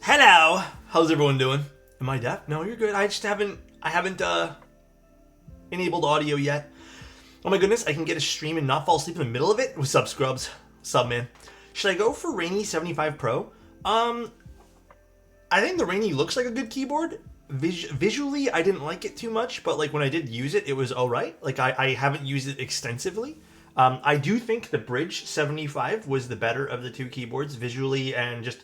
Hello. How's everyone doing? Am I deaf? No, you're good. I haven't enabled audio yet. Oh my goodness, I can get a stream and not fall asleep in the middle of it? What's up, Scrubs? What's up, man? Should I go for Rainy 75 Pro? I think the Rainy looks like a good keyboard. Visually, I didn't like it too much, but like when I did use it, it was alright. Like I haven't used it extensively. I do think the Bridge 75 was the better of the two keyboards, visually and just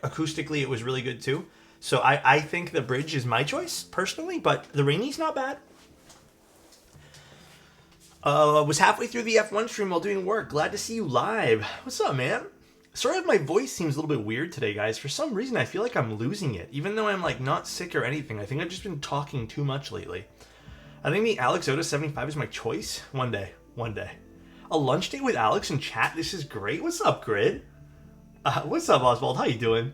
acoustically. It was really good too. So I think the Bridge is my choice personally, but the Rainy's not bad. Was halfway through the F1 stream while doing work. Glad to see you live. What's up, man? Sorry if my voice seems a little bit weird today, guys. For some reason, I feel like I'm losing it, even though I'm like not sick or anything. I think I've just been talking too much lately. I think the Alexotos 75 is my choice. One day. A lunch date with Alex in chat. This is great. What's up, Grid? What's up, Oswald? How you doing?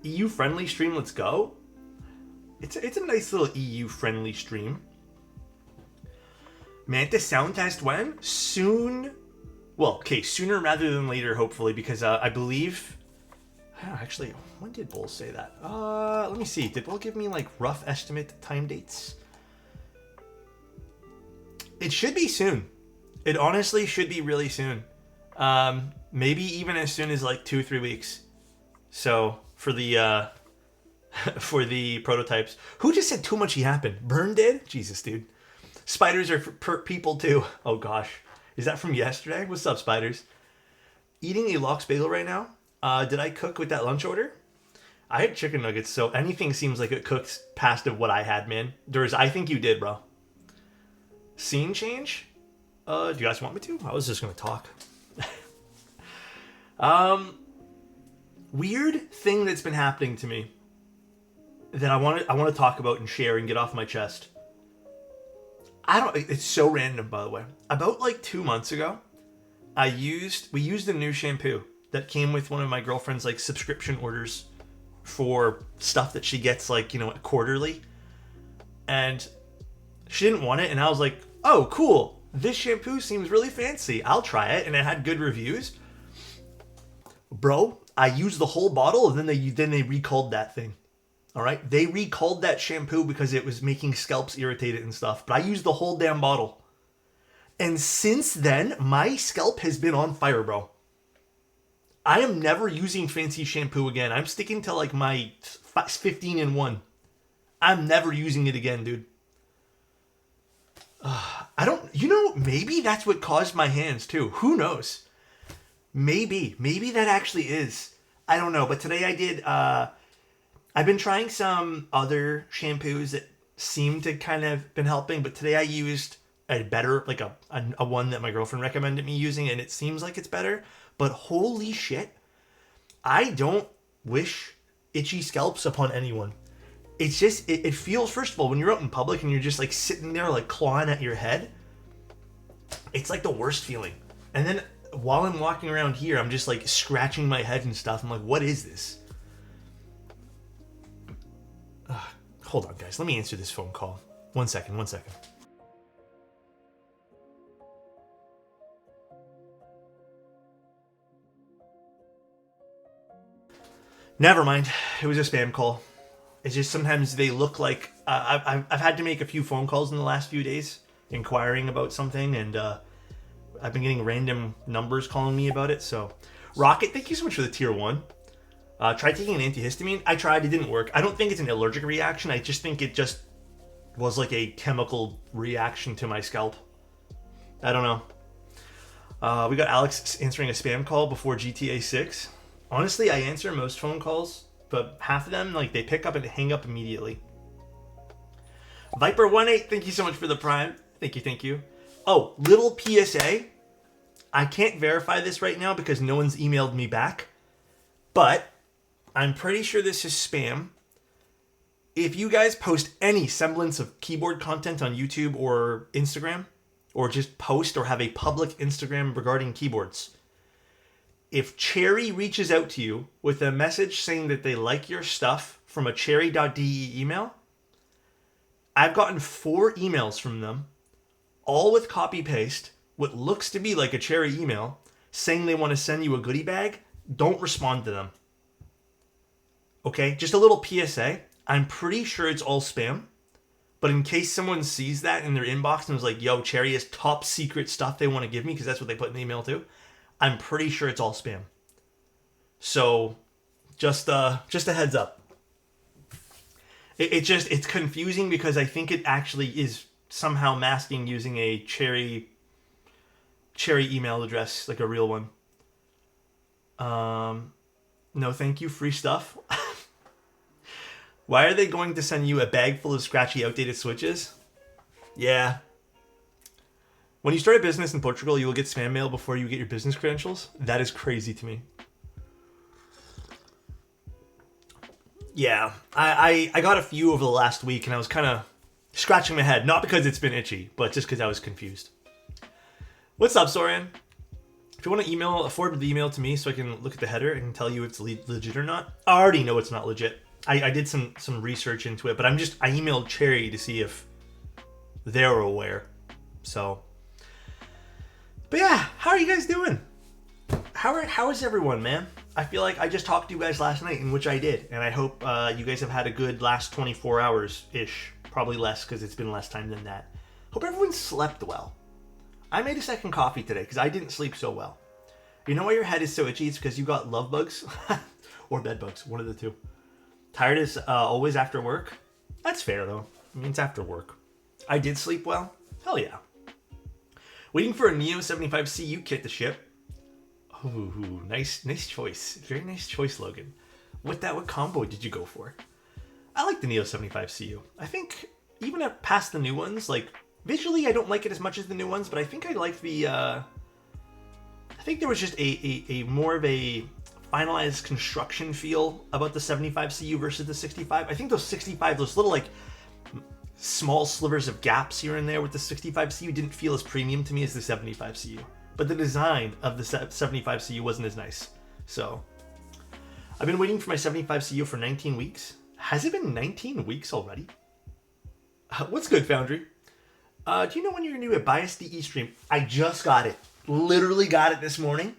EU friendly stream. Let's go. It's a nice little EU friendly stream. Manta sound test when? Soon. Well, okay, sooner rather than later, hopefully, because I believe... Actually, when did Bull say that? Let me see. Did Bull give me, like, rough estimate time dates? It should be soon. It honestly should be really soon. Maybe even as soon as, like, 2-3 weeks. So, for the, for the prototypes. Who just said too much happened? Burn did? Jesus, dude. Spiders are for people, too. Oh, gosh. Is that from yesterday? What's up, Spiders? Eating a lox bagel right now. Did I cook with that lunch order? I had chicken nuggets, so anything seems like it cooks past of what I had, man. I think you did, bro. Scene change? Do you guys want me to? I was just gonna talk. Weird thing that's been happening to me that I want to talk about and share and get off my chest. It's so random, by the way. About like 2 months ago, we used a new shampoo that came with one of my girlfriend's like subscription orders for stuff that she gets like, you know, quarterly. And she didn't want it. And I was like, oh, cool. This shampoo seems really fancy. I'll try it. And it had good reviews. Bro, I used the whole bottle and then they recalled that thing. All right, they recalled that shampoo because it was making scalps irritated and stuff. But I used the whole damn bottle. And since then, my scalp has been on fire, bro. I am never using fancy shampoo again. I'm sticking to like my 15-in-1. I'm never using it again, dude. Maybe that's what caused my hands too. Who knows? Maybe that actually is. I don't know. But today I did... I've been trying some other shampoos that seem to kind of been helping, but today I used a better, like a one that my girlfriend recommended me using, and it seems like it's better. But holy shit, I don't wish itchy scalps upon anyone. It's just, it feels, first of all, when you're out in public and you're just like sitting there like clawing at your head, it's like the worst feeling. And then while I'm walking around here, I'm just like scratching my head and stuff. I'm like, what is this? Hold on, guys. Let me answer this phone call. One second. Never mind. It was a spam call. It's just sometimes they look like... I've had to make a few phone calls in the last few days inquiring about something, and I've been getting random numbers calling me about it. So, Rocket, thank you so much for the tier 1. Tried taking an antihistamine. I tried. It didn't work. I don't think it's an allergic reaction. I just think it just was like a chemical reaction to my scalp. I don't know. We got Alex answering a spam call before GTA 6. Honestly, I answer most phone calls, but half of them, like, they pick up and hang up immediately. Viper18, thank you so much for the prime. Thank you. Oh, little PSA. I can't verify this right now because no one's emailed me back, but... I'm pretty sure this is spam. If you guys post any semblance of keyboard content on YouTube or Instagram, or just post or have a public Instagram regarding keyboards, if Cherry reaches out to you with a message saying that they like your stuff from a cherry.de email, I've gotten 4 emails from them, all with copy-paste, what looks to be like a Cherry email, saying they want to send you a goodie bag. Don't respond to them. Okay, just a little PSA. I'm pretty sure it's all spam. But in case someone sees that in their inbox and was like, yo, Cherry is top secret stuff they want to give me, because that's what they put in the email too, I'm pretty sure it's all spam. So just a heads up. It's confusing because I think it actually is somehow masking using a Cherry email address, like a real one. No thank you, free stuff. Why are they going to send you a bag full of scratchy, outdated switches? Yeah. When you start a business in Portugal, you will get spam mail before you get your business credentials. That is crazy to me. Yeah, I got a few over the last week, and I was kind of scratching my head. Not because it's been itchy, but just because I was confused. What's up, Soren? If you want to forward the email to me so I can look at the header and tell you if it's legit or not. I already know it's not legit. I did some research into it, but I emailed Cherry to see if they're aware. So, but yeah, how are you guys doing? How is everyone, man? I feel like I just talked to you guys last night, in which I did, and I hope you guys have had a good last 24 hours-ish. Probably less, because it's been less time than that. Hope everyone slept well. I made a second coffee today, because I didn't sleep so well. You know why your head is so itchy? It's because you got love bugs? Or bed bugs, one of the two. Tired as always after work? That's fair, though. I mean, it's after work. I did sleep well? Hell yeah. Waiting for a Neo 75CU kit to ship. Ooh, nice choice. Very nice choice, Logan. What combo did you go for? I like the Neo 75CU. I think even past the new ones, like visually, I don't like it as much as the new ones, but I think I like the. I think there was just a more of a finalized construction feel about the 75CU versus the 65. I think those 65, those little like small slivers of gaps here and there with the 65CU didn't feel as premium to me as the 75CU. But the design of the 75CU wasn't as nice. So I've been waiting for my 75CU for 19 weeks. Has it been 19 weeks already? What's good, Foundry? Do you know when you're going to do a Bias DE stream? I just got it. Literally got it this morning.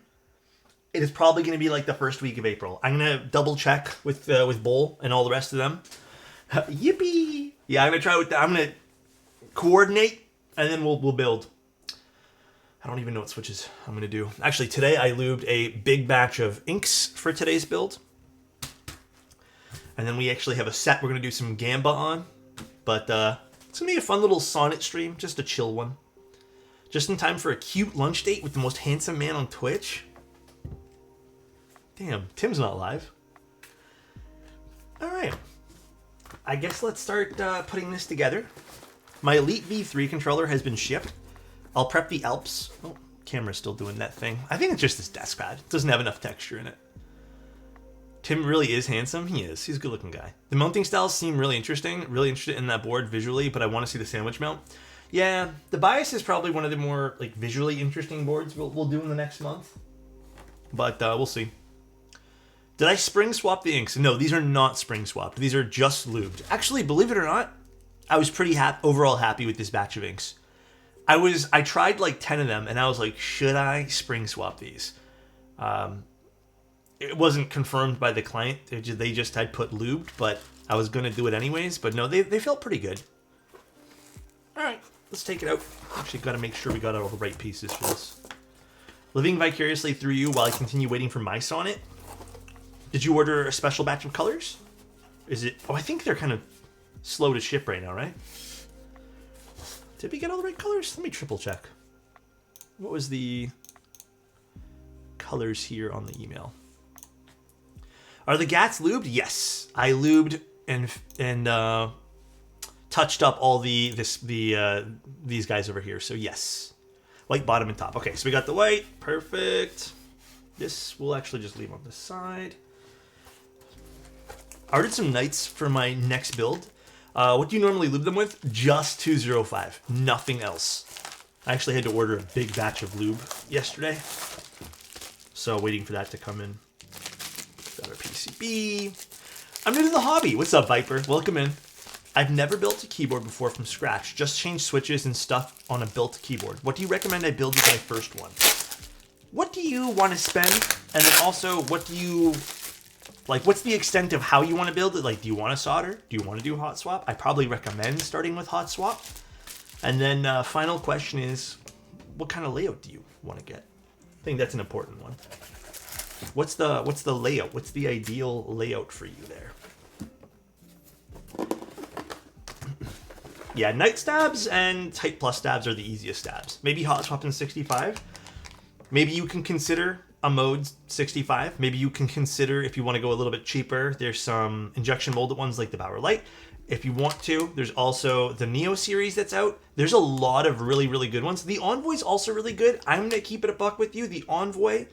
It is probably going to be like the first week of April. I'm going to double check with Bull and all the rest of them. Yippee! Yeah, I'm going to try with that. I'm going to coordinate and then we'll build. I don't even know what switches I'm going to do. Actually, today I lubed a big batch of inks for today's build. And then we actually have a set we're going to do some Gamba on. But it's going to be a fun little Sonnet stream, just a chill one. Just in time for a cute lunch date with the most handsome man on Twitch. Damn, Tim's not live. Alright. I guess let's start putting this together. My Elite V3 controller has been shipped. I'll prep the Alps. Oh, camera's still doing that thing. I think it's just this desk pad. It doesn't have enough texture in it. Tim really is handsome. He is. He's a good looking guy. The mounting styles seem really interesting. Really interested in that board visually, but I want to see the sandwich mount. Yeah, the Bias is probably one of the more like visually interesting boards we'll do in the next month. But we'll see. Did I spring swap the inks? No, these are not spring swapped. These are just lubed. Actually, believe it or not, I was pretty overall happy with this batch of inks. I tried like 10 of them and I was like, should I spring swap these? It wasn't confirmed by the client. They just had put lubed, but I was going to do it anyways. But no, they felt pretty good. All right, let's take it out. Actually, got to make sure we got all the right pieces for this. Living vicariously through you while I continue waiting for my Sonnet. Did you order a special batch of colors? Is it? Oh, I think they're kind of slow to ship right now, right? Did we get all the right colors? Let me triple check. What was the colors here on the email? Are the GATs lubed? Yes, I lubed and touched up all these guys over here. So yes, white bottom and top. Okay, so we got the white. Perfect. This we'll actually just leave on the side. I ordered some Knights for my next build. What do you normally lube them with? Just 205. Nothing else. I actually had to order a big batch of lube yesterday. So waiting for that to come in. Got our PCB. I'm new to the hobby. What's up, Viper? Welcome in. I've never built a keyboard before from scratch. Just changed switches and stuff on a built keyboard. What do you recommend I build with my first one? What do you want to spend? And then also, what do you Like, what's the extent of how you want to build it? Like, do you want to solder? Do you want to do hot swap? I probably recommend starting with hot swap. And then final question is, what kind of layout do you want to get? I think that's an important one. What's the layout? What's the ideal layout for you there? Yeah, night stabs and Type Plus stabs are the easiest stabs. Maybe hot swap in 65. Maybe you can consider a mode 65. Maybe you can consider, if you want to go a little bit cheaper, there's some injection molded ones like the Bauer Light. If you want to, there's also the Neo series that's out. There's a lot of really, really good ones. The Envoy's also really good. I'm going to keep it a buck with you. The Envoy,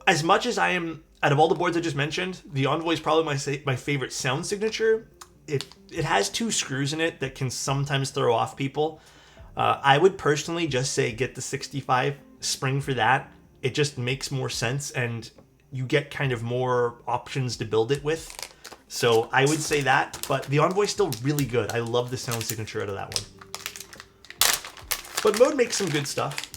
as much as I am, out of all the boards I just mentioned, the Envoy is probably my favorite sound signature. It has 2 screws in it that can sometimes throw off people. I would personally just say get the 65 spring for that. It just makes more sense, and you get kind of more options to build it with. So I would say that, but the Envoy's still really good. I love the sound signature out of that one. But Mode makes some good stuff.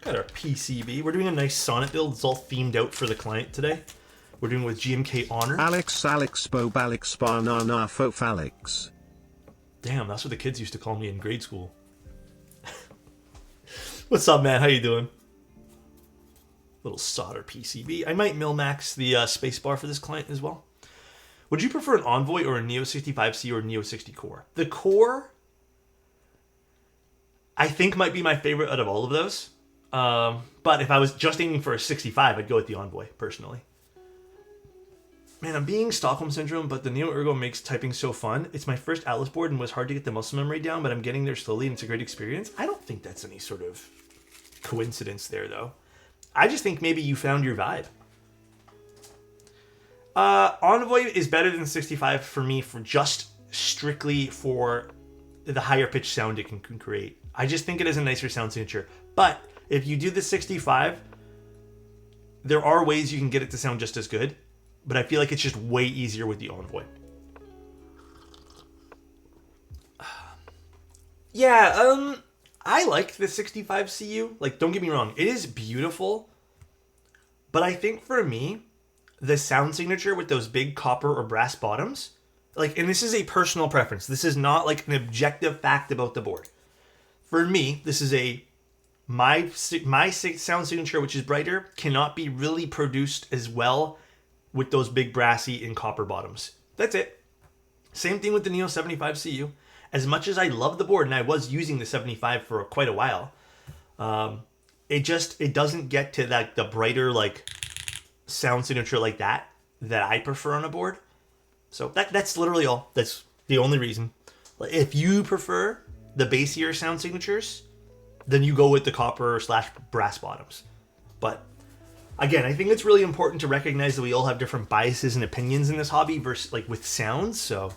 Got our PCB. We're doing a nice Sonnet build. It's all themed out for the client today. We're doing with GMK Honor. Alex Bob Alex Banana Fof Alex. Damn, that's what the kids used to call me in grade school. What's up, man? How you doing? Little solder PCB. I might Milmax the spacebar for this client as well. Would you prefer an Envoy or a Neo 65C or a Neo 60 Core? The Core, I think, might be my favorite out of all of those. But if I was just aiming for a 65, I'd go with the Envoy, personally. Man, I'm being Stockholm Syndrome, but the Neo Ergo makes typing so fun. It's my first Atlas board and was hard to get the muscle memory down, but I'm getting there slowly and it's a great experience. I don't think that's any sort of coincidence there, though. I just think maybe you found your vibe. Envoy is better than 65 for me, for just strictly for the higher pitch sound it can create. I just think it has a nicer sound signature. But if you do the 65, there are ways you can get it to sound just as good. But I feel like it's just way easier with the Envoy. Yeah, I like the 65 CU. Like, don't get me wrong, it is beautiful. But I think for me, the sound signature with those big copper or brass bottoms, like, and this is a personal preference. This is not like an objective fact about the board. For me, this is my sound signature, which is brighter, cannot be really produced as well with those big brassy and copper bottoms. That's it. Same thing with the Neo 75 CU. As much as I love the board, and I was using the 75 for quite a while, it doesn't get to that the brighter like sound signature like that I prefer on a board. So that's literally all. That's the only reason. If you prefer the bassier sound signatures, then you go with the copper / brass bottoms. But again, I think it's really important to recognize that we all have different biases and opinions in this hobby versus like with sounds. So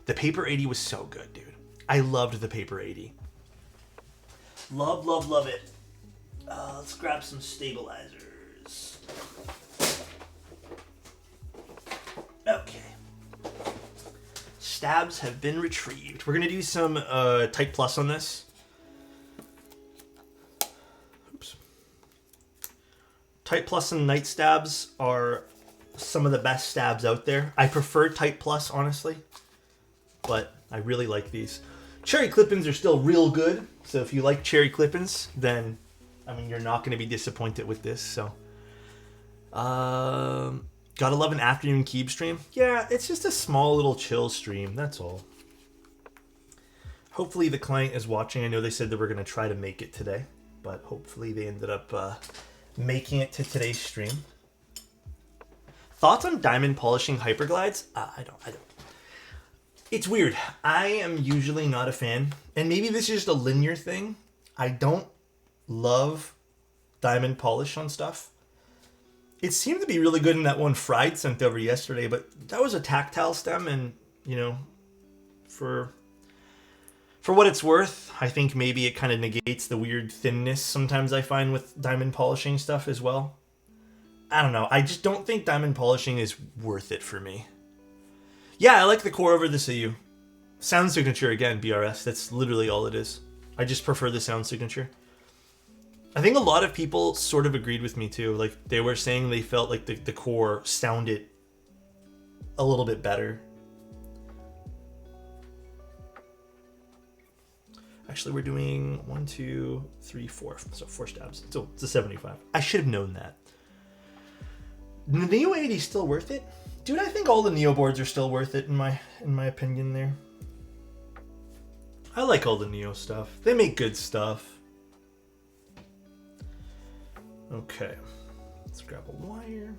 the Paper 80 was so good, dude. I loved the Paper 80. Love, love, love it. Let's grab some stabilizers. Okay. Stabs have been retrieved. We're going to do some Type Plus on this. Oops. Type Plus and Night Stabs are some of the best stabs out there. I prefer Type Plus, honestly, but I really like these. Cherry clip-ins are still real good, so if you like cherry clip-ins, then, I mean, you're not going to be disappointed with this, so. Gotta love an afternoon Keeb stream. Yeah, it's just a small little chill stream, that's all. Hopefully the client is watching. I know they said that we're going to try to make it today, but hopefully they ended up making it to today's stream. Thoughts on diamond polishing hyperglides? I don't. It's weird. I am usually not a fan, and maybe this is just a linear thing. I don't love diamond polish on stuff. It seemed to be really good in that one Fried sent over yesterday, but that was a tactile stem, and, you know, for what it's worth, I think maybe it kind of negates the weird thinness sometimes I find with diamond polishing stuff as well. I don't know. I just don't think diamond polishing is worth it for me. Yeah, I like the core over the CU. Sound signature, again, BRS. That's literally all it is. I just prefer the sound signature. I think a lot of people sort of agreed with me too. Like they were saying they felt like the core sounded a little bit better. Actually, we're doing 1, 2, 3, 4. So 4 stabs. So it's a 75. I should have known that. The Neo 80 is still worth it? Dude, I think all the Neo boards are still worth it in my opinion there. I like all the Neo stuff. They make good stuff. Okay. Let's grab a wire.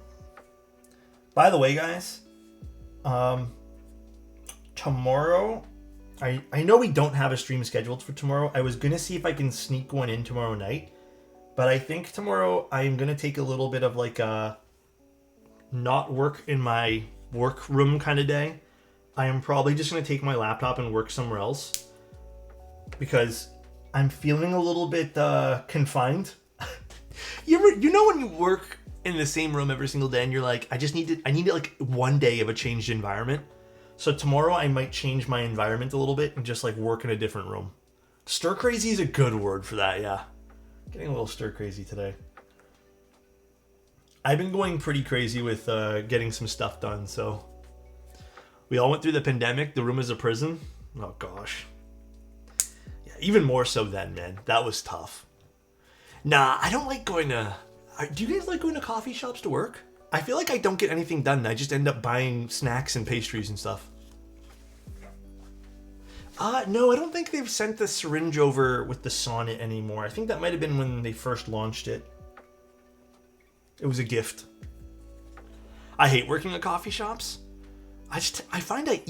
By the way, guys, tomorrow, I know we don't have a stream scheduled for tomorrow. I was going to see if I can sneak one in tomorrow night. But I think tomorrow I'm going to take a little bit of like a not work in my work room kind of day. I am probably just going to take my laptop and work somewhere else. Because I'm feeling a little bit confined. You know when you work in the same room every single day and you're like, I need like one day of a changed environment. So tomorrow I might change my environment a little bit and just like work in a different room. Stir crazy is a good word for that, yeah. Getting a little stir crazy today. I've been going pretty crazy with getting some stuff done, so. We all went through the pandemic, the room is a prison. Oh gosh. Yeah, even more so then, man. That was tough. Nah, I don't like going to... Do you guys like going to coffee shops to work? I feel like I don't get anything done. I just end up buying snacks and pastries and stuff. No, I don't think they've sent the syringe over with the Sonnet anymore. I think that might have been when they first launched it. It was a gift. I hate working at coffee shops. I find I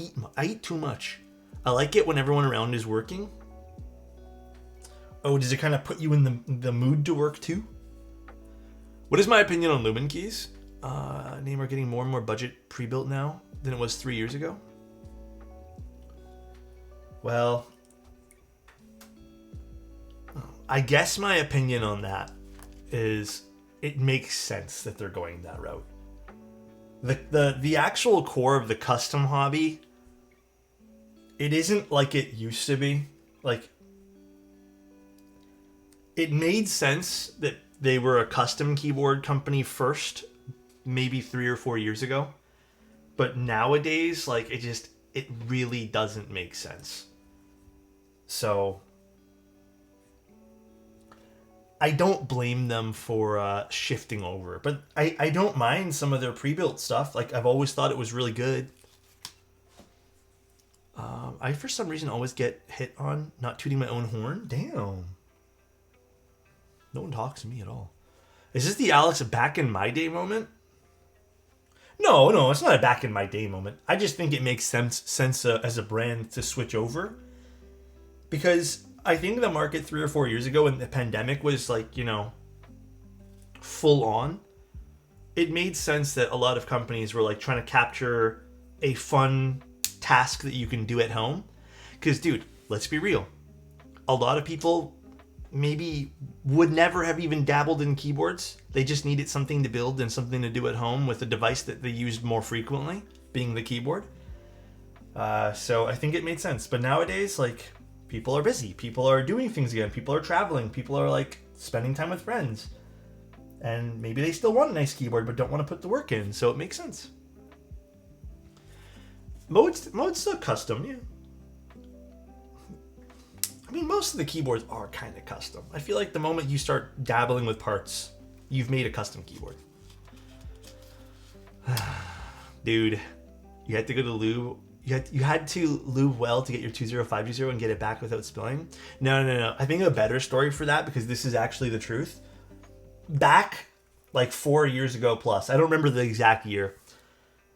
eat too much. I like it when everyone around is working. Oh, does it kind of put you in the mood to work too? What is my opinion on Lumen keys? Name are getting more and more budget pre-built now than it was 3 years ago. Well, I guess my opinion on that is it makes sense that they're going that route. The actual core of the custom hobby, it isn't like it used to be. Like, it made sense that they were a custom keyboard company first, maybe 3 or 4 years ago. But nowadays, like, it really doesn't make sense. So, I don't blame them for shifting over. But I don't mind some of their pre-built stuff. Like, I've always thought it was really good. I, for some reason, always get hit on not tooting my own horn. Damn. No one talks to me at all. Is this the Alex back in my day moment? No, it's not a back in my day moment. I just think it makes sense as a brand to switch over. Because I think the market 3 or 4 years ago when the pandemic was like, full on, it made sense that a lot of companies were like trying to capture a fun task that you can do at home. Because, dude, let's be real. A lot of people maybe would never have even dabbled in keyboards. They just needed something to build and something to do at home with a device that they used more frequently, being the keyboard. So I think it made sense. But nowadays, like, people are busy. People are doing things again. People are traveling. People are, like, spending time with friends. And maybe they still want a nice keyboard but don't want to put the work in. So it makes sense. Mode's still custom, yeah. I mean, most of the keyboards are kind of custom. I feel like the moment you start dabbling with parts, you've made a custom keyboard. Dude, you had to go to lube. You had to lube well to get your 20520 and get it back without spilling. No. I think a better story for that, because this is actually the truth. Back like 4 years ago plus, I don't remember the exact year,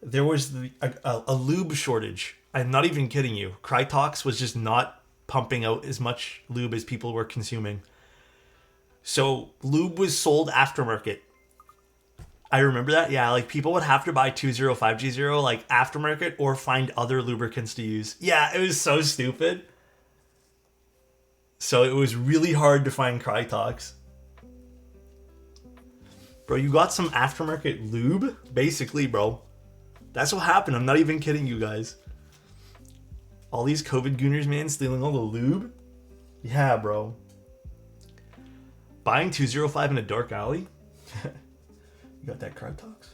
there was a lube shortage. I'm not even kidding you. Crytox was just not pumping out as much lube as people were consuming. So lube was sold aftermarket. I remember that. Yeah, like people would have to buy 20520 like aftermarket or find other lubricants to use. Yeah, it was so stupid. So it was really hard to find Crytox. Bro, you got some aftermarket lube? Basically, bro. That's what happened. I'm not even kidding you guys. All these COVID gooners, man, stealing all the lube? Yeah, bro. Buying 205 in a dark alley? You got that Crytox?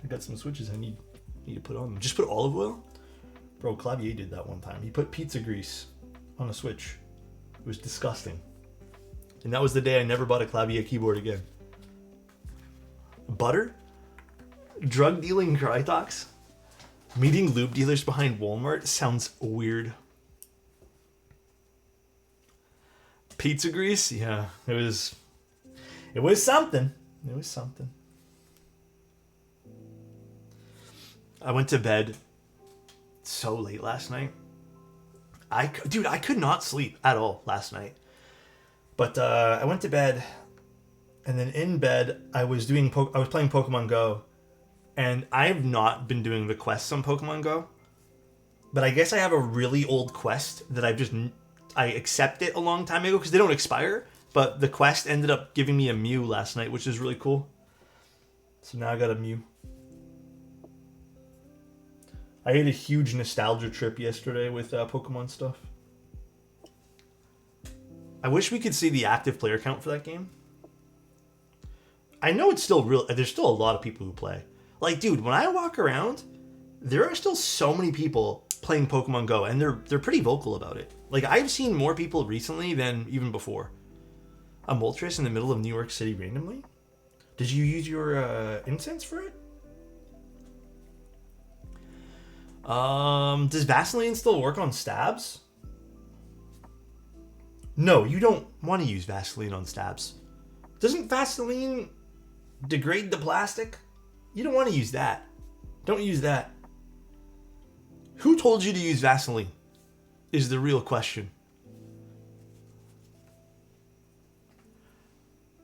I got some switches I need to put on them. Just put olive oil? Bro, Clavier did that one time. He put pizza grease on a Switch. It was disgusting. And that was the day I never bought a Clavier keyboard again. Butter? Drug dealing Crytox? Meeting lube dealers behind Walmart sounds weird. Pizza grease? Yeah, it was something. It was something. I went to bed so late last night. I could not sleep at all last night. But I went to bed, and then in bed I was playing Pokemon Go, and I have not been doing the quests on Pokemon Go. But I guess I have a really old quest that I accepted a long time ago because they don't expire. But the quest ended up giving me a Mew last night, which is really cool. So now I got a Mew. I had a huge nostalgia trip yesterday with Pokemon stuff. I wish we could see the active player count for that game. I know it's still real. There's still a lot of people who play. Like, dude, when I walk around, there are still so many people playing Pokemon Go, and they're pretty vocal about it. Like, I've seen more people recently than even before. A Moltres in the middle of New York City randomly? Did you use your incense for it? Does Vaseline still work on stabs? No, you don't want to use Vaseline on stabs. Doesn't Vaseline degrade the plastic? You don't want to use that. Don't use that. Who told you to use Vaseline? Is the real question.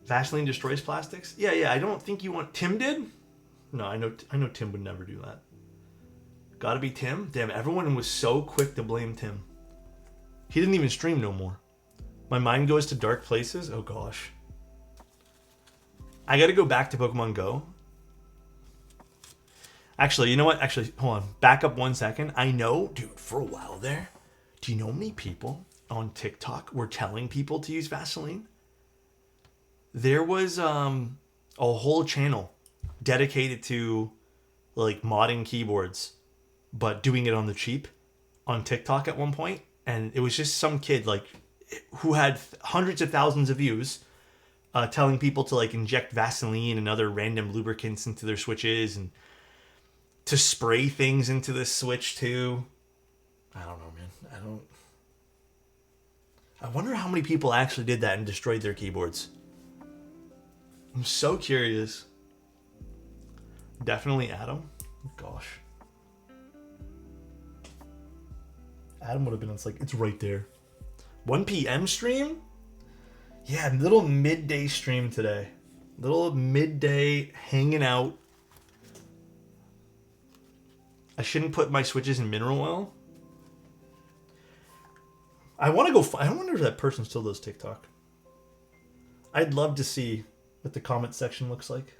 Vaseline destroys plastics? Yeah, I don't think you want... Tim did? No, I know Tim would never do that. Gotta be Tim? Damn, everyone was so quick to blame Tim. He didn't even stream no more. My mind goes to dark places? Oh gosh. I gotta go back to Pokemon Go. Actually, you know what? Actually, hold on. Back up 1 second. I know, dude, for a while there, do you know how many people on TikTok were telling people to use Vaseline? There was a whole channel dedicated to like modding keyboards, but doing it on the cheap on TikTok at one point. And it was just some kid like who had hundreds of thousands of views telling people to like inject Vaseline and other random lubricants into their Switches and to spray things into the Switch too. I don't know, man. I wonder how many people actually did that and destroyed their keyboards. I'm so curious. Definitely Adam. Gosh. Adam would have been, it's like, it's right there. 1 p.m. stream? Yeah, little midday stream today. Little midday hanging out. I shouldn't put my Switches in mineral oil. I want to go... I wonder if that person still does TikTok. I'd love to see what the comment section looks like.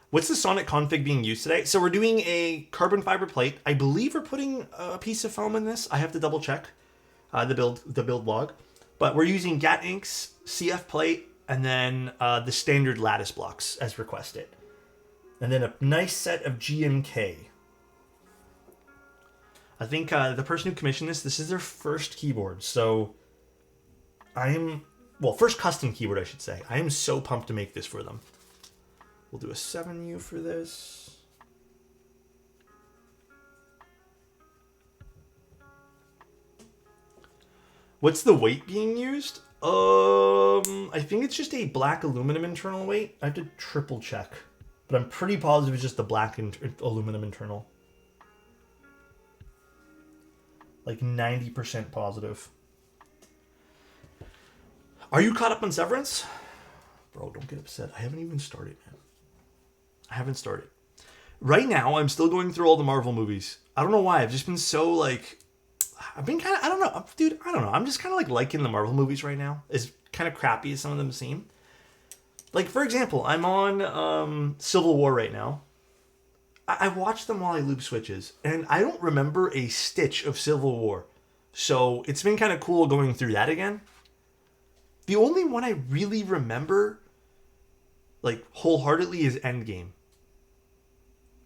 What's the Sonnet config being used today? So we're doing a carbon fiber plate. I believe we're putting a piece of foam in this. I have to double check the build log. But we're using GAT inks, CF plate, and then the standard lattice blocks as requested. And then a nice set of GMK. I think the person who commissioned this is their first keyboard. So first custom keyboard, I should say. I am so pumped to make this for them. We'll do a 7U for this. What's the weight being used? I think it's just a black aluminum internal weight. I have to triple check. But I'm pretty positive it's just the black aluminum internal. Like 90% positive. Are you caught up on Severance? Bro, don't get upset. I haven't even started, man. I haven't started. Right now, I'm still going through all the Marvel movies. I don't know why. I've just been so, like... I've been kind of... I don't know. Dude, I don't know. I'm just kind of, like, liking the Marvel movies right now. As kind of crappy as some of them seem. Like, for example, I'm on Civil War right now. I watched them while I lube Switches. And I don't remember a stitch of Civil War. So it's been kind of cool going through that again. The only one I really remember, like, wholeheartedly is Endgame.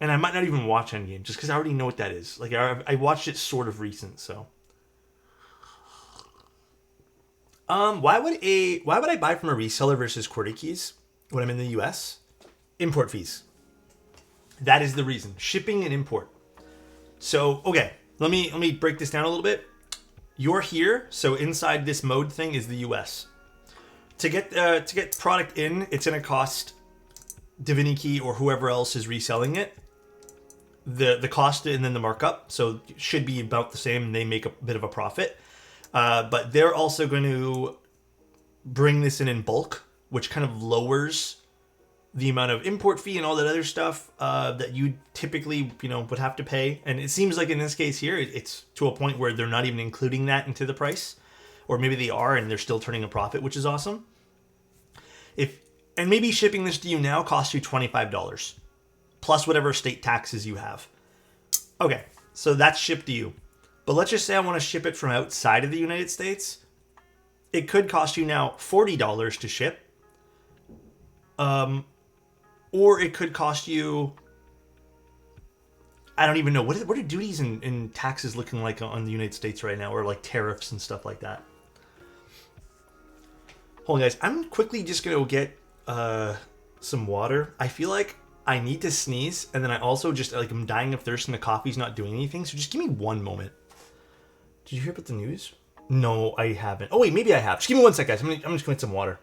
And I might not even watch Endgame just because I already know what that is. Like, I watched it sort of recent, so. Why would I buy from a reseller versus QWERTY keys when I'm in the US? Import fees. That is the reason. Shipping and import. So, okay, let me break this down a little bit. You're here, so inside this mode thing is the US. To get product in, it's gonna cost DiviniKey or whoever else is reselling it the cost and then the markup, so it should be about the same, and they make a bit of a profit. But they're also going to bring this in bulk, which kind of lowers the amount of import fee and all that other stuff that you typically, would have to pay. And it seems like in this case here, it's to a point where they're not even including that into the price, or maybe they are and they're still turning a profit, which is awesome. And maybe shipping this to you now costs you $25 plus whatever state taxes you have. Okay, so that's shipped to you. But let's just say I want to ship it from outside of the United States. It could cost you now $40 to ship. Or it could cost you, I don't even know, what are duties and taxes looking like on the United States right now, or like tariffs and stuff like that. Hold on, guys. I'm quickly just going to get some water. I feel like I need to sneeze, and then I also just, like, I'm dying of thirst and the coffee's not doing anything, so just give me one moment. Did you hear about the news? No, I haven't. Oh, wait, maybe I have. Just give me 1 sec, guys. I'm just going to get some water.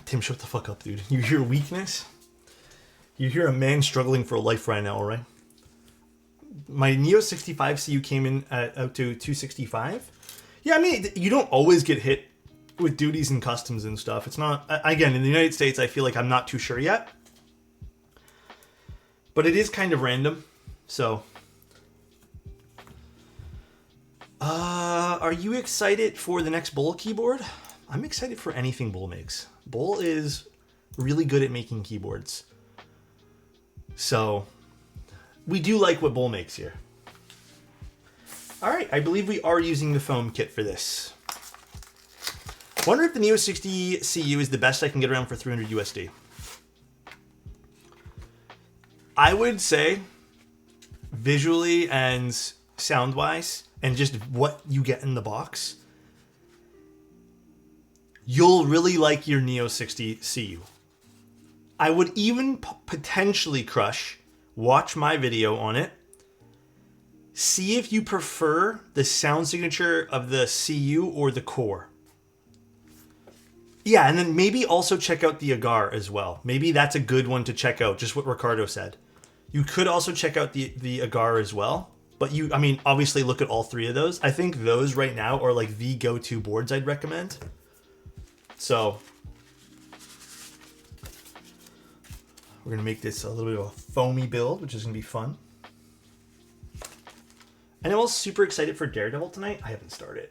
Tim, shut the fuck up, dude. You hear weakness? You hear a man struggling for life right now, alright? My Neo 65 CU came in out to 265. Yeah, I mean, you don't always get hit with duties and customs and stuff. It's not, again, in the United States, I feel like I'm not too sure yet. But it is kind of random, so. Are you excited for the next Bull keyboard? I'm excited for anything Bull makes. Bull is really good at making keyboards. So, we do like what Bull makes here. Alright, I believe we are using the foam kit for this. Wonder if the Neo 60 CU is the best I can get around for 300 USD. I would say, visually and sound-wise, and just what you get in the box, you'll really like your Neo 60 CU. I would even potentially watch my video on it, see if you prefer the sound signature of the CU or the core. Yeah, and then maybe also check out the Agar as well. Maybe that's a good one to check out, just what Ricardo said. You could also check out the Agar as well. But obviously look at all three of those. I think those right now are like the go-to boards I'd recommend. So, we're going to make this a little bit of a foamy build, which is going to be fun. And I'm also super excited for Daredevil tonight. I haven't started.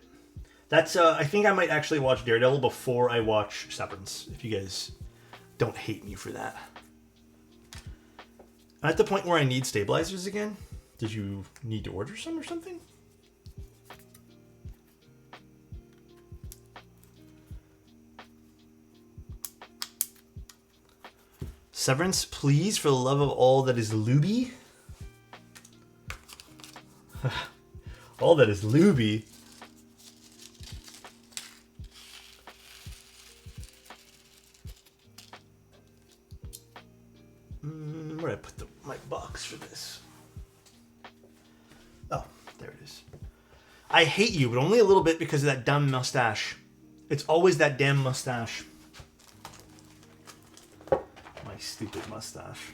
That's, I think I might actually watch Daredevil before I watch Severance, if you guys don't hate me for that. I'm at the point where I need stabilizers again. Did you need to order some or something? Severance, please, for the love of all that is looby. All that is looby. Where did I put my box for this? Oh, there it is. I hate you, but only a little bit because of that dumb mustache. It's always that damn mustache. My stupid mustache.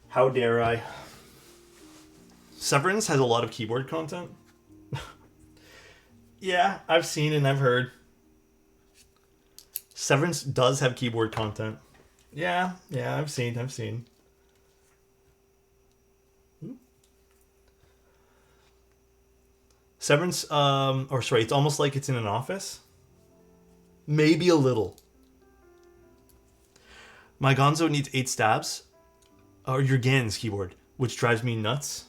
How dare I? Severance has a lot of keyboard content. Yeah, I've seen and I've heard. Severance does have keyboard content. Yeah, I've seen. Severance, it's almost like it's in an office. Maybe a little. My Gonzo needs 8 stabs. Or your Gans keyboard, which drives me nuts.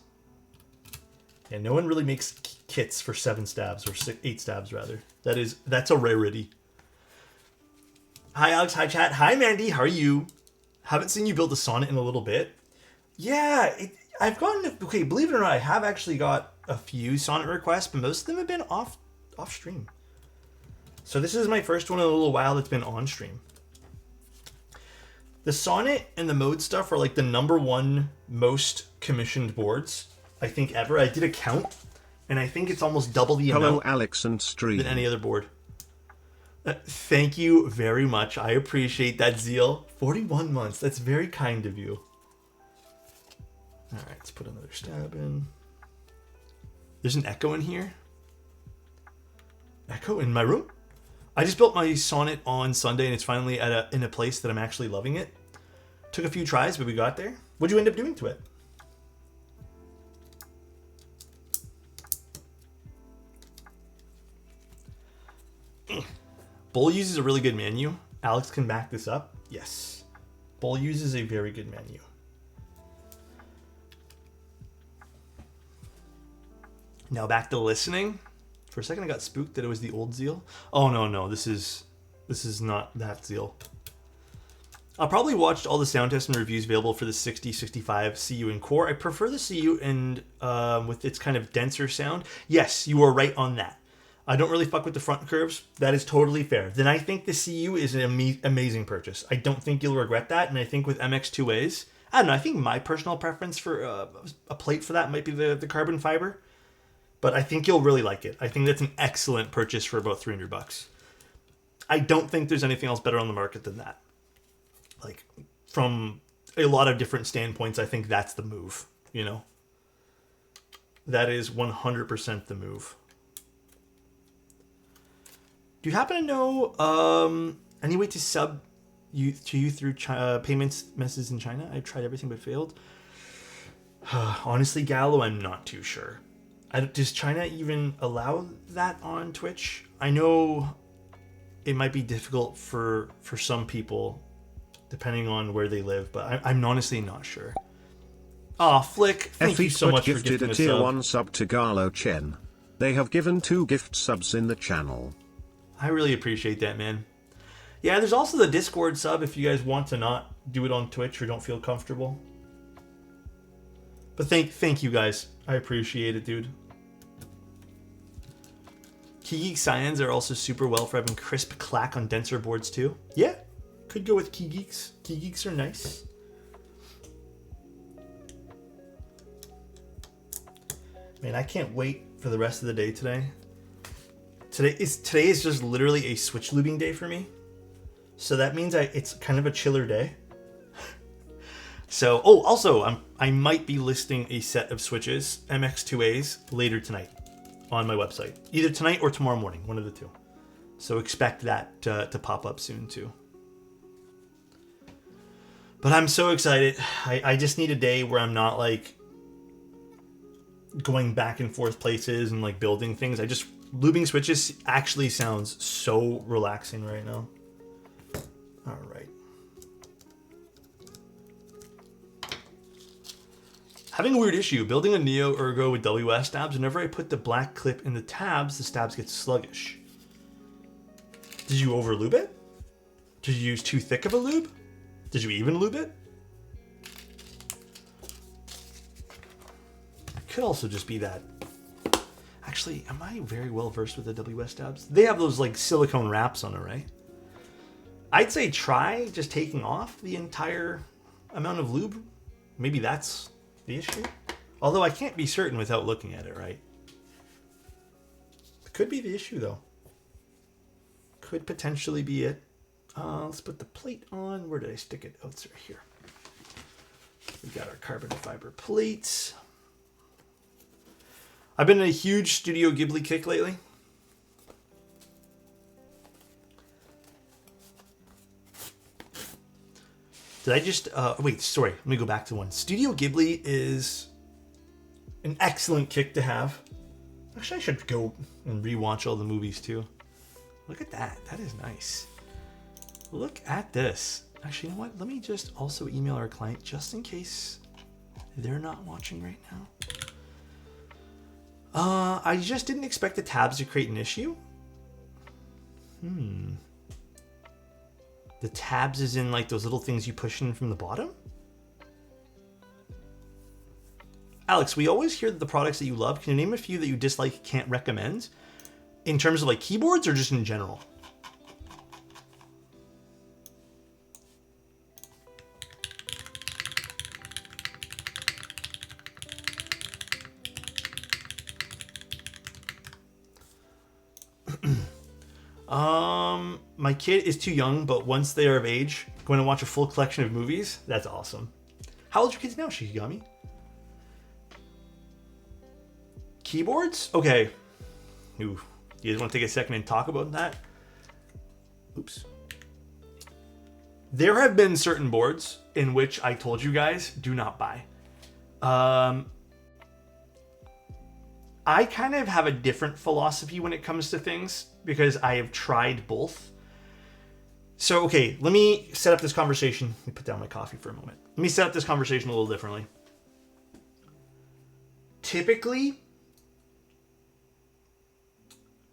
And no one really makes kits for 7 stabs, or 8 stabs rather. That's a rarity. Hi Alex, hi chat, hi Mandy, how are you? Haven't seen you build a sonnet in a little bit. Yeah, I've gotten, okay, believe it or not, I have actually got a few sonnet requests, but most of them have been off stream. So this is my first one in a little while that's been on stream. The sonnet and the mode stuff are like the #1 most commissioned boards I think ever. I did a count, and I think it's almost double the amount Alex and Stream than any other board. Thank you very much. I appreciate that zeal. 41 months. That's very kind of you. All right, let's put another stab in. There's an echo in here. Echo in my room? I just built my sonnet on Sunday, and it's finally in a place that I'm actually loving it. Took a few tries, but we got there. What'd you end up doing to it? Bull uses a really good menu. Alex can back this up. Yes. Bull uses a very good menu. Now back to listening. For a second I got spooked that it was the old Zeal. Oh no, this is not that Zeal. I'll probably watch all the sound tests and reviews available for the 60, 65 CU and Core. I prefer the CU and with its kind of denser sound. Yes, you are right on that. I don't really fuck with the front curves. That is totally fair. Then I think the CU is an amazing purchase. I don't think you'll regret that. And I think with MX2As, I don't know, I think my personal preference for a plate for that might be the carbon fiber. But I think you'll really like it. I think that's an excellent purchase for about $300. I don't think there's anything else better on the market than that. Like, from a lot of different standpoints, I think that's the move, you know? That is 100% the move. Do you happen to know any way to sub you through payments methods in China? I've tried everything but failed. Honestly, Gallo, I'm not too sure. Does China even allow that on Twitch? I know it might be difficult for some people, depending on where they live, but I'm honestly not sure. Flick, thank you so much for gifting a tier 1 sub to Garlo Chen. They have given 2 gift subs in the channel. I really appreciate that, man. Yeah, there's also the Discord sub if you guys want to not do it on Twitch or don't feel comfortable. But thank you guys. I appreciate it, dude. Key Geek Cyans are also super well for having crisp clack on denser boards too. Yeah, could go with Key Geeks. Key Geeks are nice. Man, I can't wait for the rest of the day today. Today is just literally a switch lubing day for me. So that means it's kind of a chiller day. So, also, I might be listing a set of switches, MX2As, later tonight on my website. Either tonight or tomorrow morning, one of the two. So expect that to pop up soon too. But I'm so excited. I just need a day where I'm not like going back and forth places and like building things. Lubing switches actually sounds so relaxing right now. All right. Having a weird issue. Building a Neo Ergo with WS stabs, whenever I put the black clip in the tabs, the stabs get sluggish. Did you over lube it? Did you use too thick of a lube? Did you even lube it? It could also just be that. Actually, am I very well versed with the WS tabs? They have those like silicone wraps on it, right? I'd say try just taking off the entire amount of lube. Maybe that's the issue. Although I can't be certain without looking at it, right? It could be the issue though. could potentially be it. Let's put the plate on. Where did I stick it? Oh, it's right here. We got our carbon fiber plates. I've been in a huge Studio Ghibli kick lately. Did I just... wait, sorry. Let me go back to one. Studio Ghibli is an excellent kick to have. Actually, I should go and rewatch all the movies, too. Look at that. That is nice. Look at this. Actually, you know what? Let me just also email our client just in case they're not watching right now. I just didn't expect the tabs to create an issue. The tabs is in like those little things you push in from the bottom? Alex, we always hear the products that you love. Can you name a few that you dislike, can't recommend? In terms of like keyboards or just in general? My kid is too young, but once they are of age, going to watch a full collection of movies. That's awesome. How old are your kids now, Shigami? Keyboards? Okay. Ooh, you guys want to take a second and talk about that? Oops. There have been certain boards in which I told you guys do not buy. I kind of have a different philosophy when it comes to things because I have tried both. So, okay, let me set up this conversation. Let me put down my coffee for a moment. Let me set up this conversation a little differently. Typically,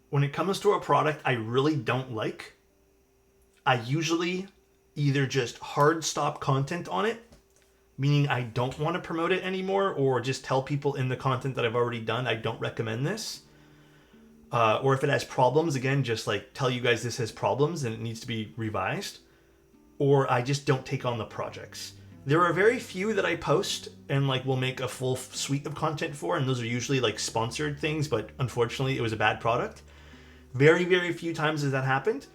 when it comes to a product I really don't like, I usually either just hard stop content on it, meaning I don't want to promote it anymore, or just tell people in the content that I've already done, I don't recommend this. Or if it has problems, again, just like tell you guys this has problems and it needs to be revised. Or I just don't take on the projects. There are very few that I post and like will make a full suite of content for, and those are usually like sponsored things, but unfortunately it was a bad product. Very, very few times has that happened.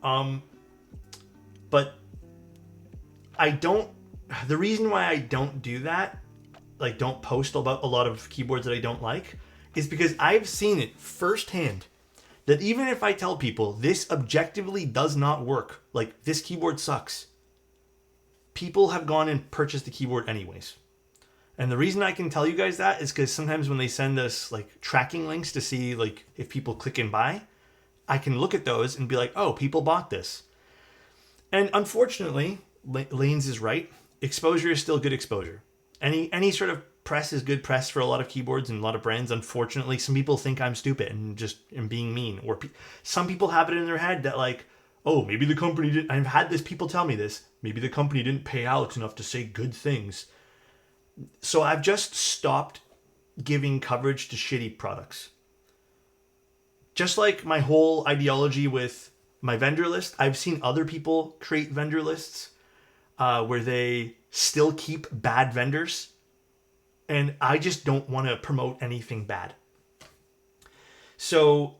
But I don't... The reason why I don't do that, like don't post about a lot of keyboards that I don't like, is because I've seen it firsthand that even if I tell people this objectively does not work, like this keyboard sucks, people have gone and purchased the keyboard anyways. And the reason I can tell you guys that is because sometimes when they send us like tracking links to see like if people click and buy, I can look at those and be like, oh, people bought this. And unfortunately, Lanes is right. Exposure is still good exposure. Any sort of press is good press for a lot of keyboards and a lot of brands. Unfortunately, some people think I'm stupid and just am being mean. Or some people have it in their head that like, oh, maybe the company didn't... I've had this, people tell me this. Maybe the company didn't pay Alex enough to say good things. So I've just stopped giving coverage to shitty products. Just like my whole ideology with my vendor list, I've seen other people create vendor lists where they still keep bad vendors. And I just don't want to promote anything bad. So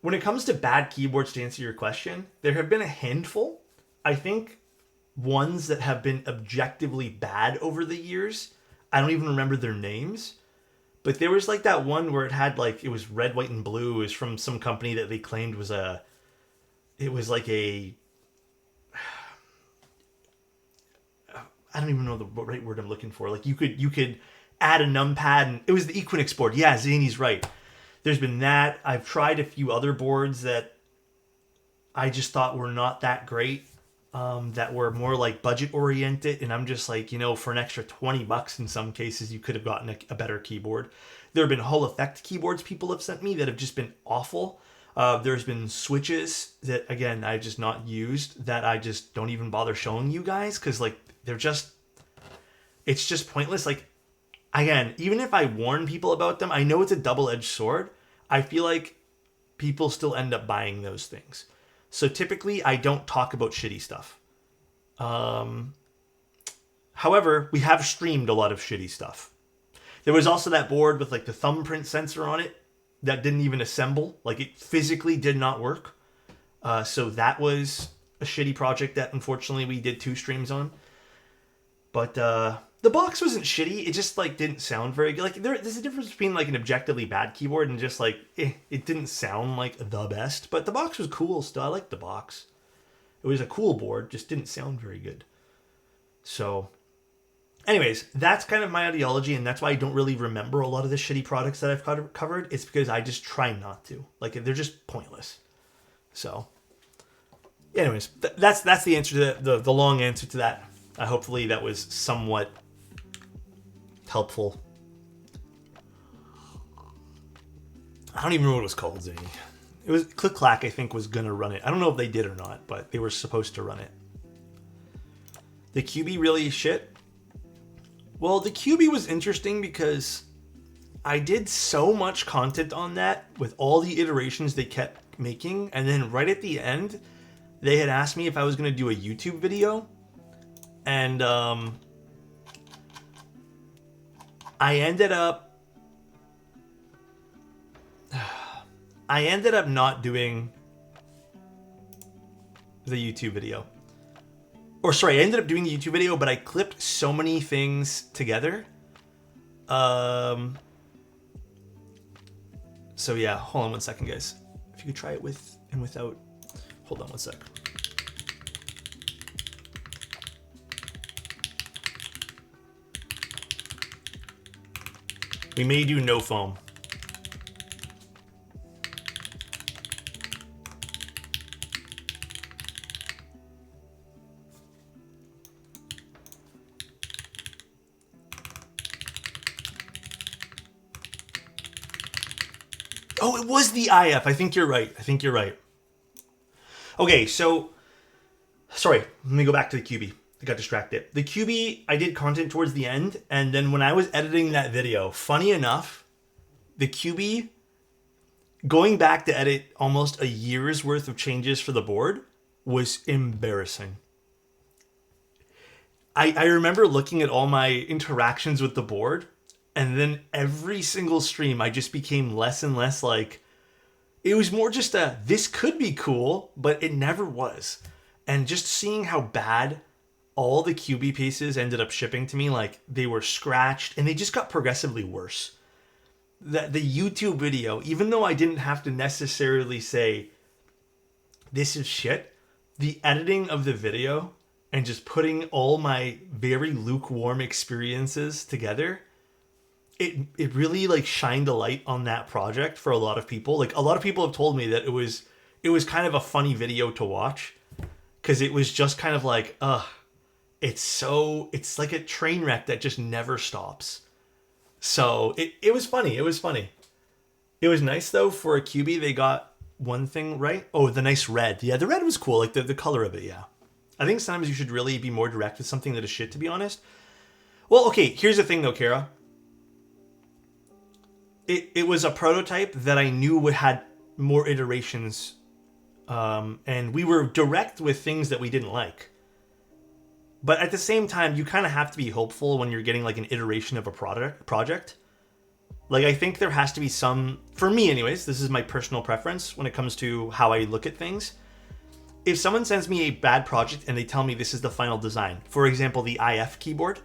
when it comes to bad keyboards, to answer your question, there have been a handful. I think ones that have been objectively bad over the years. I don't even remember their names. But there was like that one where it had like, it was red, white, and blue. It was from some company that they claimed was it was like a... I don't even know the right word I'm looking for. Like you could add a numpad, and it was the Equinix board. Yeah, Zany's right. There's been that. I've tried a few other boards that I just thought were not that great, that were more like budget oriented. And I'm just like, for an extra $20 in some cases, you could have gotten a better keyboard. There have been Hall Effect keyboards people have sent me that have just been awful. There's been switches that, again, I've just not used, that I just don't even bother showing you guys because like it's just pointless. Like, again, even if I warn people about them, I know it's a double-edged sword. I feel like people still end up buying those things. So typically, I don't talk about shitty stuff. However, we have streamed a lot of shitty stuff. There was also that board with like the thumbprint sensor on it that didn't even assemble. Like it physically did not work. So that was a shitty project that unfortunately we did 2 streams on. But the box wasn't shitty. It just like didn't sound very good. Like there's a difference between like an objectively bad keyboard and just like it didn't sound like the best. But the box was cool still. I liked the box. It was a cool board, just didn't sound very good. So, anyways, that's kind of my ideology, and that's why I don't really remember a lot of the shitty products that I've covered. It's because I just try not to. Like they're just pointless. So, anyways, that's the answer to the long answer to that. Hopefully that was somewhat helpful. I don't even remember what it was called, Zany. It was Click Clack, I think, was gonna run it. I don't know if they did or not, but they were supposed to run it. The QB really shit. Well, the QB was interesting because I did so much content on that with all the iterations they kept making, and then right at the end, they had asked me if I was gonna do a YouTube video, and I ended up not doing the YouTube video. Or sorry, I ended up doing the YouTube video, but I clipped so many things together. So yeah, hold on one second, guys. If you could try it with and without. Hold on one sec. We may do no foam. Oh, it was the IF. I think you're right. Okay, so sorry. Let me go back to the QB. I got distracted. The QB, I did content towards the end, and then when I was editing that video, funny enough, the QB, going back to edit almost a year's worth of changes for the board was embarrassing. I remember looking at all my interactions with the board, and then every single stream, I just became less and less like, it was more just this could be cool, but it never was. And just seeing how bad all the QB pieces ended up shipping to me, like they were scratched and they just got progressively worse. The YouTube video, even though I didn't have to necessarily say, this is shit, the editing of the video and just putting all my very lukewarm experiences together, it really like shined a light on that project for a lot of people. Like a lot of people have told me that it was kind of a funny video to watch because it was just kind of like, it's like a train wreck that just never stops. So it was funny. It was nice though for a QB. They got one thing right. Oh, the nice red. Yeah, the red was cool. Like the color of it. Yeah. I think sometimes you should really be more direct with something that is shit, to be honest. Well, okay. Here's the thing though, Kara. It was a prototype that I knew had more iterations, and we were direct with things that we didn't like. But at the same time, you kind of have to be hopeful when you're getting like an iteration of a project. Like I think there has to be some, for me anyways, this is my personal preference when it comes to how I look at things. If someone sends me a bad project and they tell me this is the final design, for example, the IF keyboard,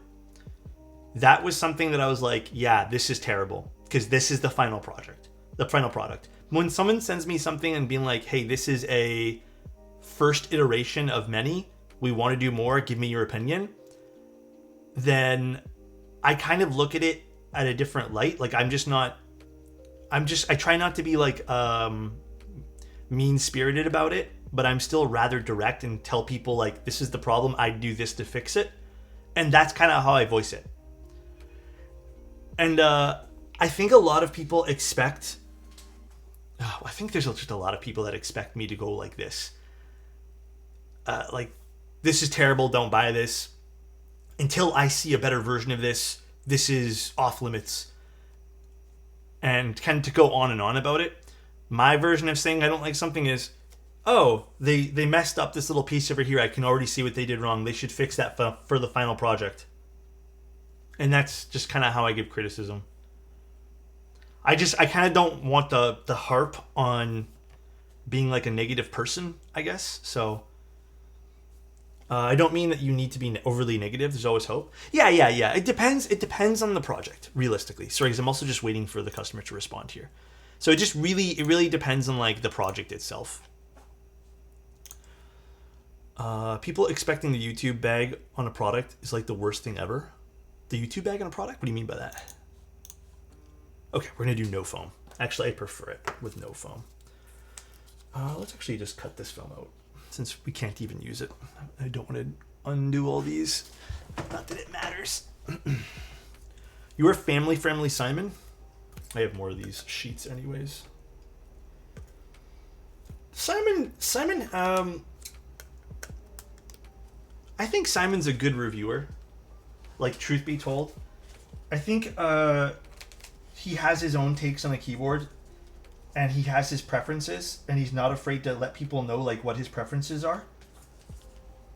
that was something that I was like, yeah, this is terrible. Because this is the final product. When someone sends me something and being like, hey, this is a first iteration of many, we want to do more, give me your opinion, then I kind of look at it at a different light. Like I try not to be like mean-spirited about it, but I'm still rather direct and tell people like, this is the problem, I do this to fix it. And that's kind of how I voice it. And I think a lot of people expect... I think there's just a lot of people that expect me to go like this. Like, this is terrible, don't buy this. Until I see a better version of this, this is off limits. And kind of to go on and on about it. My version of saying I don't like something is, oh, they messed up this little piece over here. I can already see what they did wrong. They should fix that for the final project. And that's just kind of how I give criticism. I kind of don't want the harp on being like a negative person, I guess. So I don't mean that you need to be overly negative. There's always hope. Yeah. It depends. It depends on the project, realistically. Sorry, because I'm also just waiting for the customer to respond here. So it really depends on like the project itself. People expecting the YouTube bag on a product is like the worst thing ever. The YouTube bag on a product? What do you mean by that? Okay, we're gonna do no foam. Actually, I prefer it with no foam. Let's actually just cut this foam out since we can't even use it. I don't want to undo all these. Not that it matters. You're family friendly, Simon. I have more of these sheets anyways. Simon, I think Simon's a good reviewer. Like, truth be told, I think he has his own takes on a keyboard, and he has his preferences, and he's not afraid to let people know like what his preferences are.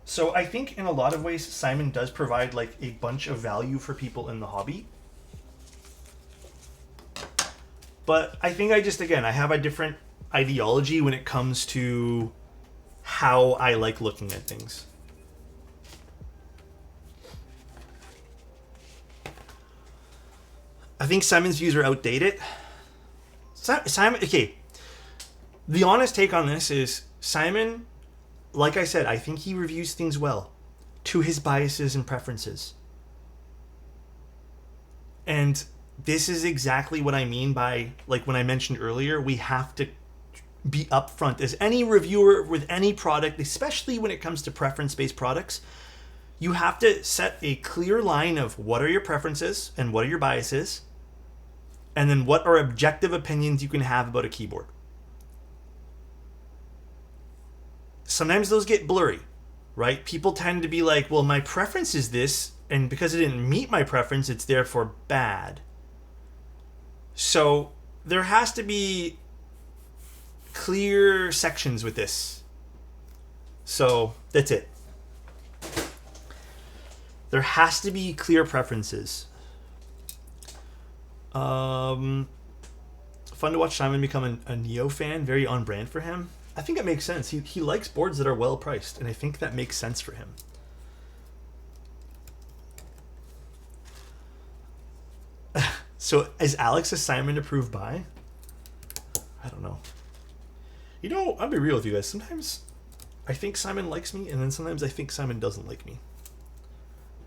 So I think in a lot of ways, Simon does provide like a bunch of value for people in the hobby. But I think I have a different ideology when it comes to how I like looking at things. I think Simon's views are outdated. Simon, okay. The honest take on this is Simon, like I said, I think he reviews things well to his biases and preferences. And this is exactly what I mean by, like when I mentioned earlier, we have to be upfront as any reviewer with any product, especially when it comes to preference-based products. You have to set a clear line of what are your preferences and what are your biases, and then what are objective opinions you can have about a keyboard. Sometimes those get blurry, right? People tend to be like, well, my preference is this, and because it didn't meet my preference, it's therefore bad. So there has to be clear sections with this. So that's it. There has to be clear preferences. Fun to watch Simon become a Neo fan, very on brand for him. I think it makes sense. He likes boards that are well priced, and I think that makes sense for him. So is Alex a Simon approved buy? I don't know. You know, I'll be real with you guys. Sometimes I think Simon likes me, and then sometimes I think Simon doesn't like me.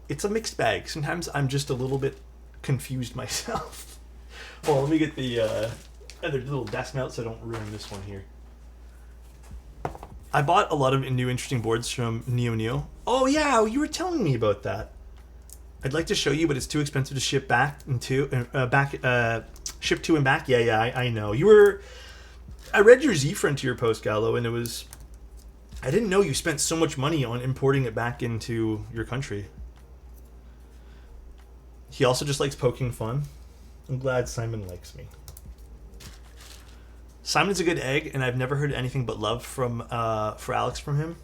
It's a mixed bag. Sometimes I'm just a little bit confused myself. Well, let me get the other little desk mount so I don't ruin this one here. I bought a lot of new interesting boards from Neo. Oh yeah, you were telling me about that. I'd like to show you, but it's too expensive to ship back and ship to and back. Yeah, I know. I read your Z Frontier post, Gallo, and I didn't know you spent so much money on importing it back into your country. He also just likes poking fun. I'm glad Simon likes me. Simon's a good egg, and I've never heard anything but love for Alex from him.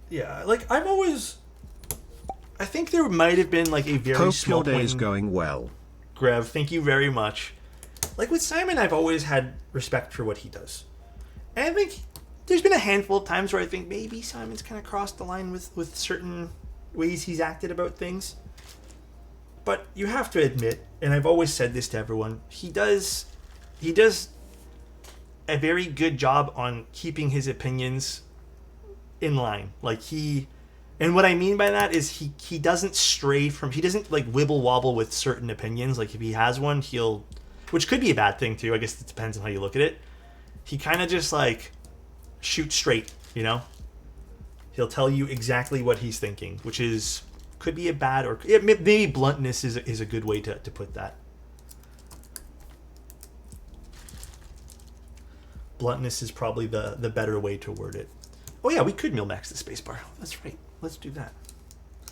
Yeah, like I think there might have been like a very Hope small your day point is going well. Grev, thank you very much. Like with Simon, I've always had respect for what he does. And I think there's been a handful of times where I think maybe Simon's kind of crossed the line with certain ways he's acted about things. But you have to admit, and I've always said this to everyone, he does a very good job on keeping his opinions in line. And what I mean by that is he doesn't stray from, he doesn't like wibble wobble with certain opinions. Like if he has one, which could be a bad thing too. I guess it depends on how you look at it. He kind of just like shoots straight, you know? He'll tell you exactly what he's thinking, which could be a bad, or maybe bluntness is a good way to put that. Bluntness is probably the better way to word it. Oh yeah, we could mil-max the spacebar. That's right. Let's do that.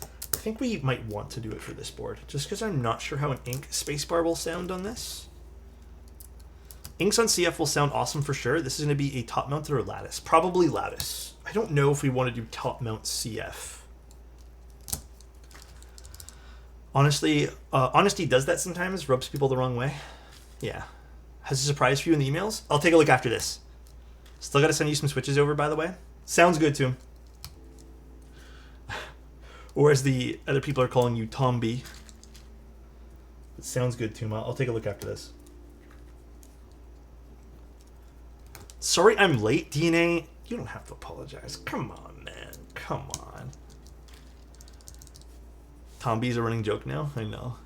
I think we might want to do it for this board, just because I'm not sure how an ink spacebar will sound on this. Inks on CF will sound awesome for sure. This is going to be a top mounted or lattice. Probably lattice. I don't know if we want to do top mount CF. Honestly, honesty does that sometimes, rubs people the wrong way. Yeah. has a surprise for you in the emails. I'll take a look after this. Still got to send you some switches over, by the way. Sounds good to him. Or as the other people are calling you, Tom B. It sounds good to him. I'll take a look after this. Sorry I'm late, DNA. You don't have to apologize. Come on, man. Come on. Tom B's a running joke now? I know.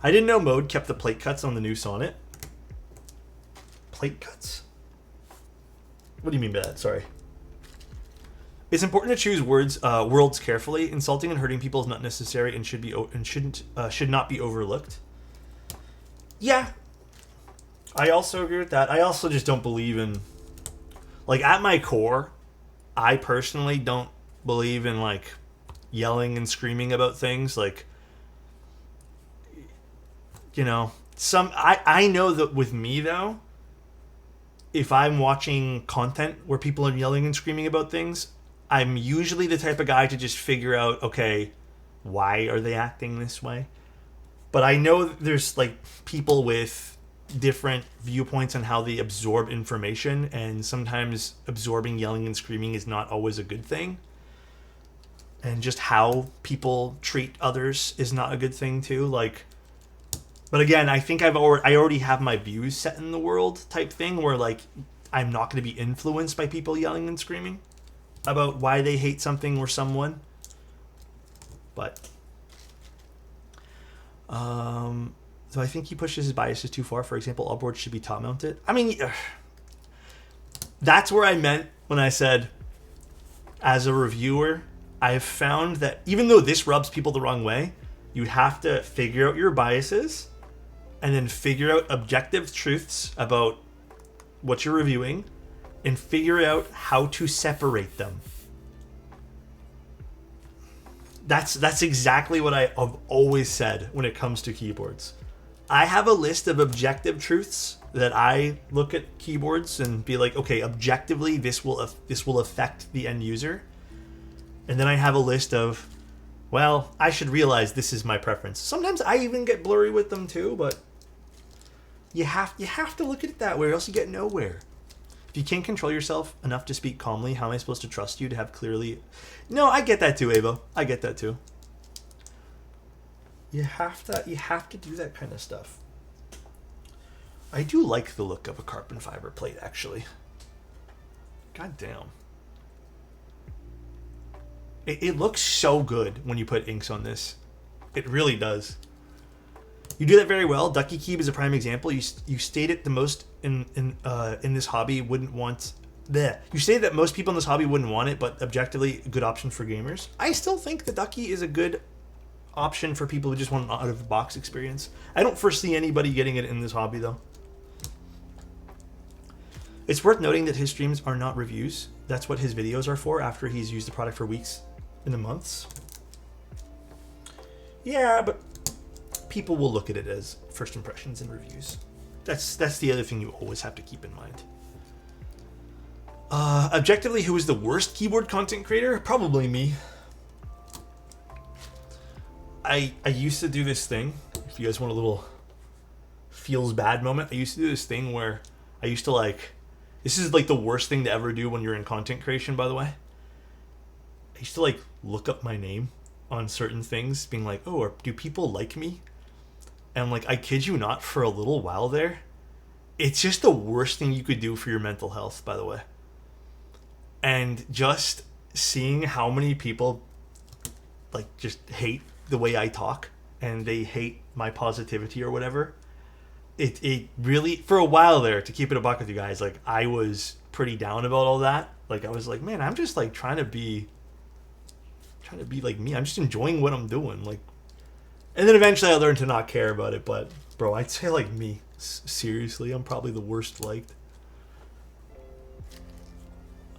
I didn't know Mode kept the plate cuts on the new Sonnet. Plate cuts? What do you mean by that? Sorry. It's important to choose words carefully. Insulting and hurting people is not necessary and should not be overlooked. Yeah, I also agree with that. I also just don't believe in, like, at my core, I personally don't believe in, like, yelling and screaming about things. Like, you know, I know that with me, though, if I'm watching content where people are yelling and screaming about things, I'm usually the type of guy to just figure out, okay, why are they acting this way? But I know there's, like, people with different viewpoints on how they absorb information, and sometimes absorbing yelling and screaming is not always a good thing. And just how people treat others is not a good thing too. Like, but again, I think I already have my views set in the world type thing, where, like, I'm not going to be influenced by people yelling and screaming about why they hate something or someone. But so I think he pushes his biases too far. For example, all boards should be top mounted. I mean, that's where I meant when I said, as a reviewer, I've found that even though this rubs people the wrong way, you have to figure out your biases and then figure out objective truths about what you're reviewing and figure out how to separate them. That's exactly what I've always said when it comes to keyboards. I have a list of objective truths that I look at keyboards and be like, okay, objectively, this will affect the end user. And then I have a list of, well, I should realize this is my preference. Sometimes I even get blurry with them too, but you have to look at it that way, or else you get nowhere. If you can't control yourself enough to speak calmly, how am I supposed to trust you to have clearly... No, I get that too, Avo. I get that too. You have to do that kind of stuff. I do like the look of a carbon fiber plate, actually. God damn. It looks so good when you put inks on this. It really does. You do that very well. Ducky Cube is a prime example. You stated the most in this hobby wouldn't want... You say that most people in this hobby wouldn't want it, but objectively a good option for gamers. I still think the Ducky is a good option for people who just want an out-of-the-box experience. I don't foresee anybody getting it in this hobby, though. It's worth noting that his streams are not reviews. That's what his videos are for after he's used the product for weeks and months. Yeah, but people will look at it as first impressions and reviews. That's the other thing you always have to keep in mind. Objectively, who is the worst keyboard content creator? Probably me. I used to do this thing. If you guys want a little feels bad moment, I used to do this thing where I used to, like... This is, like, the worst thing to ever do when you're in content creation, by the way. I used to, like, look up my name on certain things, being like, oh, do people like me? And, like, I kid you not, for a little while there, it's just the worst thing you could do for your mental health, by the way. And just seeing how many people, like, just hate the way I talk, and they hate my positivity or whatever, it really, for a while there, to keep it a buck with you guys, like, I was pretty down about all that. Like, I was like, man, I'm just, like, trying to be like me. I'm just enjoying what I'm doing. Like, and then eventually I learned to not care about it. But, bro, I'd say, like, me. Seriously, I'm probably the worst liked.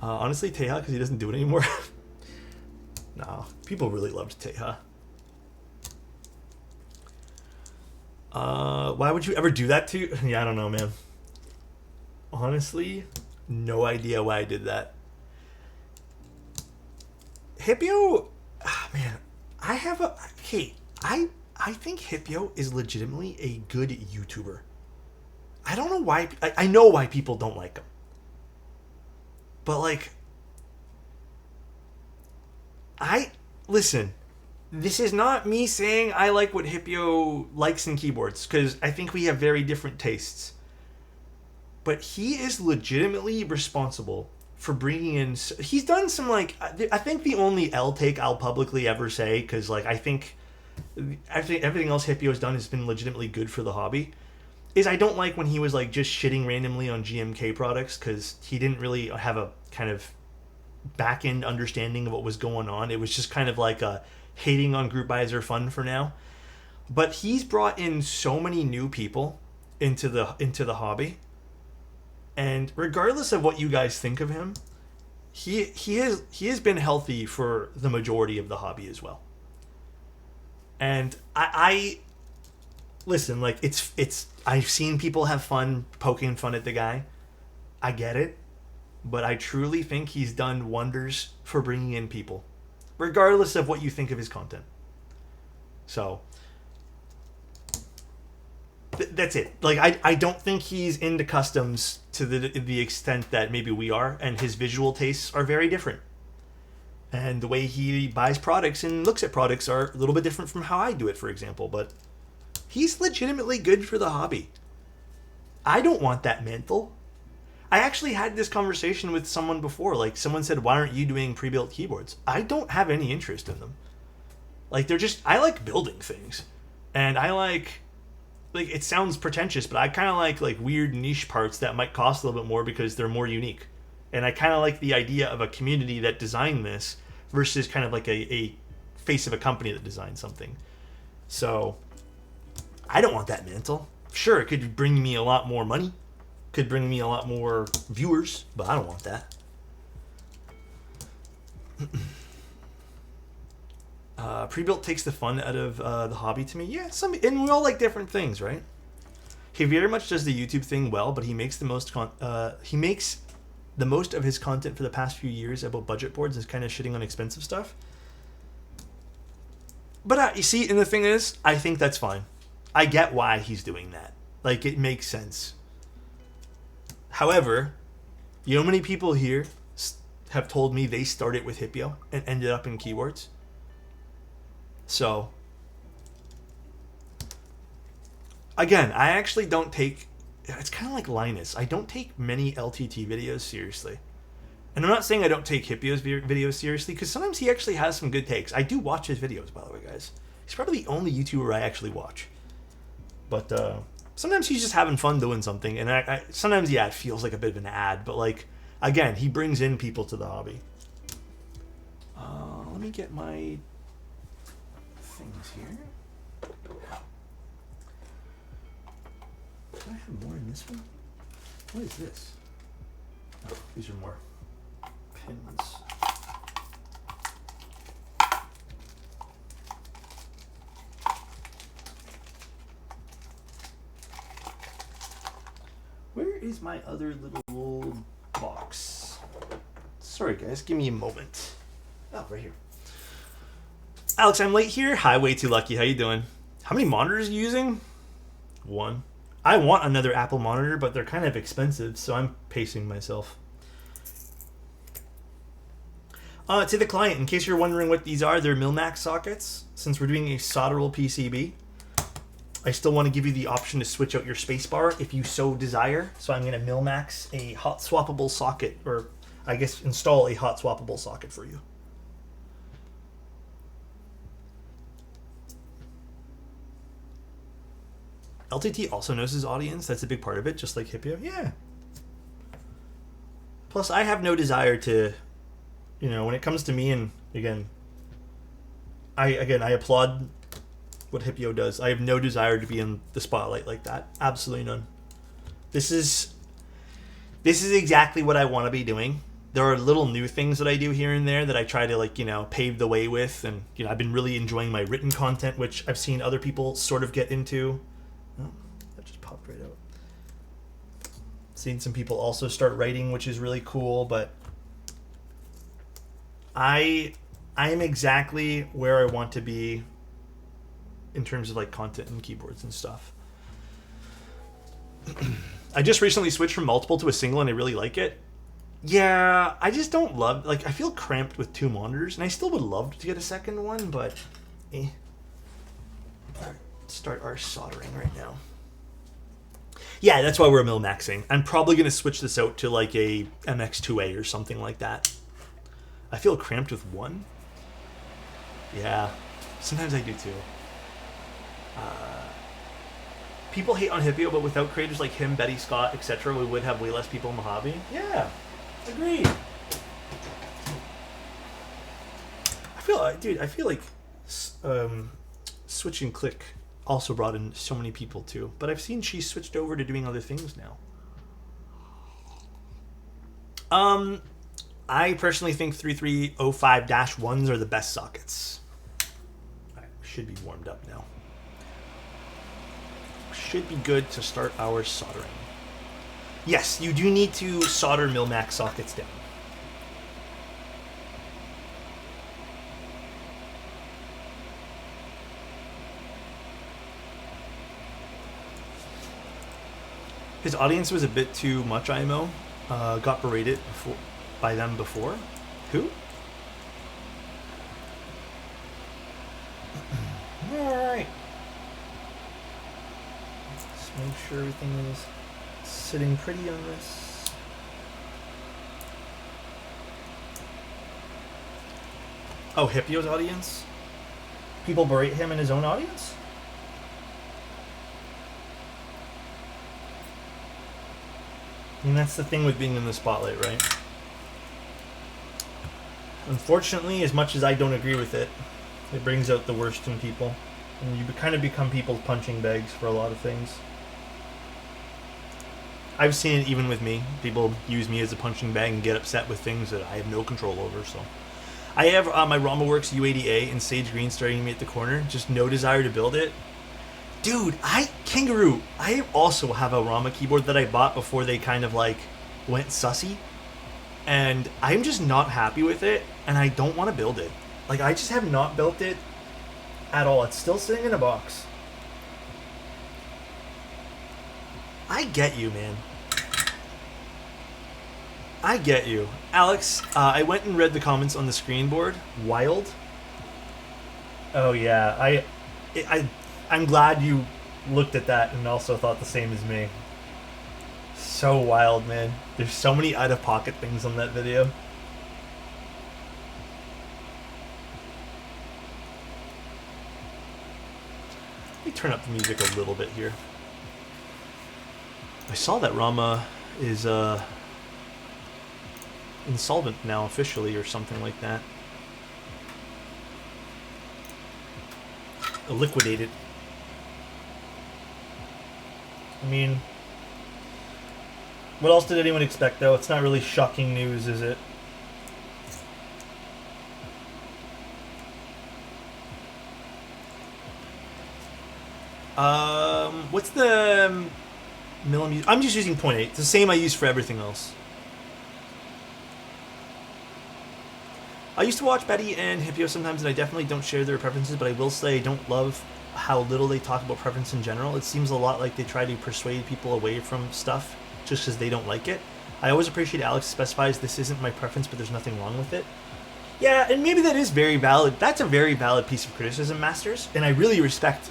Honestly, Teja, because he doesn't do it anymore. No, people really loved Teja. Why would you ever do that to you? Yeah, I don't know, man. Honestly, no idea why I did that. Hippio, man, I have a... Hey, I think Hippio is legitimately a good YouTuber. I don't know why. I know why people don't like him. But, like, listen, this is not me saying I like what Hipio likes in keyboards, because I think we have very different tastes. But he is legitimately responsible for bringing in. He's done some, like, I think the only L take I'll publicly ever say, because, like, I think everything else Hipio has done has been legitimately good for the hobby, is I don't like when he was, like, just shitting randomly on GMK products, because he didn't really have a kind of back end understanding of what was going on. It was just kind of like a hating on group buys are fun for now. But he's brought in so many new people into the hobby, and regardless of what you guys think of him, he has been healthy for the majority of the hobby as well. And I listen, like, it's I've seen people have fun poking fun at the guy. I get it, but I truly think he's done wonders for bringing in people, regardless of what you think of his content. So that's it. Like, I don't think he's into customs to the extent that maybe we are, and his visual tastes are very different. And the way he buys products and looks at products are a little bit different from how I do it, for example. But he's legitimately good for the hobby. I don't want that mantle. I actually had this conversation with someone before. Like, someone said, why aren't you doing pre-built keyboards? I don't have any interest in them. Like, I like building things. And I like, it sounds pretentious, but I kind of like weird niche parts that might cost a little bit more because they're more unique. And I kind of like the idea of a community that designed this versus kind of like a face of a company that designed something. So I don't want that mantle. Sure, it could bring me a lot more money, could bring me a lot more viewers, but I don't want that. Pre-built takes the fun out of the hobby to me. Yeah, and we all like different things, right? He very much does the YouTube thing well, but he makes the most of his content for the past few years about budget boards and kind of shitting on expensive stuff. But you see, and the thing is, I think that's fine. I get why he's doing that. Like, it makes sense. However, you know how many people here have told me they started with Hipio and ended up in keyboards? So, again, I actually don't take... It's kind of like Linus. I don't take many LTT videos seriously. And I'm not saying I don't take Hipio's videos seriously, because sometimes he actually has some good takes. I do watch his videos, by the way, guys. He's probably the only YouTuber I actually watch. But sometimes he's just having fun doing something. And I sometimes, yeah, it feels like a bit of an ad. But, like, again, he brings in people to the hobby. Let me get my things here. Do I have more in this one? What is this? Oh, these are more pins. Where is my other little box? Sorry, guys. Give me a moment. Oh, right here. Alex, I'm late here. Hi, way too lucky. How you doing? How many monitors are you using? One. I want another Apple monitor, but they're kind of expensive, so I'm pacing myself. To the client, in case you're wondering what these are, they're Milmax sockets. Since we're doing a solderable PCB, I still want to give you the option to switch out your spacebar if you so desire. So I'm going to Milmax a hot swappable socket, or I guess install a hot swappable socket for you. LTT also knows his audience. That's a big part of it, just like Hipio. Yeah. Plus, I have no desire to, when it comes to me, and again, I applaud what Hipio does. I have no desire to be in the spotlight like that. Absolutely none. This is exactly what I want to be doing. There are little new things that I do here and there that I try to pave the way with, and I've been really enjoying my written content, which I've seen other people sort of get into. Oh, that just popped right out. Seen some people also start writing, which is really cool, but I am exactly where I want to be in terms of content and keyboards and stuff. I just recently switched from multiple to a single, and I really like it. Yeah, I just don't love... Like, I feel cramped with 2 monitors, and I still would love to get a second one, but... Eh. Alright, start our soldering right now. Yeah, that's why we're mil-maxing. I'm probably going to switch this out to, like, a MX2A or something like that. I feel cramped with 1. Yeah, sometimes I do, too. People hate on Hippio, but without creators like him, Betty Scott, etc., we would have way less people in the hobby. Yeah, agreed. I feel like Switch and Click also brought in so many people too. But I've seen she switched over to doing other things now. I personally think 3305-1s are the best sockets. I should be warmed up now. Should be good to start our soldering. Yes, you do need to solder mil-max sockets down. His audience was a bit too much, IMO. Got berated by them before. Who? Alright. Let's make sure everything is sitting pretty on this. Oh, Hippio's audience? People berate him in his own audience? I mean, that's the thing with being in the spotlight, right? Unfortunately, as much as I don't agree with it, it brings out the worst in people. And you kind of become people's punching bags for a lot of things. I've seen it even with me. People use me as a punching bag and get upset with things that I have no control over, so... I have my RamaWorks U80A and Sage Green starting me at the corner. Just no desire to build it. Dude, Kangaroo, I also have a Rama keyboard that I bought before they kind of like went sussy. And I'm just not happy with it, and I don't want to build it. Like, I just have not built it at all. It's still sitting in a box. I get you, man. I get you. Alex, I went and read the comments on the screen board. Wild. Oh, yeah. I'm glad you looked at that and also thought the same as me. So wild, man. There's so many out-of-pocket things on that video. Let me turn up the music a little bit here. I saw that Rama is insolvent now officially or something like that. Liquidated. I mean, what else did anyone expect, though? It's not really shocking news, is it? What's the millimeter? I'm just using 0.8. It's the same I use for everything else. I used to watch Betty and Hippio sometimes, and I definitely don't share their preferences, but I will say I don't love how little they talk about preference in general. It seems a lot like they try to persuade people away from stuff just because they don't like it. I always appreciate Alex specifies this isn't my preference, but there's nothing wrong with it. Yeah, and maybe that is very valid. That's a very valid piece of criticism, Masters, and I really respect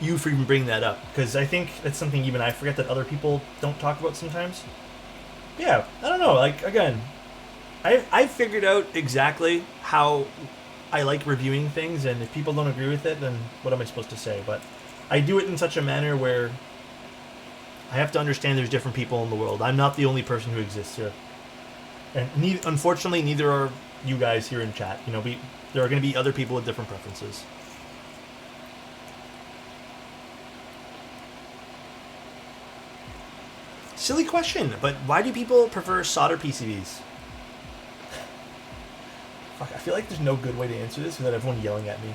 you for even bringing that up, because I think that's something even I forget that other people don't talk about sometimes. Yeah, I don't know, like, again, I figured out exactly how I like reviewing things, and if people don't agree with it, then what am I supposed to say? But I do it in such a manner where I have to understand there's different people in the world. I'm not the only person who exists here. And unfortunately, neither are you guys here in chat. You know, there are going to be other people with different preferences. Silly question, but why do people prefer solder PCBs? Fuck, I feel like there's no good way to answer this without everyone yelling at me.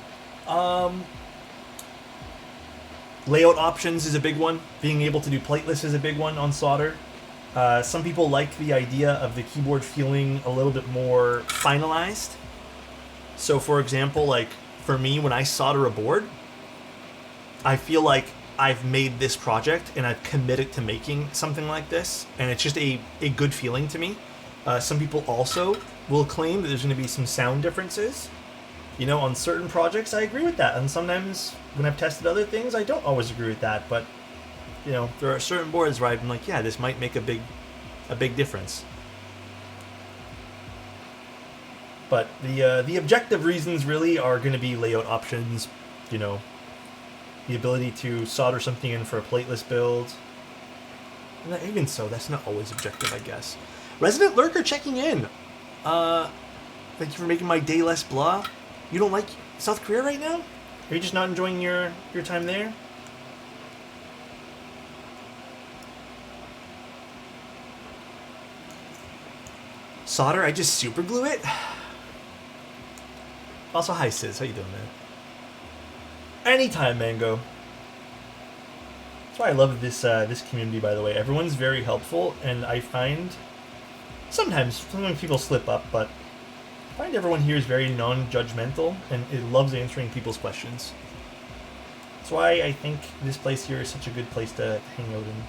Layout options is a big one. Being able to do plateless is a big one on solder. Some people like the idea of the keyboard feeling a little bit more finalized. So, for example, like for me, when I solder a board, I feel like I've made this project and I've committed to making something like this, and it's just a good feeling to me. Some people also will claim that there's going to be some sound differences. You know, on certain projects, I agree with that, and sometimes when I've tested other things, I don't always agree with that. But you know, there are certain boards where I'm like, yeah, this might make a big difference. But the objective reasons really are going to be layout options, you know, the ability to solder something in for a plateless build. And even so, that's not always objective, I guess. Resident Lurker checking in. Thank you for making my day less blah. You don't like South Korea right now? Are you just not enjoying your time there? Solder, I just super glue it. Also, hi Sis, how you doing, man? Anytime, Mango. That's why I love this this community, by the way. Everyone's very helpful, and I find sometimes people slip up, but I find everyone here is very non-judgmental, and it loves answering people's questions. That's why I think this place here is such a good place to hang out in.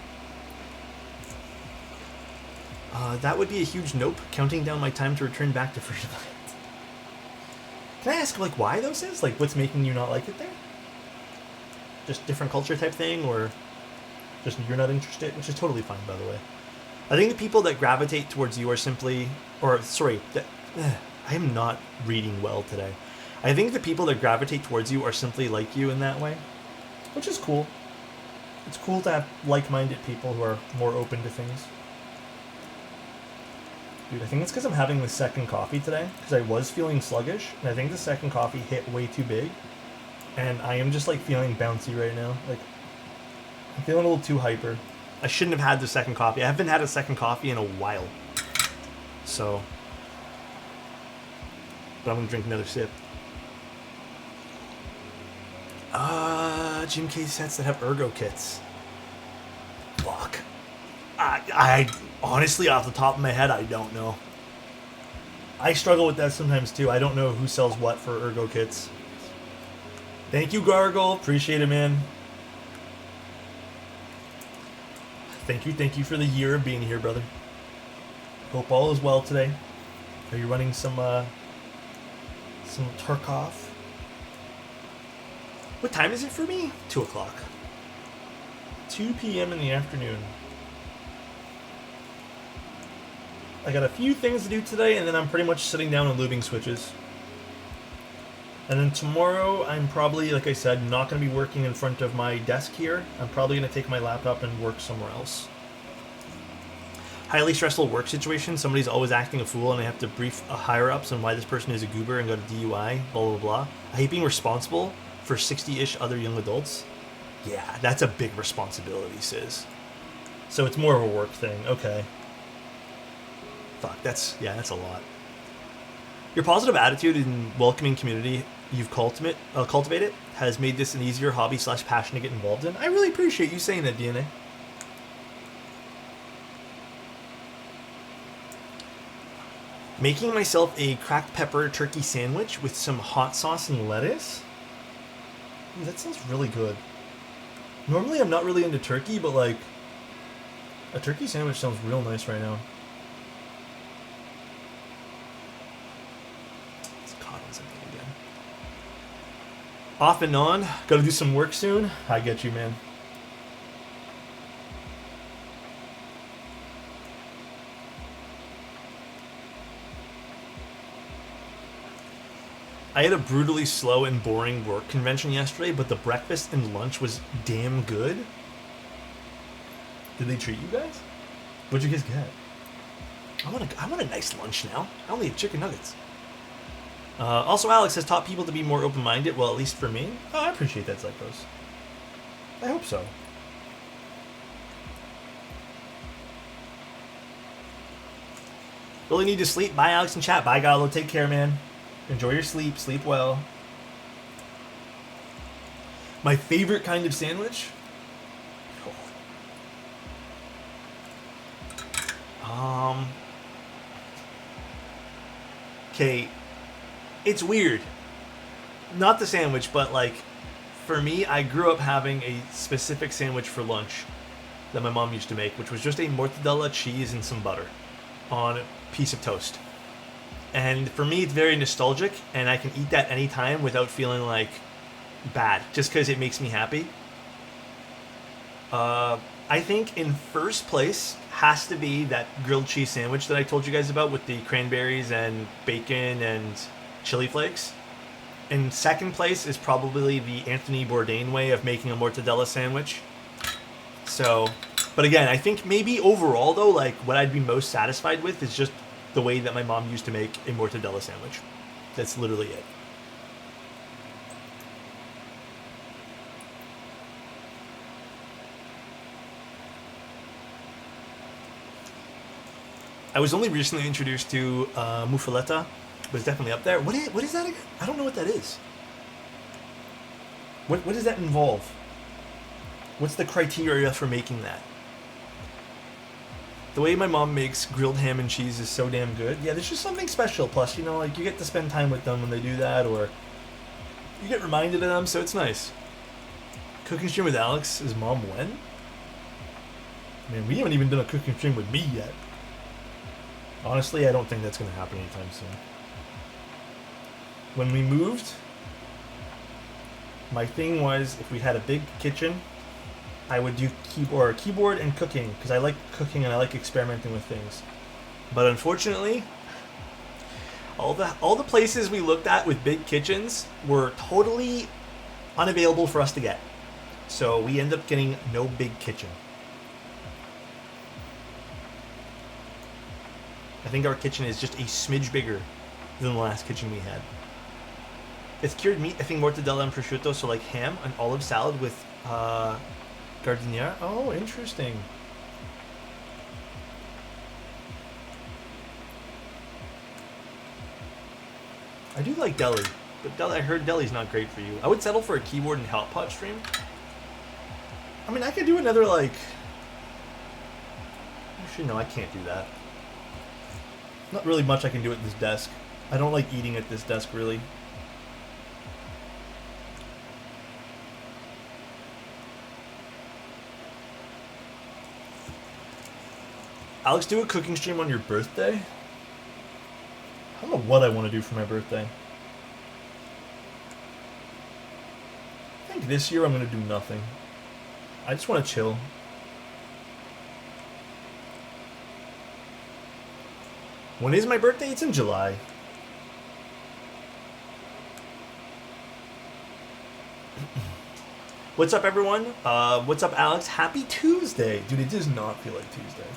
That would be a huge nope, counting down my time to return back to First Light. Can I ask, like, why those is? Like, what's making you not like it there? Just different culture type thing, or just you're not interested? Which is totally fine, by the way. I think the people that gravitate towards you are simply... I am not reading well today. I think the people that gravitate towards you are simply like you in that way, which is cool. It's cool to have like-minded people who are more open to things. Dude, I think it's because I'm having the second coffee today, because I was feeling sluggish, and I think the second coffee hit way too big, and I am just, like, feeling bouncy right now. Like, I'm feeling a little too hyper. I shouldn't have had the second coffee. I haven't had a second coffee in a while. So, but I'm going to drink another sip. Gym case sets that have ergo kits. Fuck. I honestly, off the top of my head, I don't know. I struggle with that sometimes too. I don't know who sells what for ergo kits. Thank you, Gargle. Appreciate it, man. Thank you for the year of being here, brother. Hope all is well today. Are you running some Tarkov? What time is it for me? 2 o'clock. 2 p.m. in the afternoon. I got a few things to do today, and then I'm pretty much sitting down and lubing switches. And then tomorrow, I'm probably, like I said, not going to be working in front of my desk here. I'm probably going to take my laptop and work somewhere else. Highly stressful work situation. Somebody's always acting a fool, and I have to brief higher-ups on why this person is a goober and got a DUI, blah, blah, blah. I hate being responsible for 60-ish other young adults. Yeah, that's a big responsibility, Sis. So it's more of a work thing. Okay. Fuck, that's a lot. Your positive attitude and welcoming community you've cultivated has made this an easier hobby/passion to get involved in. I really appreciate you saying that, DNA. Making myself a cracked pepper turkey sandwich with some hot sauce and lettuce? Ooh, that sounds really good. Normally I'm not really into turkey, but like a turkey sandwich sounds real nice right now. It's caught on something again. Off and on. Gotta do some work soon. I get you, man. I had a brutally slow and boring work convention yesterday, but the breakfast and lunch was damn good. Did they treat you guys? What'd you guys get? I want a nice lunch now. I only have chicken nuggets. Also, Alex has taught people to be more open-minded. Well, at least for me. Oh, I appreciate that, Psychos. I hope so. Really need to sleep. Bye, Alex and chat. Bye, Gallo. Take care, man. Enjoy your sleep. Sleep well. My favorite kind of sandwich? Okay. It's weird. Not the sandwich, but like for me, I grew up having a specific sandwich for lunch that my mom used to make, which was just a mortadella, cheese, and some butter on a piece of toast. And for me, it's very nostalgic, and I can eat that anytime without feeling like bad, just because it makes me happy. I think in first place has to be that grilled cheese sandwich that I told you guys about with the cranberries and bacon and chili flakes. In second place is probably the Anthony Bourdain way of making a mortadella sandwich. So, but again, I think maybe overall though, like what I'd be most satisfied with is just the way that my mom used to make a mortadella sandwich. That's literally it. I was only recently introduced to muffaletta, but it's definitely up there. What is that again? I don't know what that is. What does that involve? What's the criteria for making that? The way my mom makes grilled ham and cheese is so damn good. Yeah, there's just something special. Plus, you know, like you get to spend time with them when they do that, or you get reminded of them, so it's nice. Cooking stream with Alex is mom when? Man, we haven't even done a cooking stream with me yet. Honestly, I don't think that's going to happen anytime soon. When we moved, my thing was if we had a big kitchen, I would do keyboard and cooking because I like cooking and I like experimenting with things. But unfortunately, all the places we looked at with big kitchens were totally unavailable for us to get. So we ended up getting no big kitchen. I think our kitchen is just a smidge bigger than the last kitchen we had. It's cured meat, I think mortadella and prosciutto, so like ham and olive salad with gardiniera. Oh, interesting. I do like deli, but I heard deli's not great for you. I would settle for a keyboard and hot pot stream. I mean, I could do another like... Actually, no, I can't do that. Not really much I can do at this desk. I don't like eating at this desk, really. Alex, do a cooking stream on your birthday? I don't know what I want to do for my birthday. I think this year I'm going to do nothing. I just want to chill. When is my birthday? It's in July. What's up, everyone? What's up, Alex? Happy Tuesday. Dude, it does not feel like Tuesday.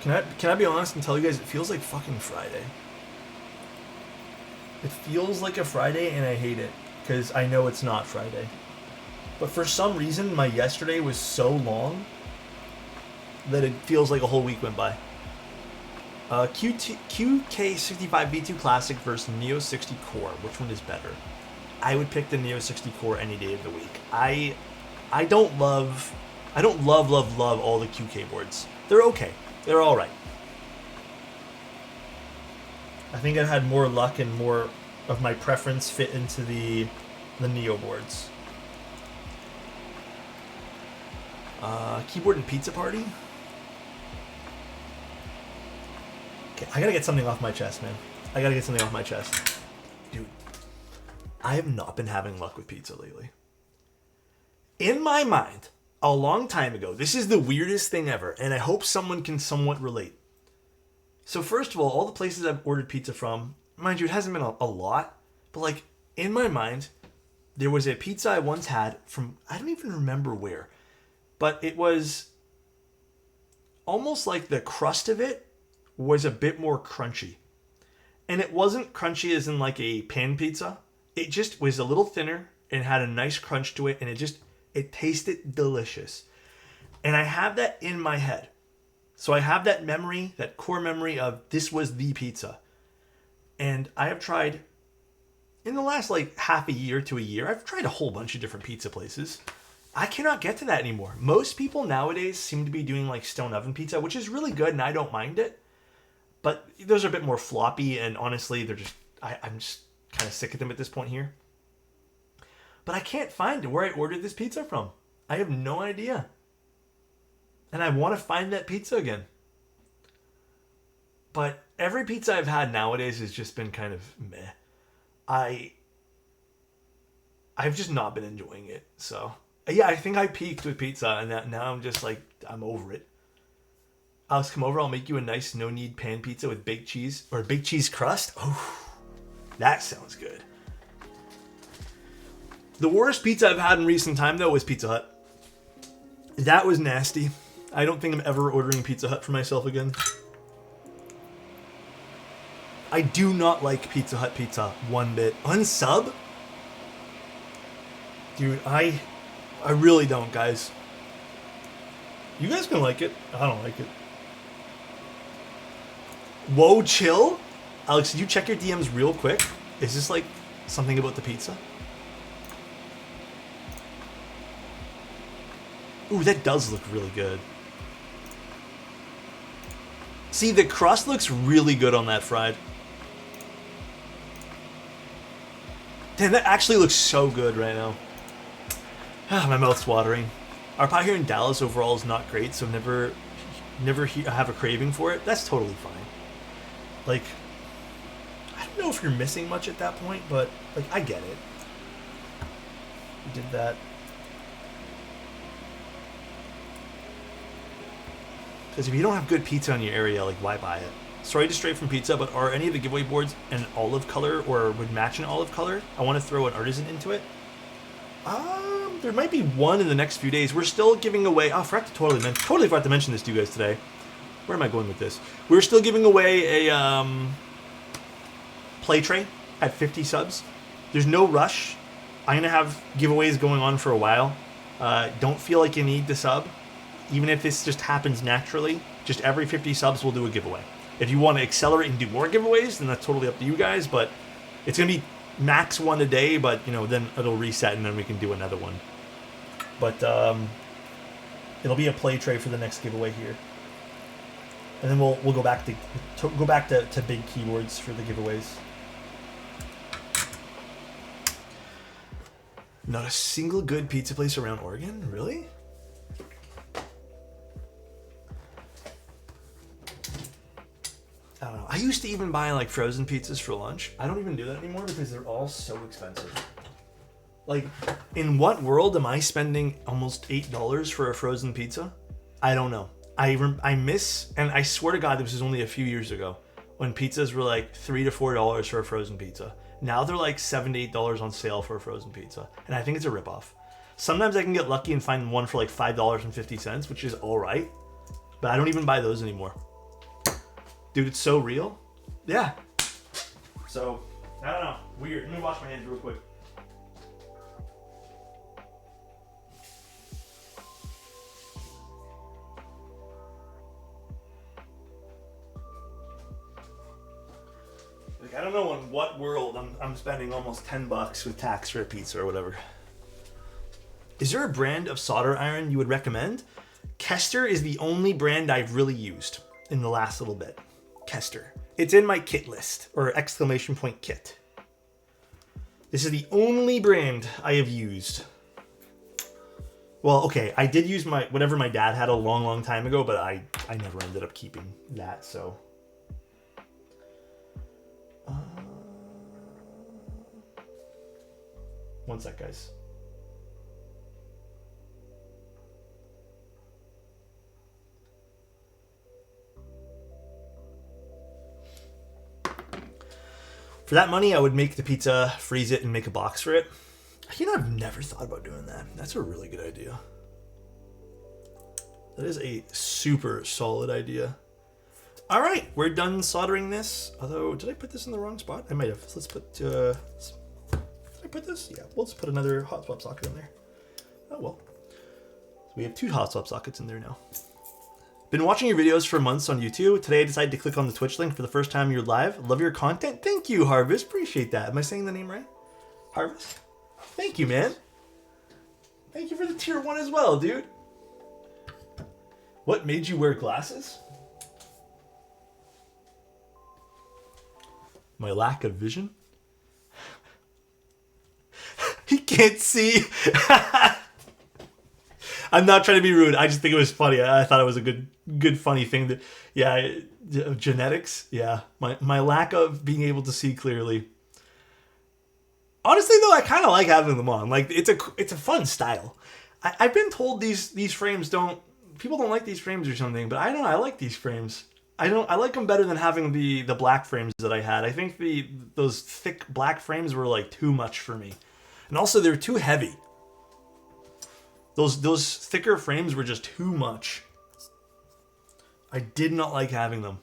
Can I be honest and tell you guys it feels like fucking Friday? It feels like a Friday and I hate it because I know it's not Friday. But for some reason, my yesterday was so long that it feels like a whole week went by. QK65V2 Classic versus Neo 60 Core. Which one is better? I would pick the Neo 60 Core any day of the week. I don't love all the QK boards. They're okay. They're all right. I think I've had more luck and more of my preference fit into the Neo boards. Keyboard and pizza party? Okay, I gotta get something off my chest, man. I gotta get something off my chest. Dude, I have not been having luck with pizza lately. In my mind, a long time ago, this is the weirdest thing ever, and I hope someone can somewhat relate. So first of all the places I've ordered pizza from, mind you, it hasn't been a lot, but like, in my mind, there was a pizza I once had from, I don't even remember where, but it was almost like the crust of it was a bit more crunchy. And it wasn't crunchy as in like a pan pizza. It just was a little thinner and had a nice crunch to it, and it tasted delicious. And I have that in my head. So I have that memory, that core memory of this was the pizza. And I have tried, in the last like half a year to a year, I've tried a whole bunch of different pizza places. I cannot get to that anymore. Most people nowadays seem to be doing like stone oven pizza, which is really good and I don't mind it. But those are a bit more floppy, and honestly, they're just, I'm just kind of sick of them at this point here. but I can't find where I ordered this pizza from. I have no idea. And I want to find that pizza again. But every pizza I've had nowadays has just been kind of meh. I've just not been enjoying it. So, yeah, I think I peaked with pizza, and now I'm just like, I'm over it. Alex, come over. I'll make you a nice no-knead pan pizza with baked cheese or baked cheese crust. Oh, that sounds good. The worst pizza I've had in recent time, though, was Pizza Hut. That was nasty. I don't think I'm ever ordering Pizza Hut for myself again. I do not like Pizza Hut pizza one bit. Unsub? Dude, I really don't, guys. You guys can like it. I don't like it. Whoa, chill? Alex, did you check your DMs real quick? Is this like something about the pizza? Ooh, that does look really good. See, the crust looks really good on that fried. Damn, that actually looks so good right now. Ah, my mouth's watering. Our pie here in Dallas overall is not great, so never have a craving for it. That's totally fine. Like, I don't know if you're missing much at that point, but like, I get it. We did that. Because if you don't have good pizza in your area, like, why buy it? Sorry to stray from pizza, but are any of the giveaway boards an olive color or would match an olive color? I want to throw an artisan into it. There might be one in the next few days. We're still giving away. Oh, I forgot to totally forgot to mention this to you guys today. Where am I going with this? We're still giving away a play tray at 50 subs. There's no rush. I'm gonna have giveaways going on for a while. Don't feel like you need to sub. Even if this just happens naturally, just every 50 subs we'll do a giveaway. If you want to accelerate and do more giveaways, then that's totally up to you guys, but it's going to be max one a day, but you know, then it'll reset and then we can do another one. But it'll be a play tray for the next giveaway here. And then we'll go back to big keyboards for the giveaways. Not a single good pizza place around Oregon? Really? I don't know. I used to even buy like frozen pizzas for lunch. I don't even do that anymore because they're all so expensive. Like, in what world am I spending almost $8 for a frozen pizza? I don't know. I miss, and I swear to God, this was only a few years ago when pizzas were like $3 to $4 for a frozen pizza. Now they're like $7 to $8 on sale for a frozen pizza, and I think it's a ripoff. Sometimes I can get lucky and find one for like $5.50, which is all right, but I don't even buy those anymore. Dude, it's so real. Yeah. So, I don't know. Weird. Let me wash my hands real quick. Like, I don't know in what world I'm spending almost $10 with tax for a pizza or whatever. Is there a brand of solder iron you would recommend? Kester is the only brand I've really used in the last little bit. Kester. It's in my kit list, or exclamation point kit. This is the only brand I have used. Well, okay, I did use whatever my dad had a long time ago, but I never ended up keeping that, so. One sec, guys. For that money, I would make the pizza, freeze it, and make a box for it. You know, I've never thought about doing that. That's a really good idea. That is a super solid idea. All right, we're done soldering this. Although, did I put this in the wrong spot? I might have. Let's put, did I put this? Yeah, we'll just put another hot swap socket in there. Oh, well. So we have 2 hot swap sockets in there now. Been watching your videos for months on YouTube. Today I decided to click on the Twitch link for the first time you're live. Love your content. Thank you, Harvest. Appreciate that. Am I saying the name right? Harvest? Thank you, man. Thank you for the tier 1 as well, dude. What made you wear glasses? My lack of vision? He can't can't see. I'm not trying to be rude. I just think it was funny. I thought it was a good funny thing. That, yeah, genetics. Yeah, my lack of being able to see clearly. Honestly, though, I kind of like having them on. Like, it's a fun style. I've been told these frames people don't like these frames or something, but I don't know. I like these frames. I like them better than having the black frames that I had. I think those thick black frames were like too much for me, and also they're too heavy. Those thicker frames were just too much. I did not like having them.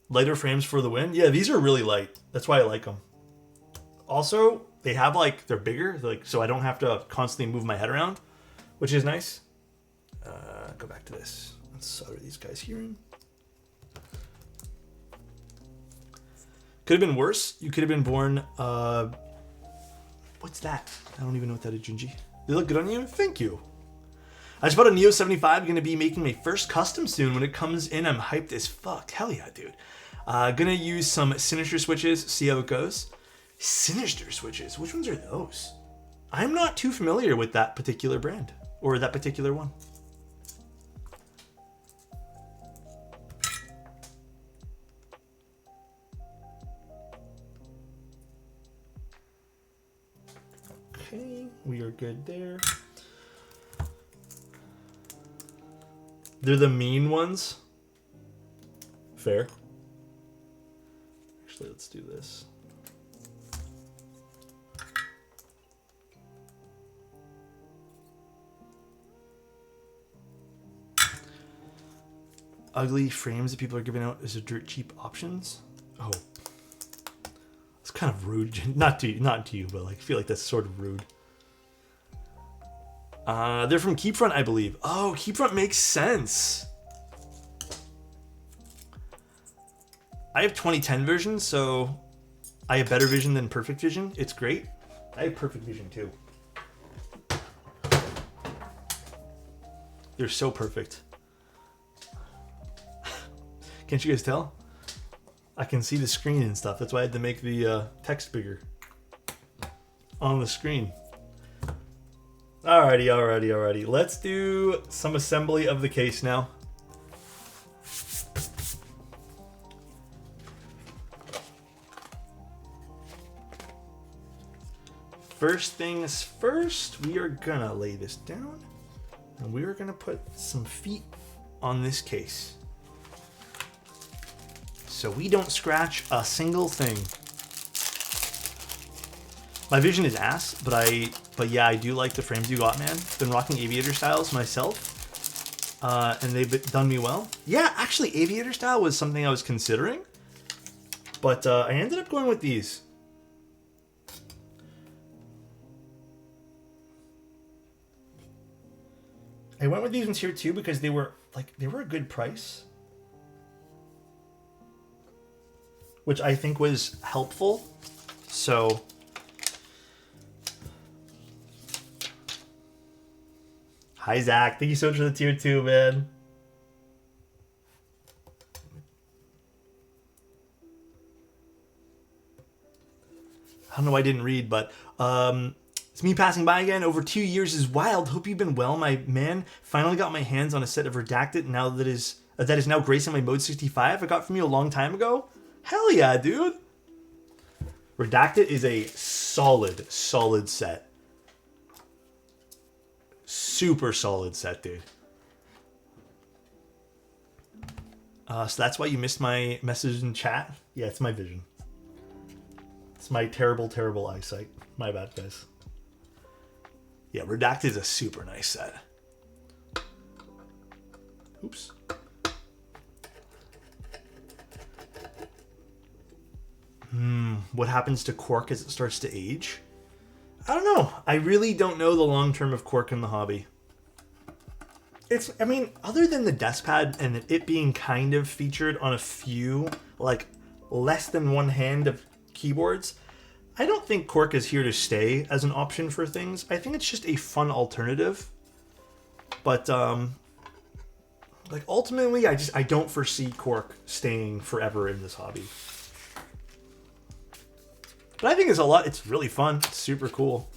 Lighter frames for the win. Yeah, these are really light. That's why I like them. Also, they have they're bigger, so I don't have to constantly move my head around, which is nice. Go back to this. Let's solder these guys here in. Could have been worse. You could have been born. What's that? I don't even know what that is, Junji. They look good on you? Thank you. I just bought a Neo 75. Gonna be making my first custom soon. When it comes in, I'm hyped as fuck. Hell yeah, dude. Gonna use some Sinister switches, see how it goes. Sinister switches? Which ones are those? I'm not too familiar with that particular brand. Or that particular one. Okay, we are good there. They're the mean ones. Fair. Actually, let's do this. Ugly frames that people are giving out as a dirt cheap options. Oh, it's kind of rude. Not to you, but I feel like that's sort of rude. They're from Keepfront, I believe. Oh, Keepfront makes sense. I have 2010 version, so I have better vision than perfect vision. It's great. I have perfect vision too. They're so perfect. Can't you guys tell? I can see the screen and stuff. That's why I had to make the text bigger on the screen. Alrighty. Let's do some assembly of the case now. First things first, we are gonna lay this down and we are gonna put some feet on this case so we don't scratch a single thing. My vision is ass, but yeah, I do like the frames you got, man. Been rocking aviator styles myself, and they've done me well. Yeah, actually, aviator style was something I was considering, but I ended up going with these. I went with these in tier 2 because they were a good price, which I think was helpful. So hi Zach, thank you so much for the tier 2, man. I don't know why I didn't read, but it's me passing by again. Over 2 years is wild. Hope you've been well, my man. Finally got my hands on a set of Redacted now that is now gracing my Mode 65 I got from you a long time ago. Hell yeah, dude. Redacted is a solid set. Super solid set, dude. So that's why you missed my message in chat? Yeah, it's my vision. It's my terrible eyesight. My bad, guys. Yeah, Redacted is a super nice set. Oops. What happens to Quark as it starts to age? I don't know. I really don't know the long term of Quark in the hobby. Other than the desk pad and it being kind of featured on a few, less than one hand of keyboards, I don't think Quark is here to stay as an option for things. I think it's just a fun alternative. But, ultimately, I don't foresee Quark staying forever in this hobby. But I think it's a lot. It's really fun. It's super cool.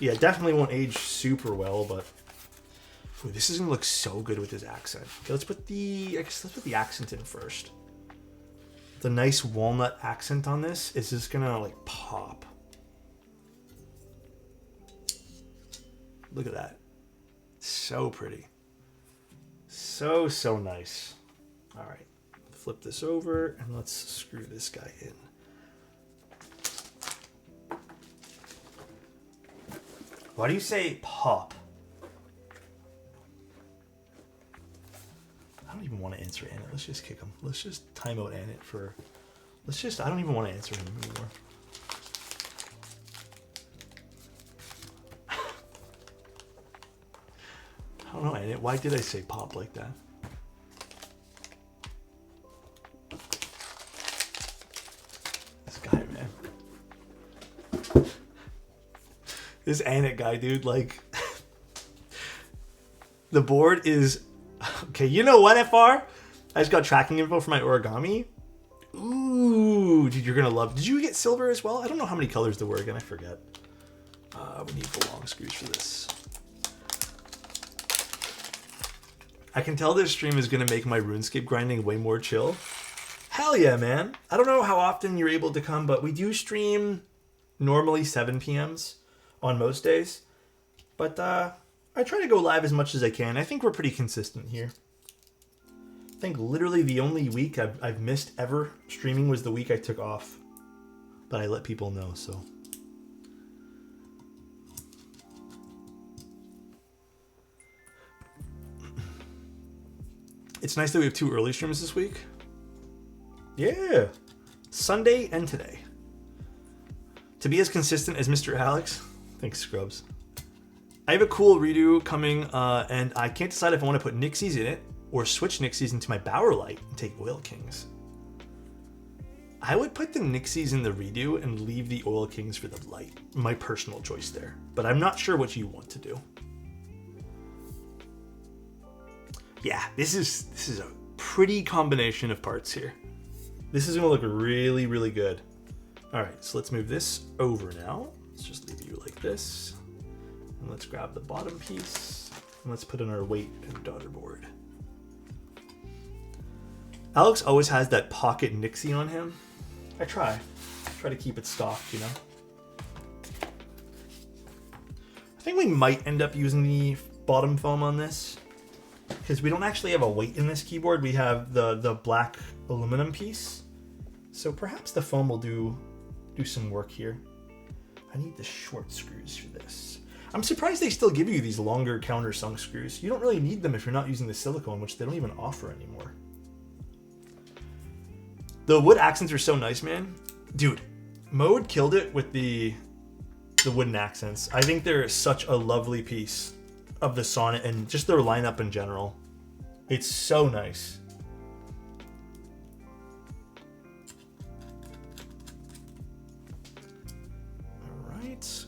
Yeah, definitely won't age super well, but ooh, this is gonna look so good with this accent. Okay, let's put the accent in first. The nice walnut accent on this is just gonna like pop. Look at that. So pretty. So nice. All right, flip this over and let's screw this guy in. Why do you say pop? I don't even want to answer Annette. Let's just kick him. Let's just time out Annette for... I don't even want to answer him anymore. I don't know, Annette. Why did I say pop like that? This guy, man. This Annette guy, dude, like... The board is... Okay, you know what, FR? I just got tracking info for my origami. Ooh, dude, you're gonna love... Did you get silver as well? I don't know how many colors there were again, I forget. We need the long screws for this. I can tell this stream is gonna make my RuneScape grinding way more chill. Hell yeah, man. I don't know how often you're able to come, but we do stream normally 7 p.m.s on most days. But I try to go live as much as I can. I think we're pretty consistent here. I think literally the only week I've missed ever streaming was the week I took off. But I let people know, so. It's nice that we have 2 early streams this week. Yeah. Sunday and today. To be as consistent as Mr. Alex. Thanks, Scrubs. I have a cool redo coming, and I can't decide if I want to put Nixies in it or switch Nixies into my Bower Light and take Oil Kings. I would put the Nixies in the redo and leave the Oil Kings for the light. My personal choice there. But I'm not sure what you want to do. Yeah, this is a pretty combination of parts here. This is gonna look really, really good. All right, so let's move this over now. Let's just leave you like this. And let's grab the bottom piece and let's put in our weight and daughter board. Alex always has that pocket Nixie on him. I try to keep it stocked, you know. I think we might end up using the bottom foam on this because we don't actually have a weight in this keyboard. We have the black aluminum piece. So perhaps the foam will do some work here. I need the short screws for this. I'm surprised they still give you these longer countersunk screws. You don't really need them if you're not using the silicone, which they don't even offer anymore. The wood accents are so nice, man. Dude, Mode killed it with the wooden accents. I think they're such a lovely piece of the Sonnet and just their lineup in general. It's so nice.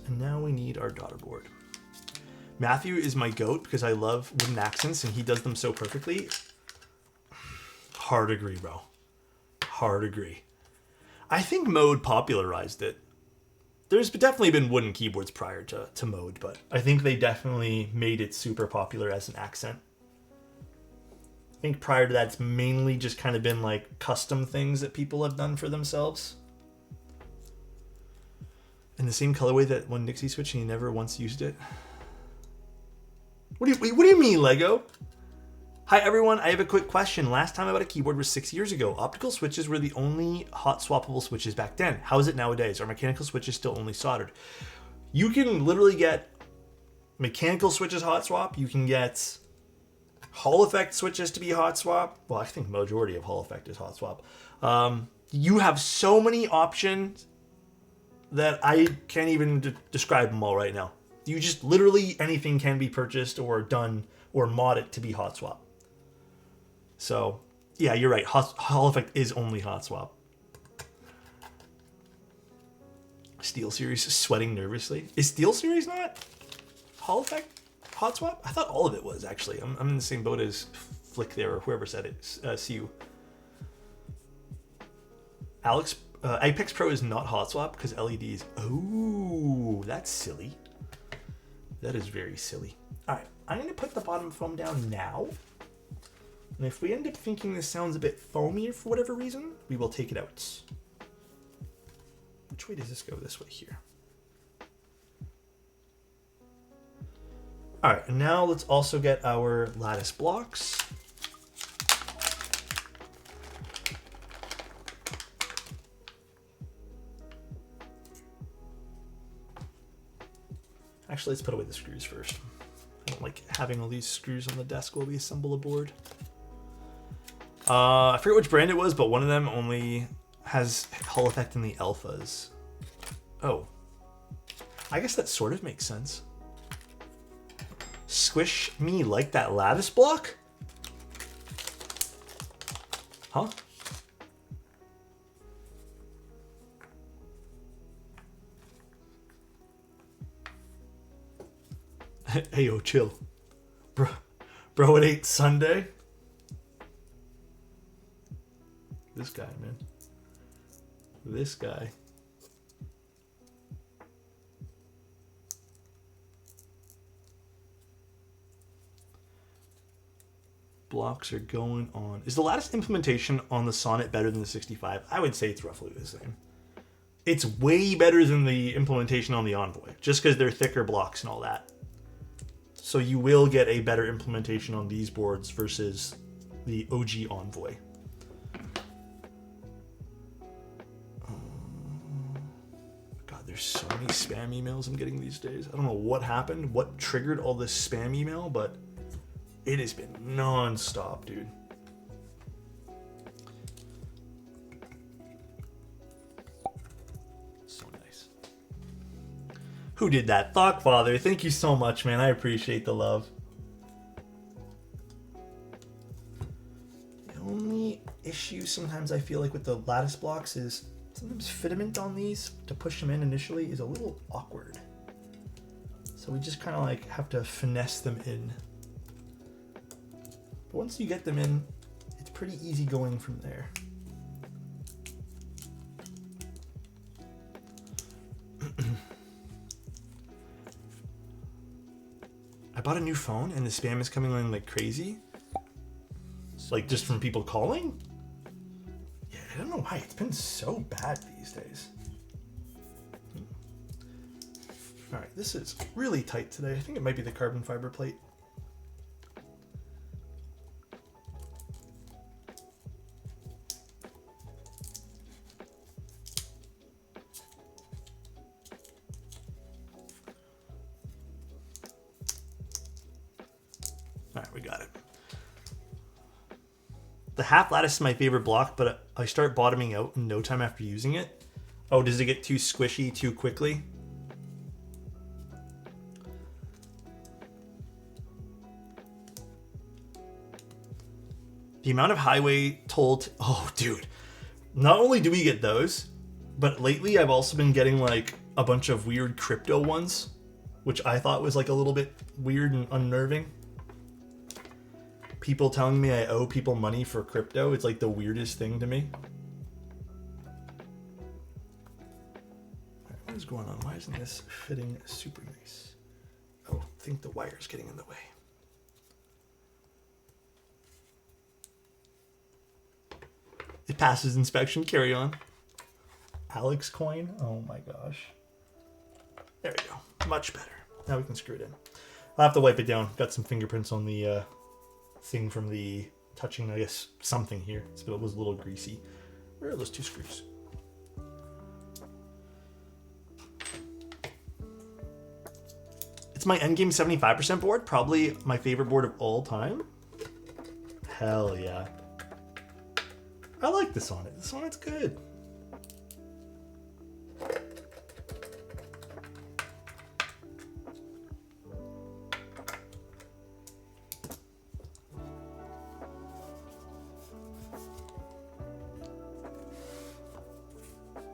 And now we need our daughter board. Matthew is my goat because I love wooden accents and he does them so perfectly. Hard agree, bro. Hard agree. I think Mode popularized it. There's definitely been wooden keyboards prior to Mode, but I think they definitely made it super popular as an accent. I think prior to that, it's mainly just kind of been like custom things that people have done for themselves. In the same colorway that when Nixie switched and he never once used it. What do you mean, Lego? Hi everyone, I have a quick question. Last time I bought a keyboard was 6 years ago. Optical switches were the only hot swappable switches back then. How is it nowadays? Are mechanical switches still only soldered? You can literally get mechanical switches hot swap. You can get Hall effect switches to be hot swap. Well, I think majority of Hall effect is hot swap. You have so many options that I can't even describe them all right now. You just literally anything can be purchased or done or mod it to be hot swap. So yeah, you're right. Hall effect is only hot swap. Steel Series sweating nervously. Is Steel Series not Hall effect hot swap? I thought all of it was actually. I'm in the same boat as Flick there or whoever said it. See you. Apex Pro is not hot swap because LEDs. Oh, that's silly. That is very silly. All right, I'm going to put the bottom foam down now. And if we end up thinking this sounds a bit foamy for whatever reason, we will take it out. Which way does this go? This way here. All right, and now let's also get our lattice blocks. Actually, let's put away the screws first. I don't like having all these screws on the desk while we assemble a board. I forget which brand it was, but one of them only has Hull effect in the alphas. Oh. I guess that sort of makes sense. Squish me like that lattice block? Huh? Hey, yo, chill. Bro, it ain't Sunday. This guy, man. This guy. Blocks are going on. Is the lattice implementation on the Sonnet better than the 65? I would say it's roughly the same. It's way better than the implementation on the Envoy, just because they're thicker blocks and all that. So you will get a better implementation on these boards versus the OG Envoy. God, there's so many spam emails I'm getting these days. I don't know what happened, what triggered all this spam email, but it has been non-stop, dude. So nice. Who did that? Thoughtfather, thank you so much, man. I appreciate the love. The only issue sometimes I feel like with the lattice blocks is sometimes fitment on these to push them in initially is a little awkward. So we just kind of like have to finesse them in. But once you get them in, it's pretty easy going from there. I bought a new phone and the spam is coming in like crazy. It's like just from people calling. Yeah, I don't know why. It's been so bad these days. All right, this is really tight today. I think it might be the carbon fiber plate. All right, we got it. The half lattice is my favorite block, but I start bottoming out in no time after using it. Oh, does it get too squishy too quickly? The amount of highway toll... Oh, dude. Not only do we get those, but lately I've also been getting like a bunch of weird crypto ones, which I thought was like a little bit weird and unnerving. People telling me I owe people money for crypto. It's like the weirdest thing to me. Alright, what is going on? Why isn't this fitting super nice? Oh, I think the wire's getting in the way. It passes inspection. Carry on. Alex coin. Oh my gosh. There we go. Much better. Now we can screw it in. I'll have to wipe it down. Got some fingerprints on the thing from the touching, I guess, something here. It was a little greasy. Where are those two screws? It's my endgame 75% board. Probably my favorite board of all time. Hell yeah. I like the Sonnet. The Sonnet's good.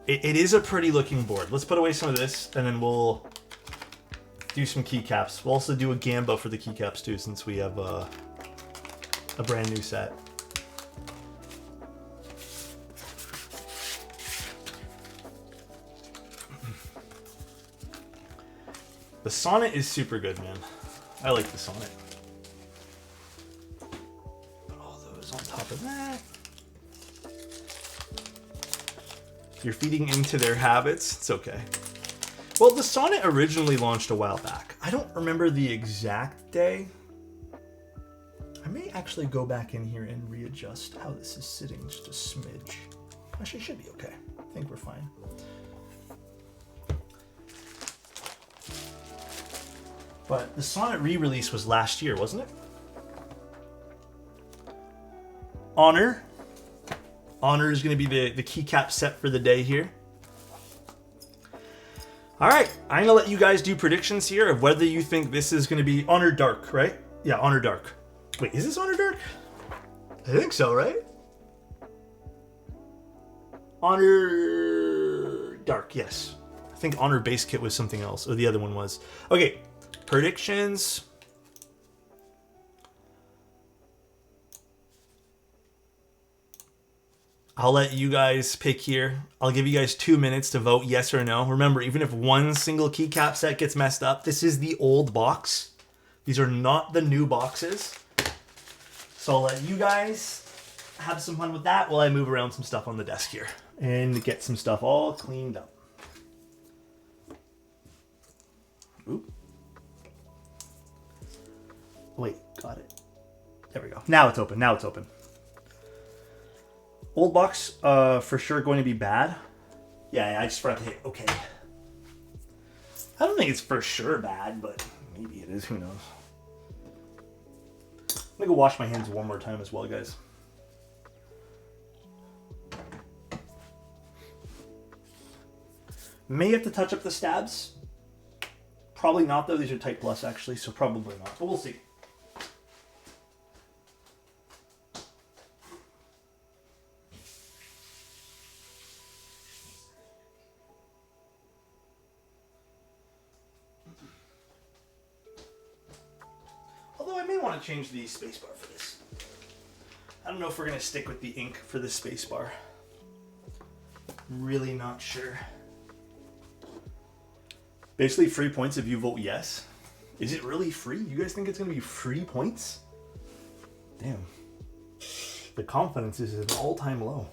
It is a pretty looking board. Let's put away some of this and then we'll do some keycaps. We'll also do a gamba for the keycaps too, since we have a brand new set. The Sonnet is super good, man. I like the Sonnet. Put all those on top of that. You're feeding into their habits. It's okay. Well, the Sonnet originally launched a while back. I don't remember the exact day. I may actually go back in here and readjust how this is sitting just a smidge. Actually, it should be okay. I think we're fine. But the Sonnet re-release was last year, wasn't it? Honor. Honor is going to be the keycap set for the day here. All right, I'm going to let you guys do predictions here of whether you think this is going to be Honor Dark, right? Yeah, Honor Dark. Wait, is this Honor Dark? I think so, right? Honor Dark, yes. I think Honor Base Kit was something else, or the other one was. Okay, predictions. I'll let you guys pick here. I'll give you guys 2 minutes to vote yes or no. Remember, even if one single keycap set gets messed up, this is the old box. These are not the new boxes. So I'll let you guys have some fun with that while I move around some stuff on the desk here and get some stuff all cleaned up. Oop. Wait, got it. There we go. Now it's open. Now it's open. Old box, for sure going to be bad. Yeah, I just forgot to hit okay. I don't think it's for sure bad, but maybe it is. Who knows? I'm gonna go wash my hands one more time as well, guys. May have to touch up the stabs. Probably not, though. These are Type Plus, actually, so probably not. But we'll see. Although I may want to change the spacebar for this. I don't know if we're going to stick with the ink for the spacebar. Really not sure. Basically, free points if you vote yes. Is it really free? You guys think it's going to be free points? Damn. The confidence is at an all-time low.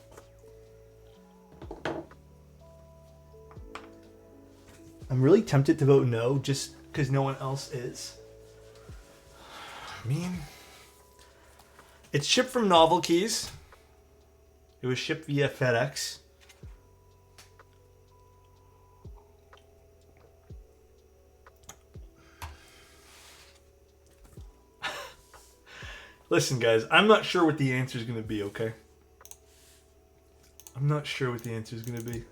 I'm really tempted to vote no just because no one else is. I mean, it's shipped from Novel Keys. It was shipped via FedEx. Listen, guys, I'm not sure what the answer is going to be, okay? I'm not sure what the answer is going to be.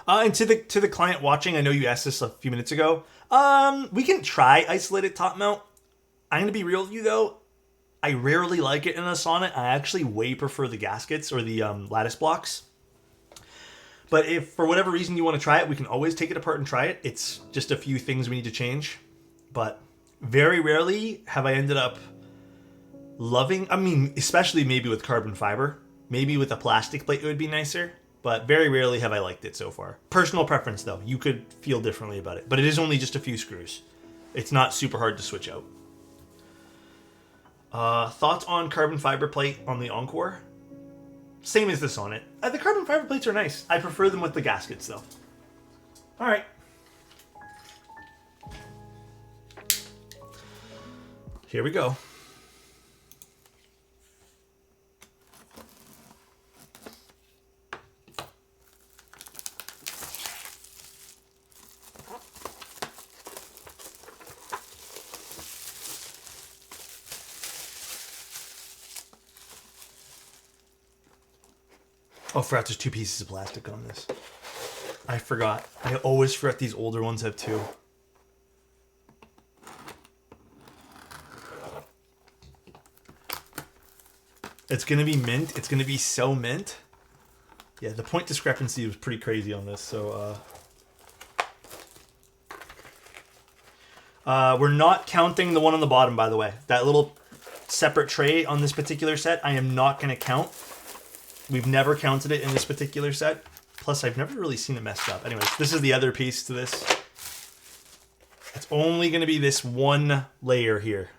And to the client watching, I know you asked this a few minutes ago. We can try isolated top mount. I'm going to be real with you, though. I rarely like it in a Sonnet. I actually way prefer the gaskets or the lattice blocks. But if for whatever reason you want to try it, we can always take it apart and try it. It's just a few things we need to change. But very rarely have I ended up loving, I mean, especially maybe with carbon fiber. Maybe with a plastic plate it would be nicer. But very rarely have I liked it so far. Personal preference, though. You could feel differently about it. But it is only just a few screws. It's not super hard to switch out. Thoughts on carbon fiber plate on the Encore? Same as the Sonnet. The carbon fiber plates are nice. I prefer them with the gaskets, though. All right. Here we go. Oh, I forgot there's 2 pieces of plastic on this. I forgot. I always forget these older ones have 2. It's going to be mint. It's going to be so mint. Yeah, the point discrepancy was pretty crazy on this, so... we're not counting the one on the bottom, by the way. That little separate tray on this particular set, I am not going to count. We've never counted it in this particular set. Plus, I've never really seen it messed up. Anyways, this is the other piece to this. It's only going to be this one layer here.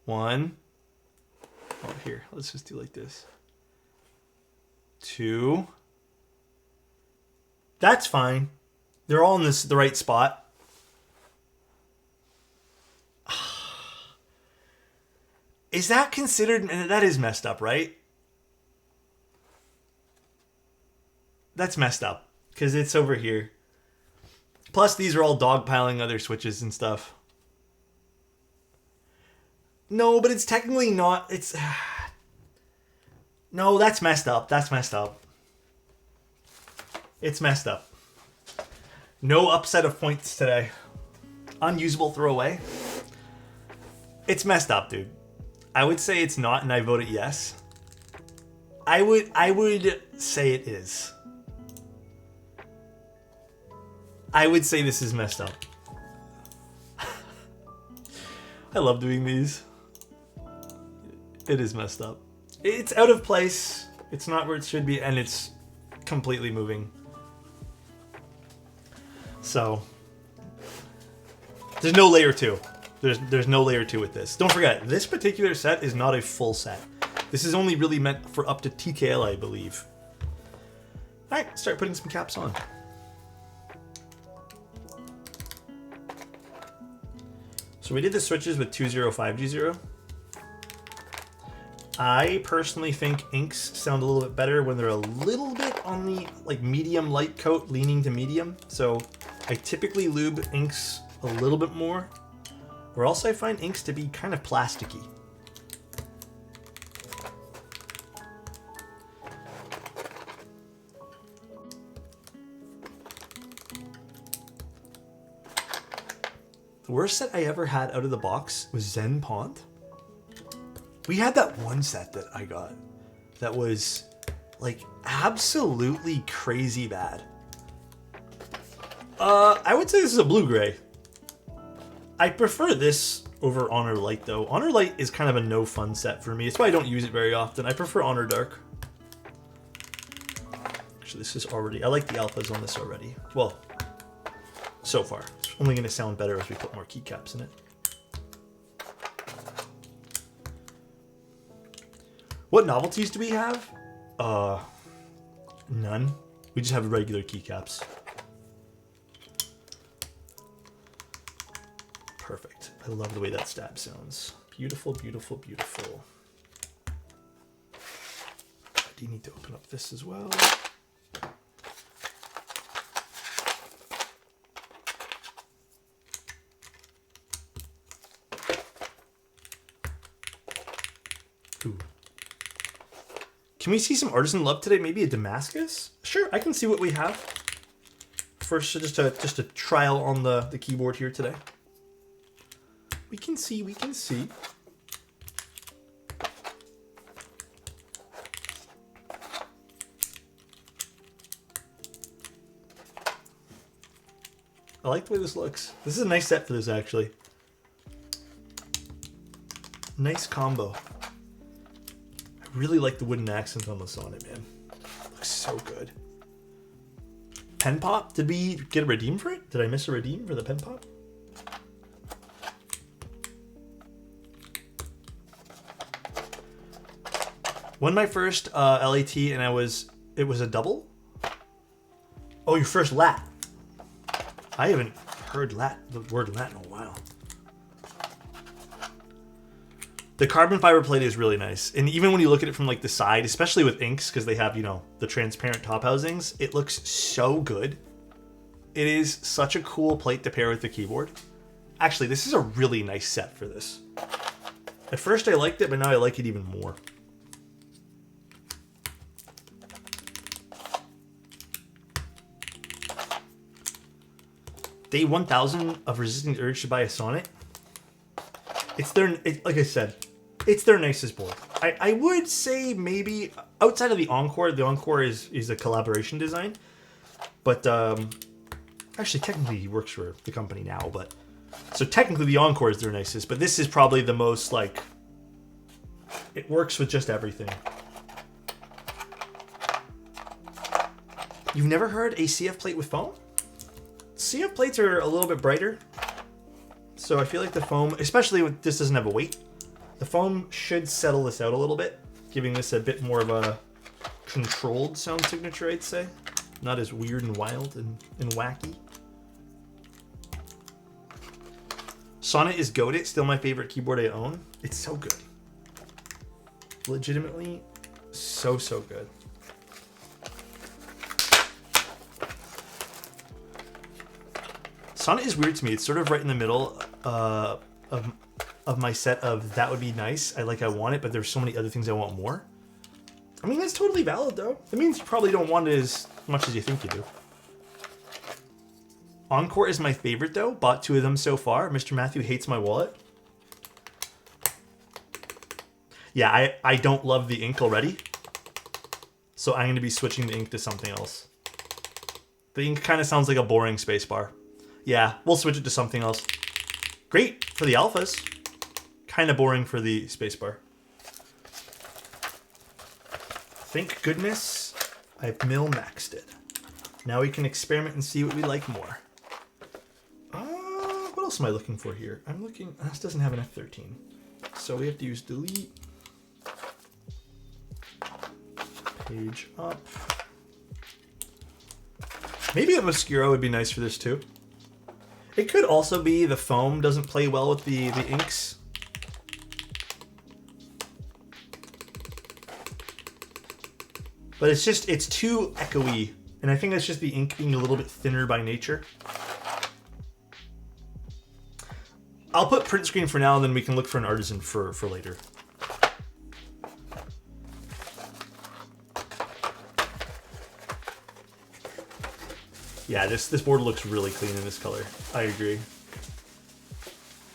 One. Oh, here. Let's just do like this. Two. That's fine. They're all in the right spot. Is that considered... That is messed up, right? That's messed up. Because it's over here. Plus, these are all dogpiling other switches and stuff. No, but it's technically not... It's... No, that's messed up. That's messed up. It's messed up. No upset of points today. Unusable throwaway. It's messed up, dude. I would say it's not, and I vote it yes. I would say it is. I would say this is messed up. I love doing these. It is messed up. It's out of place. It's not where it should be, and it's completely moving. So, there's no layer 2. There's no layer 2 with this. Don't forget, this particular set is not a full set. This is only really meant for up to TKL, I believe. Alright, start putting some caps on. So we did the switches with 205G0. I personally think inks sound a little bit better when they're a little bit on the like medium light coat, leaning to medium. So I typically lube inks a little bit more. Or else I find inks to be kind of plasticky. The worst set I ever had out of the box was Zen Pond. We had that one set that I got that was like absolutely crazy bad. I would say this is a blue-gray. I prefer this over Honor Light, though. Honor Light is kind of a no-fun set for me. It's why I don't use it very often. I prefer Honor Dark. Actually, this is already... I like the alphas on this already. Well, so far. It's only going to sound better as we put more keycaps in it. What novelties do we have? None. We just have regular keycaps. Perfect. I love the way that stab sounds. Beautiful, beautiful, beautiful. I do need to open up this as well. Ooh. Can we see some artisan love today? Maybe a Damascus? Sure, I can see what we have. First, just a trial on the keyboard here today. We can see, we can see. I like the way this looks. This is a nice set for this, actually. Nice combo. I really like the wooden accent on the Sonnet, man. Looks so good. Pen pop? Did we get a redeem for it? Did I miss a redeem for the pen pop? Won my first LAT and it was a double? Oh, your first lat. I haven't heard the word lat in a while. The carbon fiber plate is really nice. And even when you look at it from like the side, especially with inks, because they have, you know, the transparent top housings, it looks so good. It is such a cool plate to pair with the keyboard. Actually, this is a really nice set for this. At first I liked it, but now I like it even more. Day 1000 of resisting the urge to buy a Sonnet. Like I said, it's their nicest board. I would say maybe outside of the Encore is a collaboration design. But actually technically he works for the company now, but So technically the Encore is their nicest, but this is probably the most like, it works with just everything. You've never heard a CF plate with foam? CF plates are a little bit brighter. So I feel like the foam, especially when this doesn't have a weight, the foam should settle this out a little bit, giving this a bit more of a controlled sound signature, I'd say. Not as weird and wild and wacky. Sonnet is goated, still my favorite keyboard I own. It's so good. Legitimately, so good. Sonnet is weird to me. It's sort of right in the middle of my set of that would be nice. I want it, but there's so many other things I want more. I mean, that's totally valid, though. It means you probably don't want it as much as you think you do. Encore is my favorite, though. Bought 2 of them so far. Mr. Matthew hates my wallet. Yeah, I don't love the ink already. So I'm going to be switching the ink to something else. The ink kind of sounds like a boring spacebar. Yeah, we'll switch it to something else. Great for the alphas. Kind of boring for the spacebar. Thank goodness I've maxed it. Now we can experiment and see what we like more. What else am I looking for here? I'm looking... This doesn't have an F13. So we have to use delete. Page up. Maybe a Mascuro would be nice for this too. It could also be the foam doesn't play well with the inks. But it's too echoey. And I think that's just the ink being a little bit thinner by nature. I'll put print screen for now, and then we can look for an artisan for later. Yeah, this board looks really clean in this color. I agree.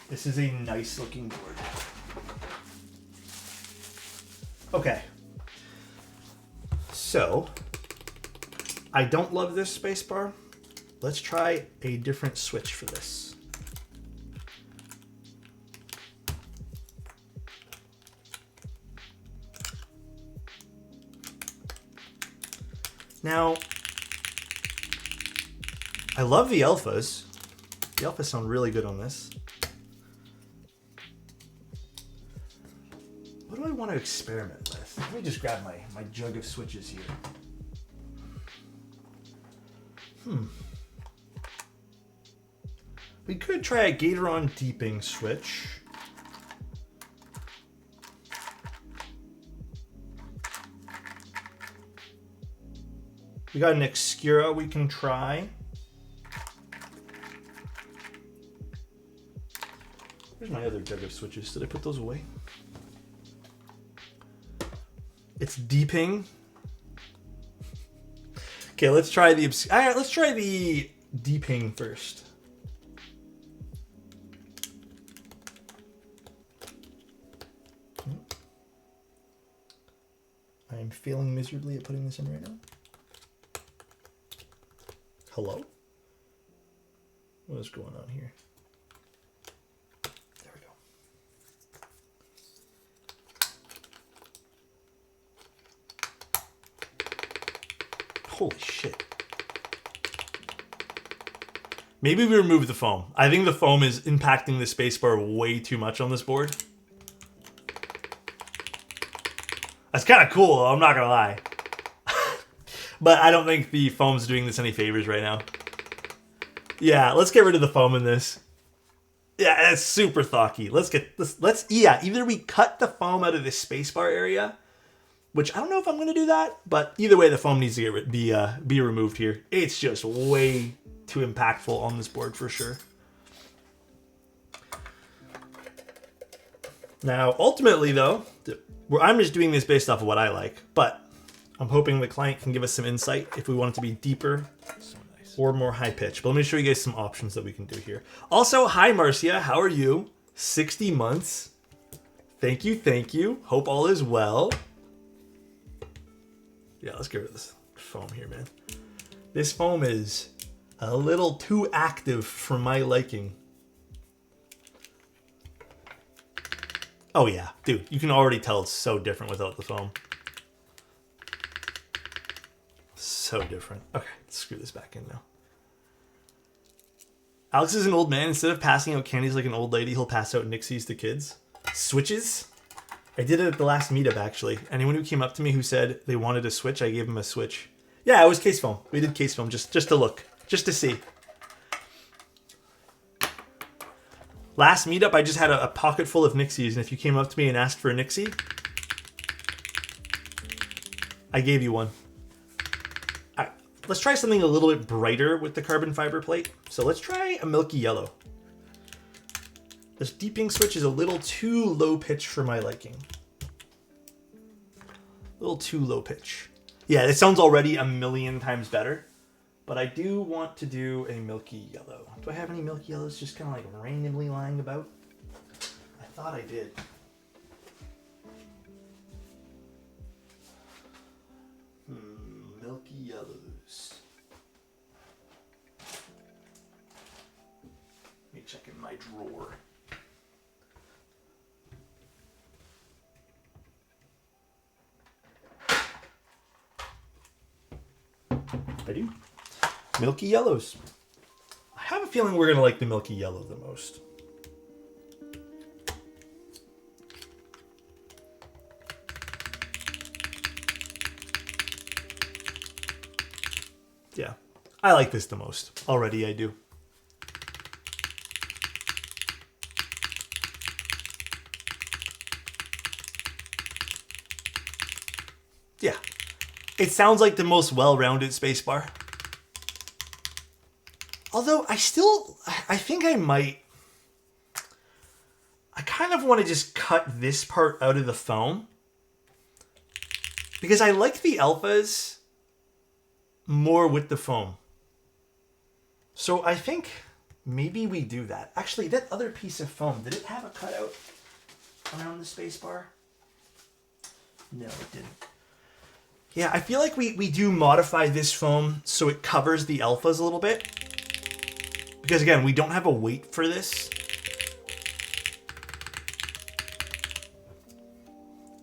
This is a nice looking board. Okay. So, I don't love this spacebar. Let's try a different switch for this. Now, I love the alphas. The alphas sound really good on this. What do I want to experiment with? Let me just grab my jug of switches here. We could try a Gatoron deeping switch. We got an Obscura we can try. Where's my other jug of switches? Did I put those away? It's deeping. Okay, let's try the let's try the deeping first. I am failing miserably at putting this in right now. Hello? What is going on here? There we go. Holy shit. Maybe we remove the foam. I think the foam is impacting the spacebar way too much on this board. That's kind of cool, I'm not gonna lie. But I don't think the foam's doing this any favors right now. Yeah, let's get rid of the foam in this. Yeah, it's super thocky. Either we cut the foam out of this spacebar area, which I don't know if I'm gonna do that, but either way the foam needs to be removed here. It's just way too impactful on this board for sure. Now, ultimately though, I'm just doing this based off of what I like, but I'm hoping the client can give us some insight if we want it to be deeper or more high pitch. But let me show you guys some options that we can do here. Also, hi Marcia, how are you? 60 months. Thank you. Hope all is well. Yeah, let's get rid of this foam here, man. This foam is a little too active for my liking. Oh yeah, dude, you can already tell it's so different without the foam. So different. Okay, let's screw this back in now. Alex is an old man. Instead of passing out candies like an old lady, he'll pass out Nixies to kids. Switches? I did it at the last meetup, actually. Anyone who came up to me who said they wanted a Switch, I gave them a Switch. Yeah, it was case foam. We did case foam just to look. Just to see. Last meetup, I just had a pocket full of Nixies, and if you came up to me and asked for a Nixie, I gave you one. Let's try something a little bit brighter with the carbon fiber plate. So let's try a milky yellow. This deep pink switch is a little too low pitch for my liking. A little too low pitch. Yeah, it sounds already a million times better. But I do want to do a milky yellow. Do I have any milky yellows just kind of like randomly lying about? I thought I did. Milky yellows. Let me check in my drawer. I do. Milky yellows. I have a feeling we're going to like the milky yellow the most. Yeah, I like this the most. Already I do. Yeah. It sounds like the most well-rounded spacebar. Although I think I might... I kind of want to just cut this part out of the foam. Because I like the alphas more with the foam. So I think maybe we do that. Actually, that other piece of foam, did it have a cutout around the spacebar? No, it didn't. Yeah, I feel like we do modify this foam so it covers the alphas a little bit. Because again, we don't have a weight for this.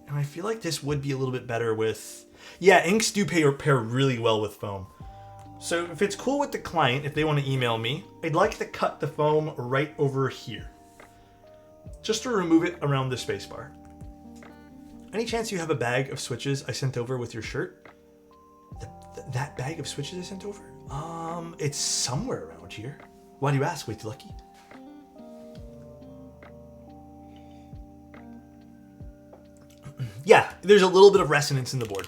And I feel like this would be a little bit better with... Yeah, inks do pair really well with foam. So if it's cool with the client, if they want to email me, I'd like to cut the foam right over here. Just to remove it around the spacebar. Any chance you have a bag of switches I sent over with your shirt? That bag of switches I sent over? It's somewhere around here. Why do you ask? Way too lucky. Yeah, there's a little bit of resonance in the board.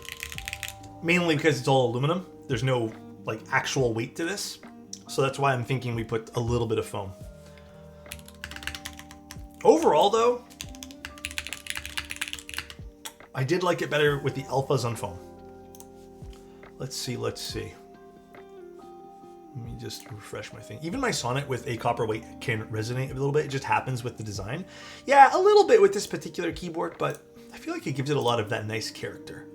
Mainly because it's all aluminum. There's no like actual weight to this. So that's why I'm thinking we put a little bit of foam. Overall though, I did like it better with the alphas on foam. Let's see. Let me just refresh my thing. Even my Sonnet with a copper weight can resonate a little bit. It just happens with the design. Yeah, a little bit with this particular keyboard, but I feel like it gives it a lot of that nice character.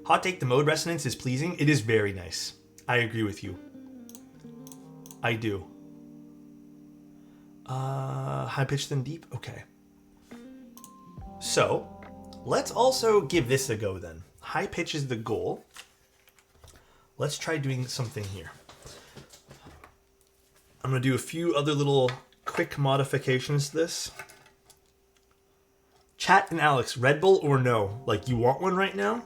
Hot take, the mode resonance is pleasing. It is very nice. I agree with you. I do. High pitch then deep? Okay. So, let's also give this a go then. High pitch is the goal. Let's try doing something here. I'm going to do a few other little quick modifications to this. Chat and Alex, Red Bull or no? Like, you want one right now?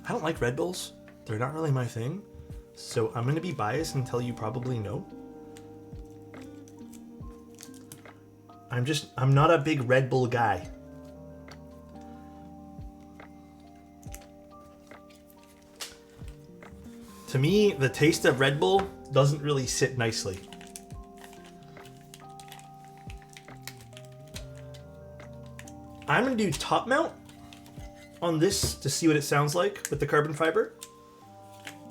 I don't like Red Bulls. They're not really my thing. So I'm going to be biased and tell you probably no. I'm not a big Red Bull guy. To me, the taste of Red Bull doesn't really sit nicely. I'm going to do top mount on this to see what it sounds like with the carbon fiber.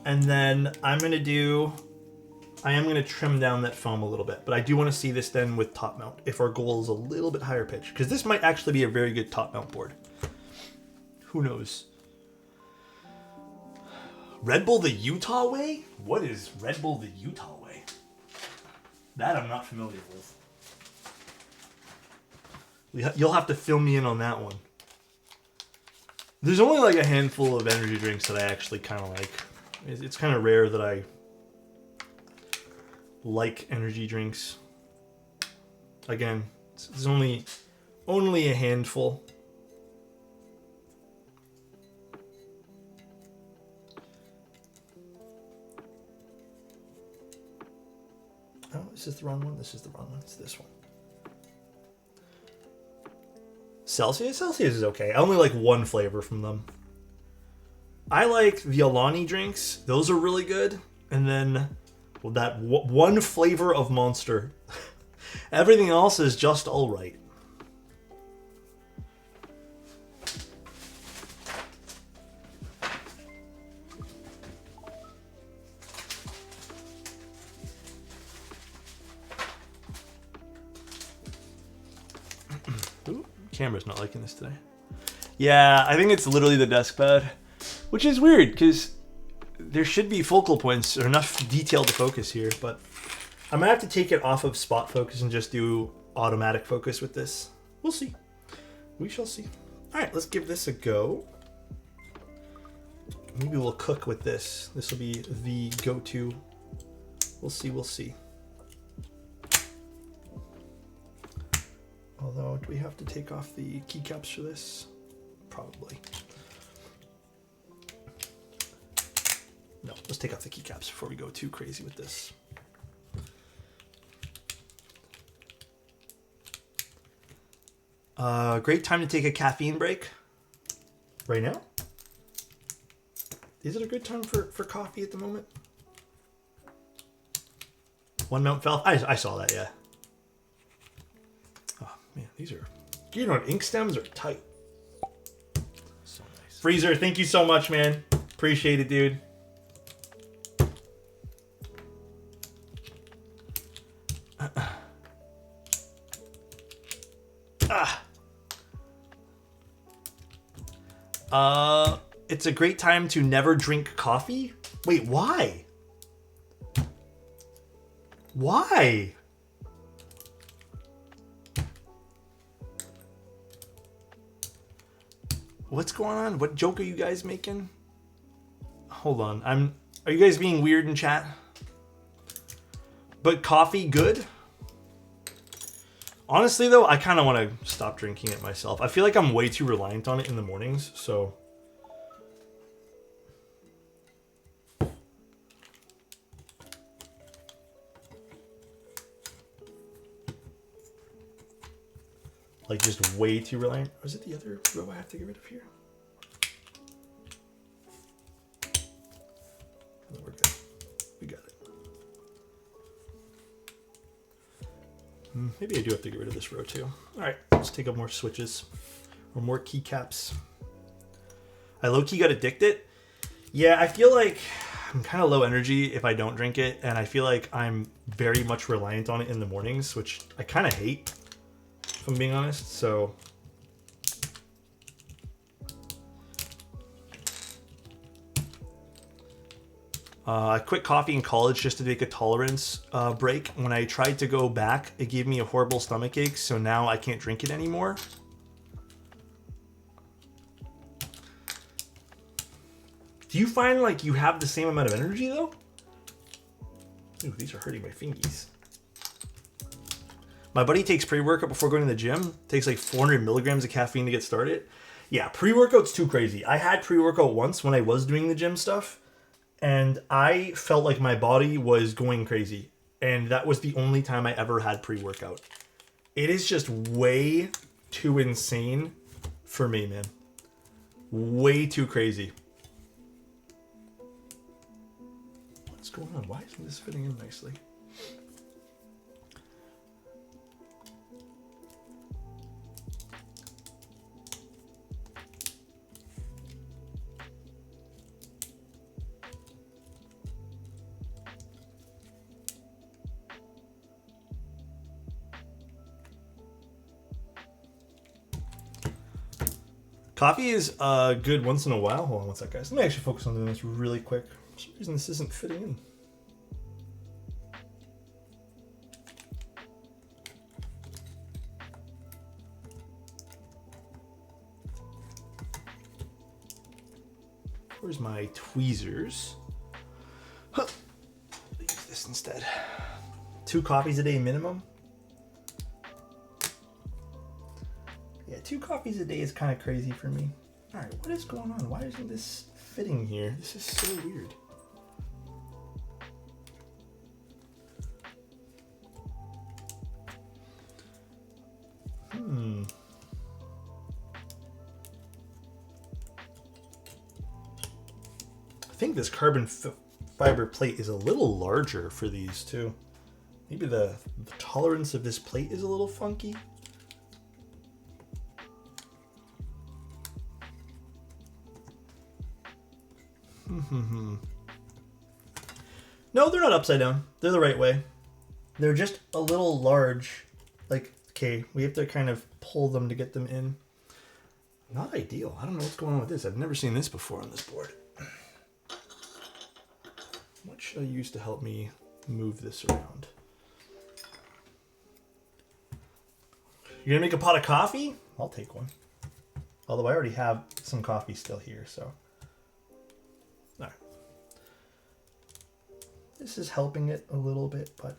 And then I am going to trim down that foam a little bit. But I do want to see this then with top mount if our goal is a little bit higher pitch. Because this might actually be a very good top mount board. Who knows? Red Bull the Utah way? What is Red Bull the Utah way? That I'm not familiar with. You'll have to fill me in on that one. There's only like a handful of energy drinks that I actually kind of like. It's kind of rare that I like energy drinks. Again, there's only a handful. Oh, this is the wrong one. This is the wrong one. It's this one. Celsius? Celsius is okay. I only like one flavor from them. I like the Alani drinks. Those are really good. And then well, that one flavor of Monster. Everything else is just all right. Ooh, camera's not liking this today. Yeah, I think it's literally the desk pad, which is weird because there should be focal points or enough detail to focus here, but I'm gonna have to take it off of spot focus and just do automatic focus with this. We'll see. We shall see. All right, let's give this a go. Maybe we'll cook with this. This will be the go-to. We'll see, we'll see. Although, do we have to take off the keycaps for this? Probably. No, let's take off the keycaps before we go too crazy with this. Great time to take a caffeine break. Right now? Is it a good time for coffee at the moment? One Mount fell. I saw that, yeah. Oh, man, these are... You know, ink stems are tight. So nice. Freezer, thank you so much, man. Appreciate it, dude. It's a great time to never drink coffee? Wait, why? Why? What's going on? What joke are you guys making? Hold on. Are you guys being weird in chat? But coffee good? Honestly though, I kind of want to stop drinking it myself. I feel like I'm way too reliant on it in the mornings, so like just way too reliant. Or is it the other row I have to get rid of here? We're good. We got it. Maybe I do have to get rid of this row too. All right, let's take up more switches or more keycaps. I low-key got addicted. Yeah, I feel like I'm kind of low energy if I don't drink it, and I feel like I'm very much reliant on it in the mornings, which I kind of hate, if I'm being honest. So I quit coffee in college just to take a tolerance break. When I tried to go back, it gave me a horrible stomach ache, so now I can't drink it anymore. Do you find like you have the same amount of energy though? Ooh, these are hurting my fingies. My buddy takes pre-workout before going to the gym. Takes like 400 milligrams of caffeine to get started. Yeah, pre-workout's too crazy. I had pre-workout once when I was doing the gym stuff, and I felt like my body was going crazy. And that was the only time I ever had pre-workout. It is just way too insane for me, man. Way too crazy. What's going on? Why isn't this fitting in nicely? Coffee is good once in a while. Hold on one sec, guys. Let me actually focus on doing this really quick. For some reason, this isn't fitting in. Where's my tweezers? Huh. Use this instead. 2 coffees a day minimum. Yeah, 2 coffees a day is kind of crazy for me. All right, what is going on? Why isn't this fitting here? This is so weird. I think this carbon fiber plate is a little larger for these too. Maybe the tolerance of this plate is a little funky. No, they're not upside down. They're the right way. They're just a little large. Like, okay, we have to kind of pull them to get them in. Not ideal. I don't know what's going on with this. I've never seen this before on this board. What should I use to help me move this around? You're gonna make a pot of coffee? I'll take one. Although I already have some coffee still here, so. All right. This is helping it a little bit, but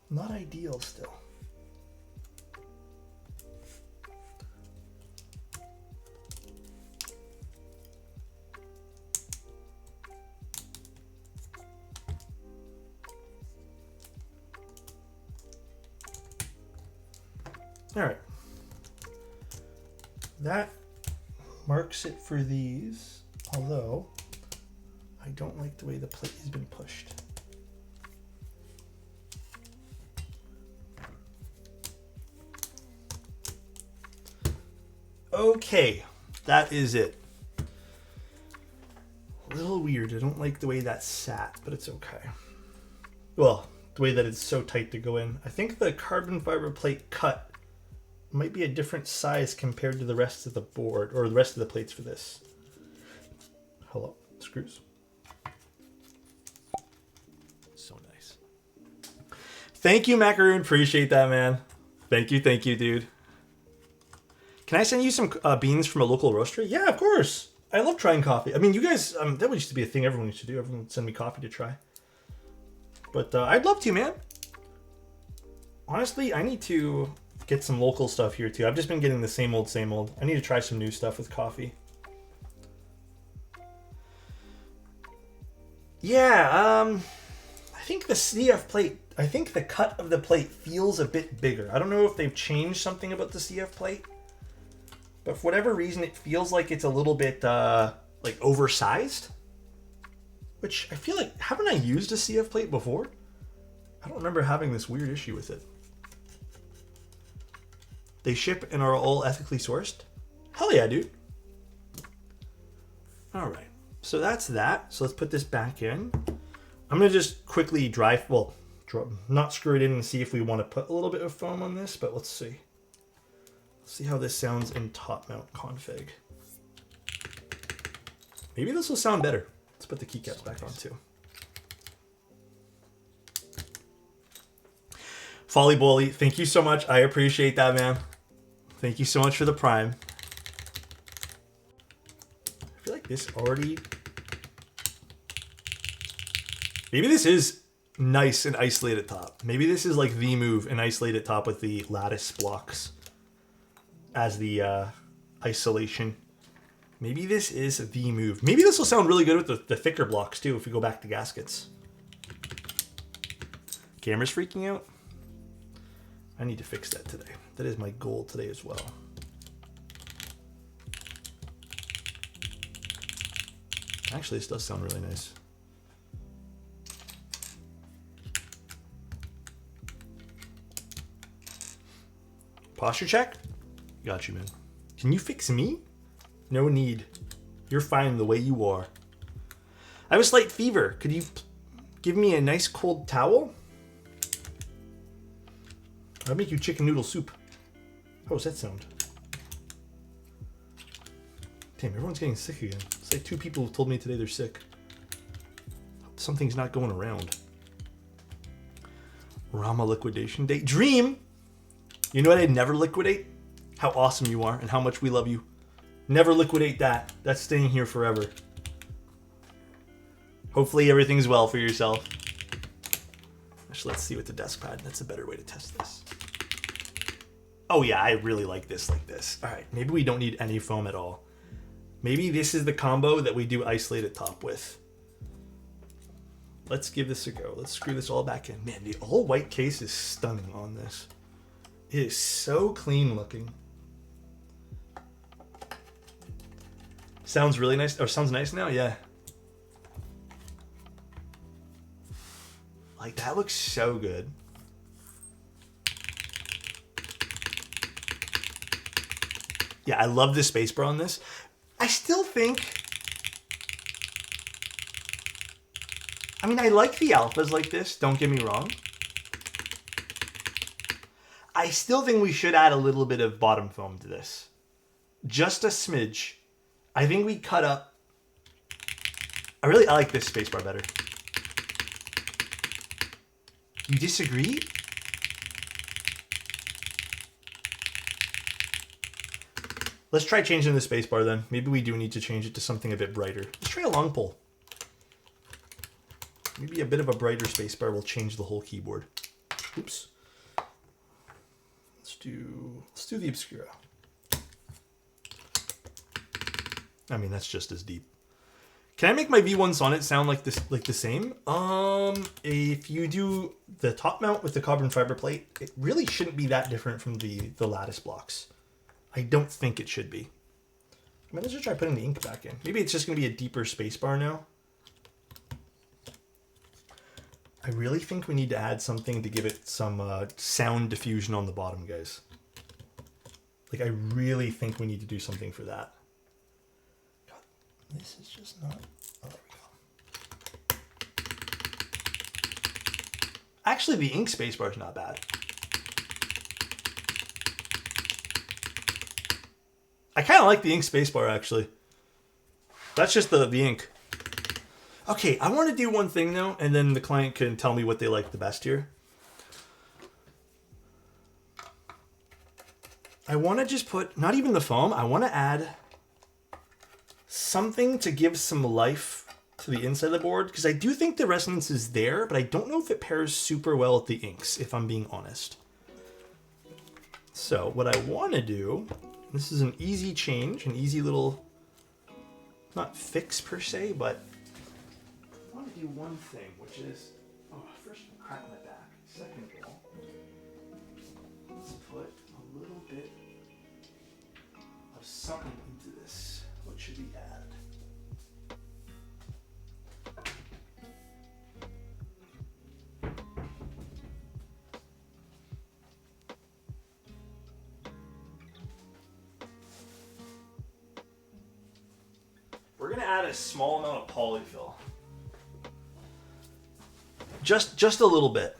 not ideal still. All right, that marks it for these, although I don't like the way the plate has been pushed. Okay, that is it. A little weird. I don't like the way that sat, but it's okay. Well, the way that it's so tight to go in. I think the carbon fiber plate cut might be a different size compared to the rest of the board, or the rest of the plates for this. Hello, screws. So nice. Thank you, Macaroon. Appreciate that, man. Thank you, dude. Can I send you some beans from a local roastery? Yeah, of course. I love trying coffee. I mean, you guys, that used to be a thing everyone used to do. Everyone would send me coffee to try. But I'd love to, man. Honestly, I need to get some local stuff here too. I've just been getting the same old, same old. I need to try some new stuff with coffee. Yeah, I think the CF plate, I think the cut of the plate feels a bit bigger. I don't know if they've changed something about the CF plate, but for whatever reason, it feels like it's a little bit like oversized. Which I feel like, haven't I used a CF plate before? I don't remember having this weird issue with it. They ship and are all ethically sourced? Hell yeah, dude. All right, so that's that. So let's put this back in. I'm gonna just quickly not screw it in and see if we want to put a little bit of foam on this, but let's see. Let's see how this sounds in top mount config. Maybe this will sound better. Let's put the keycaps back on too. Folly Bolly, thank you so much. I appreciate that, man. Thank you so much for the Prime. I feel like this already... Maybe this is nice and isolated top. Maybe this is like the move and isolated top with the lattice blocks as the isolation. Maybe this is the move. Maybe this will sound really good with the thicker blocks too if we go back to gaskets. Camera's freaking out. I need to fix that today. That is my goal today as well. Actually, this does sound really nice. Posture check? Got you, man. Can you fix me? No need. You're fine the way you are. I have a slight fever. Could you give me a nice cold towel? I'll make you chicken noodle soup. How does that sound? Damn, everyone's getting sick again. It's like 2 people told me today they're sick. Something's not going around. Rama liquidation date. Dream! You know what I'd never liquidate? How awesome you are and how much we love you. Never liquidate that. That's staying here forever. Hopefully everything's well for yourself. Actually, let's see with the desk pad. That's a better way to test this. Oh yeah, I really like this like this. All right, maybe we don't need any foam at all. Maybe this is the combo that we do isolated top with. Let's give this a go. Let's screw this all back in. Man, the all white case is stunning on this. It is so clean looking. Sounds really nice. Or sounds nice now? Yeah. Like, that looks so good. Yeah, I love the spacebar on this. I still think... I mean, I like the alphas like this, don't get me wrong. I still think we should add a little bit of bottom foam to this. Just a smidge. I think we cut up... I like this spacebar better. You disagree? Let's try changing the spacebar then. Maybe we do need to change it to something a bit brighter. Let's try a long pull. Maybe a bit of a brighter spacebar will change the whole keyboard. Oops. Let's do the Obscura. I mean, that's just as deep. Can I make my V1 Sonnet sound like this, like the same? If you do the top mount with the carbon fiber plate, it really shouldn't be that different from the lattice blocks. I don't think it should be. I mean, let's just try putting the ink back in. Maybe it's just going to be a deeper spacebar now. I really think we need to add something to give it some sound diffusion on the bottom, guys. Like, I really think we need to do something for that. God, this is just not... Oh, there we go. Actually, the ink spacebar is not bad. I kind of like the ink spacebar, actually. That's just the ink. Okay, I want to do one thing, though, and then the client can tell me what they like the best here. I want to just put, not even the foam, I want to add something to give some life to the inside of the board, because I do think the resonance is there, but I don't know if it pairs super well with the inks, if I'm being honest. So, what I want to do, this is an easy change, an easy little, not fix per se, but I want to do one thing, which is, first crack my back. Second of all, let's put a little bit of something into this. What should we add? We're gonna add a small amount of polyfill. Just a little bit.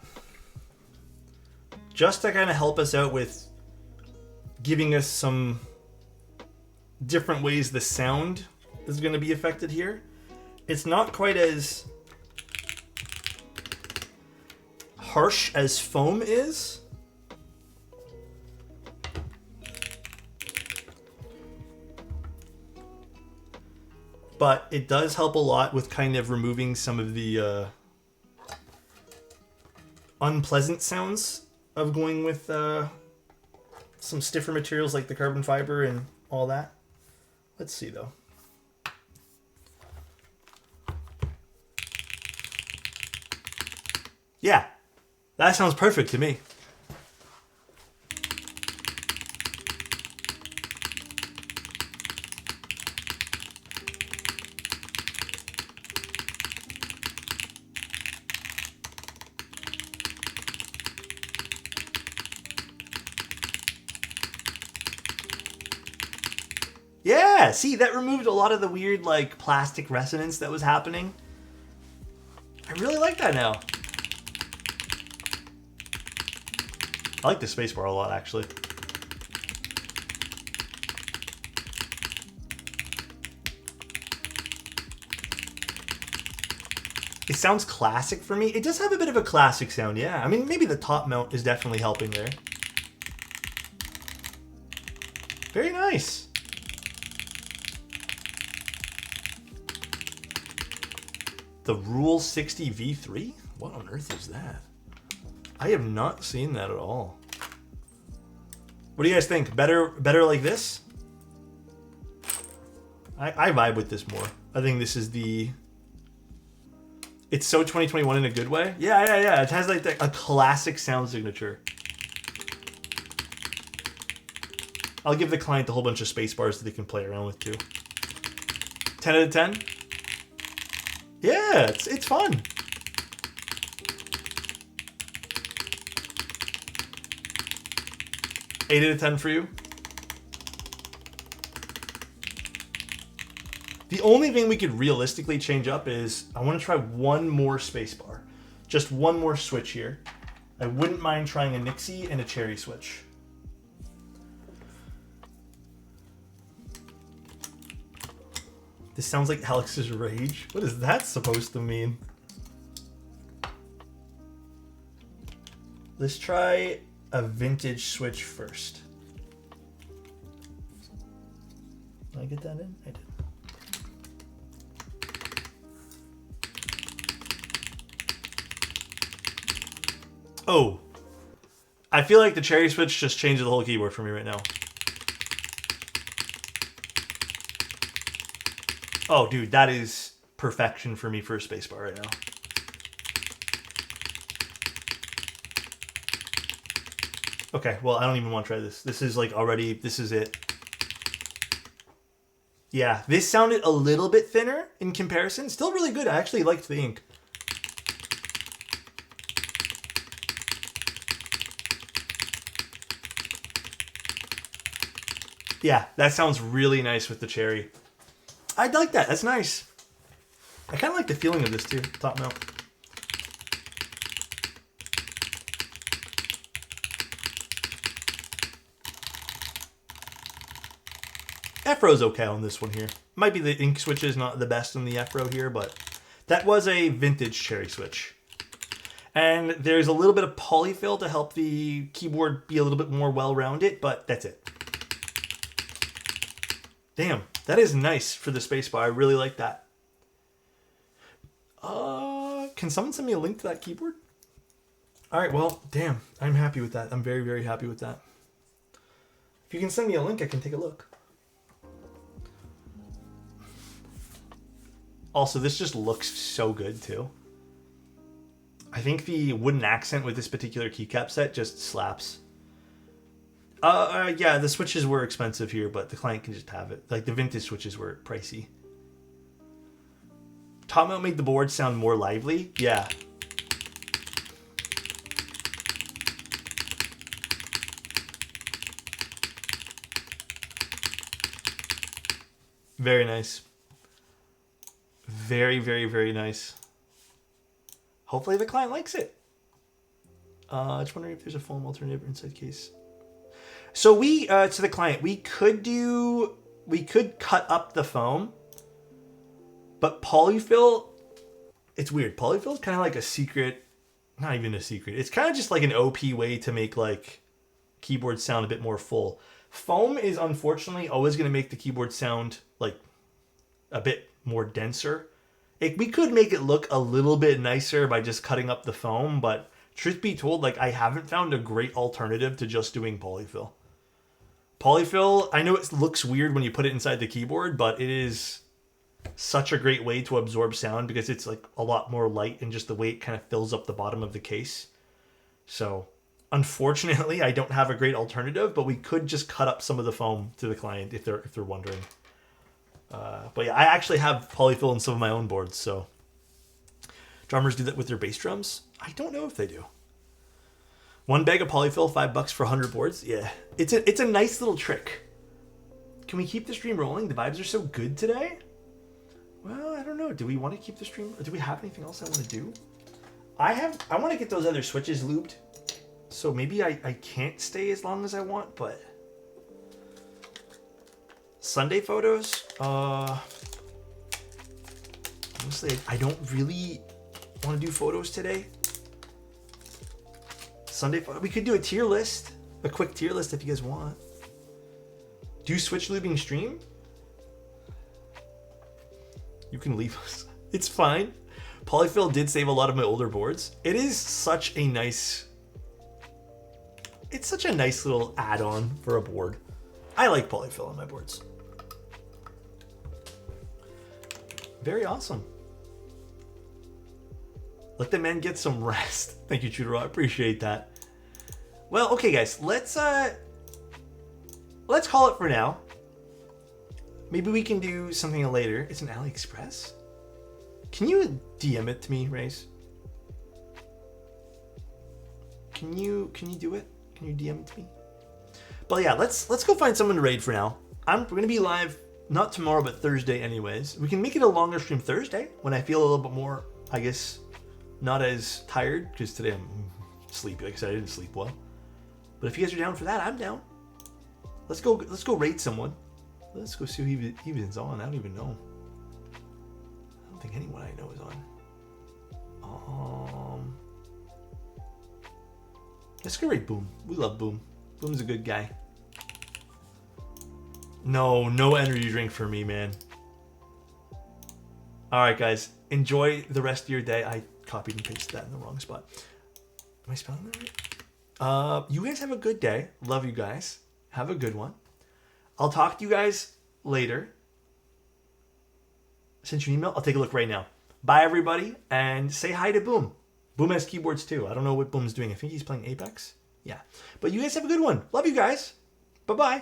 Just to kind of help us out with giving us some different ways the sound is going to be affected here. It's not quite as harsh as foam is. But it does help a lot with kind of removing some of the unpleasant sounds of going with some stiffer materials like the carbon fiber and all that. Let's see though. Yeah, that sounds perfect to me. Yeah, see, that removed a lot of the weird, like, plastic resonance that was happening. I really like that now. I like the spacebar a lot, actually. It sounds classic for me. It does have a bit of a classic sound, yeah. I mean, maybe the top mount is definitely helping there. Very nice. The Rule 60 V3? What on earth is that? I have not seen that at all. What do you guys think? Better like this? I vibe with this more. I think this is the... It's so 2021 in a good way. Yeah. It has like a classic sound signature. I'll give the client a whole bunch of space bars that they can play around with too. 10 out of 10? Yeah, it's fun. Eight out of 10 for you. The only thing we could realistically change up is I want to try one more spacebar. Just one more switch here. I wouldn't mind trying a Nixie and a cherry switch. This sounds like Alex's rage. What is that supposed to mean? Let's try a vintage switch first. Did I get that in? I did. Oh, I feel like the cherry switch just changes the whole keyboard for me right now. Oh, dude, that is perfection for me for a spacebar right now. Okay, well, I don't even want to try this. This is like already, this is it. Yeah, this sounded a little bit thinner in comparison. Still really good. I actually liked the ink. Yeah, that sounds really nice with the cherry. I'd like that. That's nice. I kind of like the feeling of this too. Top note. F-Row's okay on this one here. Might be the ink switch is not the best in the F-Row here, but that was a vintage cherry switch. And there's a little bit of polyfill to help the keyboard be a little bit more well-rounded, but that's it. Damn, that is nice for the spacebar. I really like that. Can someone send me a link to that keyboard? All right, well, damn, I'm happy with that. I'm very, very happy with that. If you can send me a link, I can take a look. Also, this just looks so good too. I think the wooden accent with this particular keycap set just slaps. Yeah, the switches were expensive here, but the client can just have it. Like, the vintage switches were pricey. Top mount made the board sound more lively. Yeah. Very nice. Very, very, very nice. Hopefully the client likes it. Just wondering if there's a foam alternative inside case. So we, to the client, we could cut up the foam, but polyfill, it's weird. Polyfill is kind of like a secret, not even a secret. It's kind of just like an OP way to make like keyboard sound a bit more full. Foam is unfortunately always going to make the keyboard sound like a bit more denser. We could make it look a little bit nicer by just cutting up the foam, but truth be told, like I haven't found a great alternative to just doing polyfill. Polyfill, I know it looks weird when you put it inside the keyboard, but it is such a great way to absorb sound because it's like a lot more light and just the way it kind of fills up the bottom of the case. So unfortunately, I don't have a great alternative, but we could just cut up some of the foam to the client if they're wondering. But yeah, I actually have polyfill in some of my own boards, so drummers do that with their bass drums. I don't know if they do. One bag of polyfill, $5 for 100 boards. Yeah, it's a nice little trick. Can we keep the stream rolling? The vibes are so good today. Well, I don't know. Do we want to keep the stream? Or do we have anything else I want to do? I want to get those other switches lubed. So maybe I can't stay as long as I want, but Sunday photos. Honestly, I don't really want to do photos today. Sunday photo. We could do a tier list, a quick tier list if you guys want. Do switch lubing stream? You can leave us. It's fine. Polyfill did save a lot of my older boards. It is such a nice... It's such a nice little add-on for a board. I like polyfill on my boards. Very awesome. Let the men get some rest. Thank you, Chudero. I appreciate that. Well, okay, guys. Let's call it for now. Maybe we can do something later. It's an AliExpress. Can you DM it to me, Race? Can you do it? Can you DM it to me? But yeah, let's go find someone to raid for now. We're gonna be live not tomorrow, but Thursday anyways. We can make it a longer stream Thursday when I feel a little bit more, I guess, not as tired, because today I'm sleepy. Like I said, I didn't sleep well. But if you guys are down for that, I'm down. Let's go raid someone. Let's go see who even's on. I don't even know. I don't think anyone I know is on. Let's go raid Boom. We love Boom. Boom's a good guy. No energy drink for me, man. Alright, guys. Enjoy the rest of your day. I copied and pasted that in the wrong spot. Am I spelling that right? You guys have a good day. Love you guys. Have a good one. I'll talk to you guys later. Send you an email. I'll take a look right now. Bye, everybody. And say hi to Boom. Boom has keyboards, too. I don't know what Boom's doing. I think he's playing Apex. Yeah. But you guys have a good one. Love you guys. Bye-bye.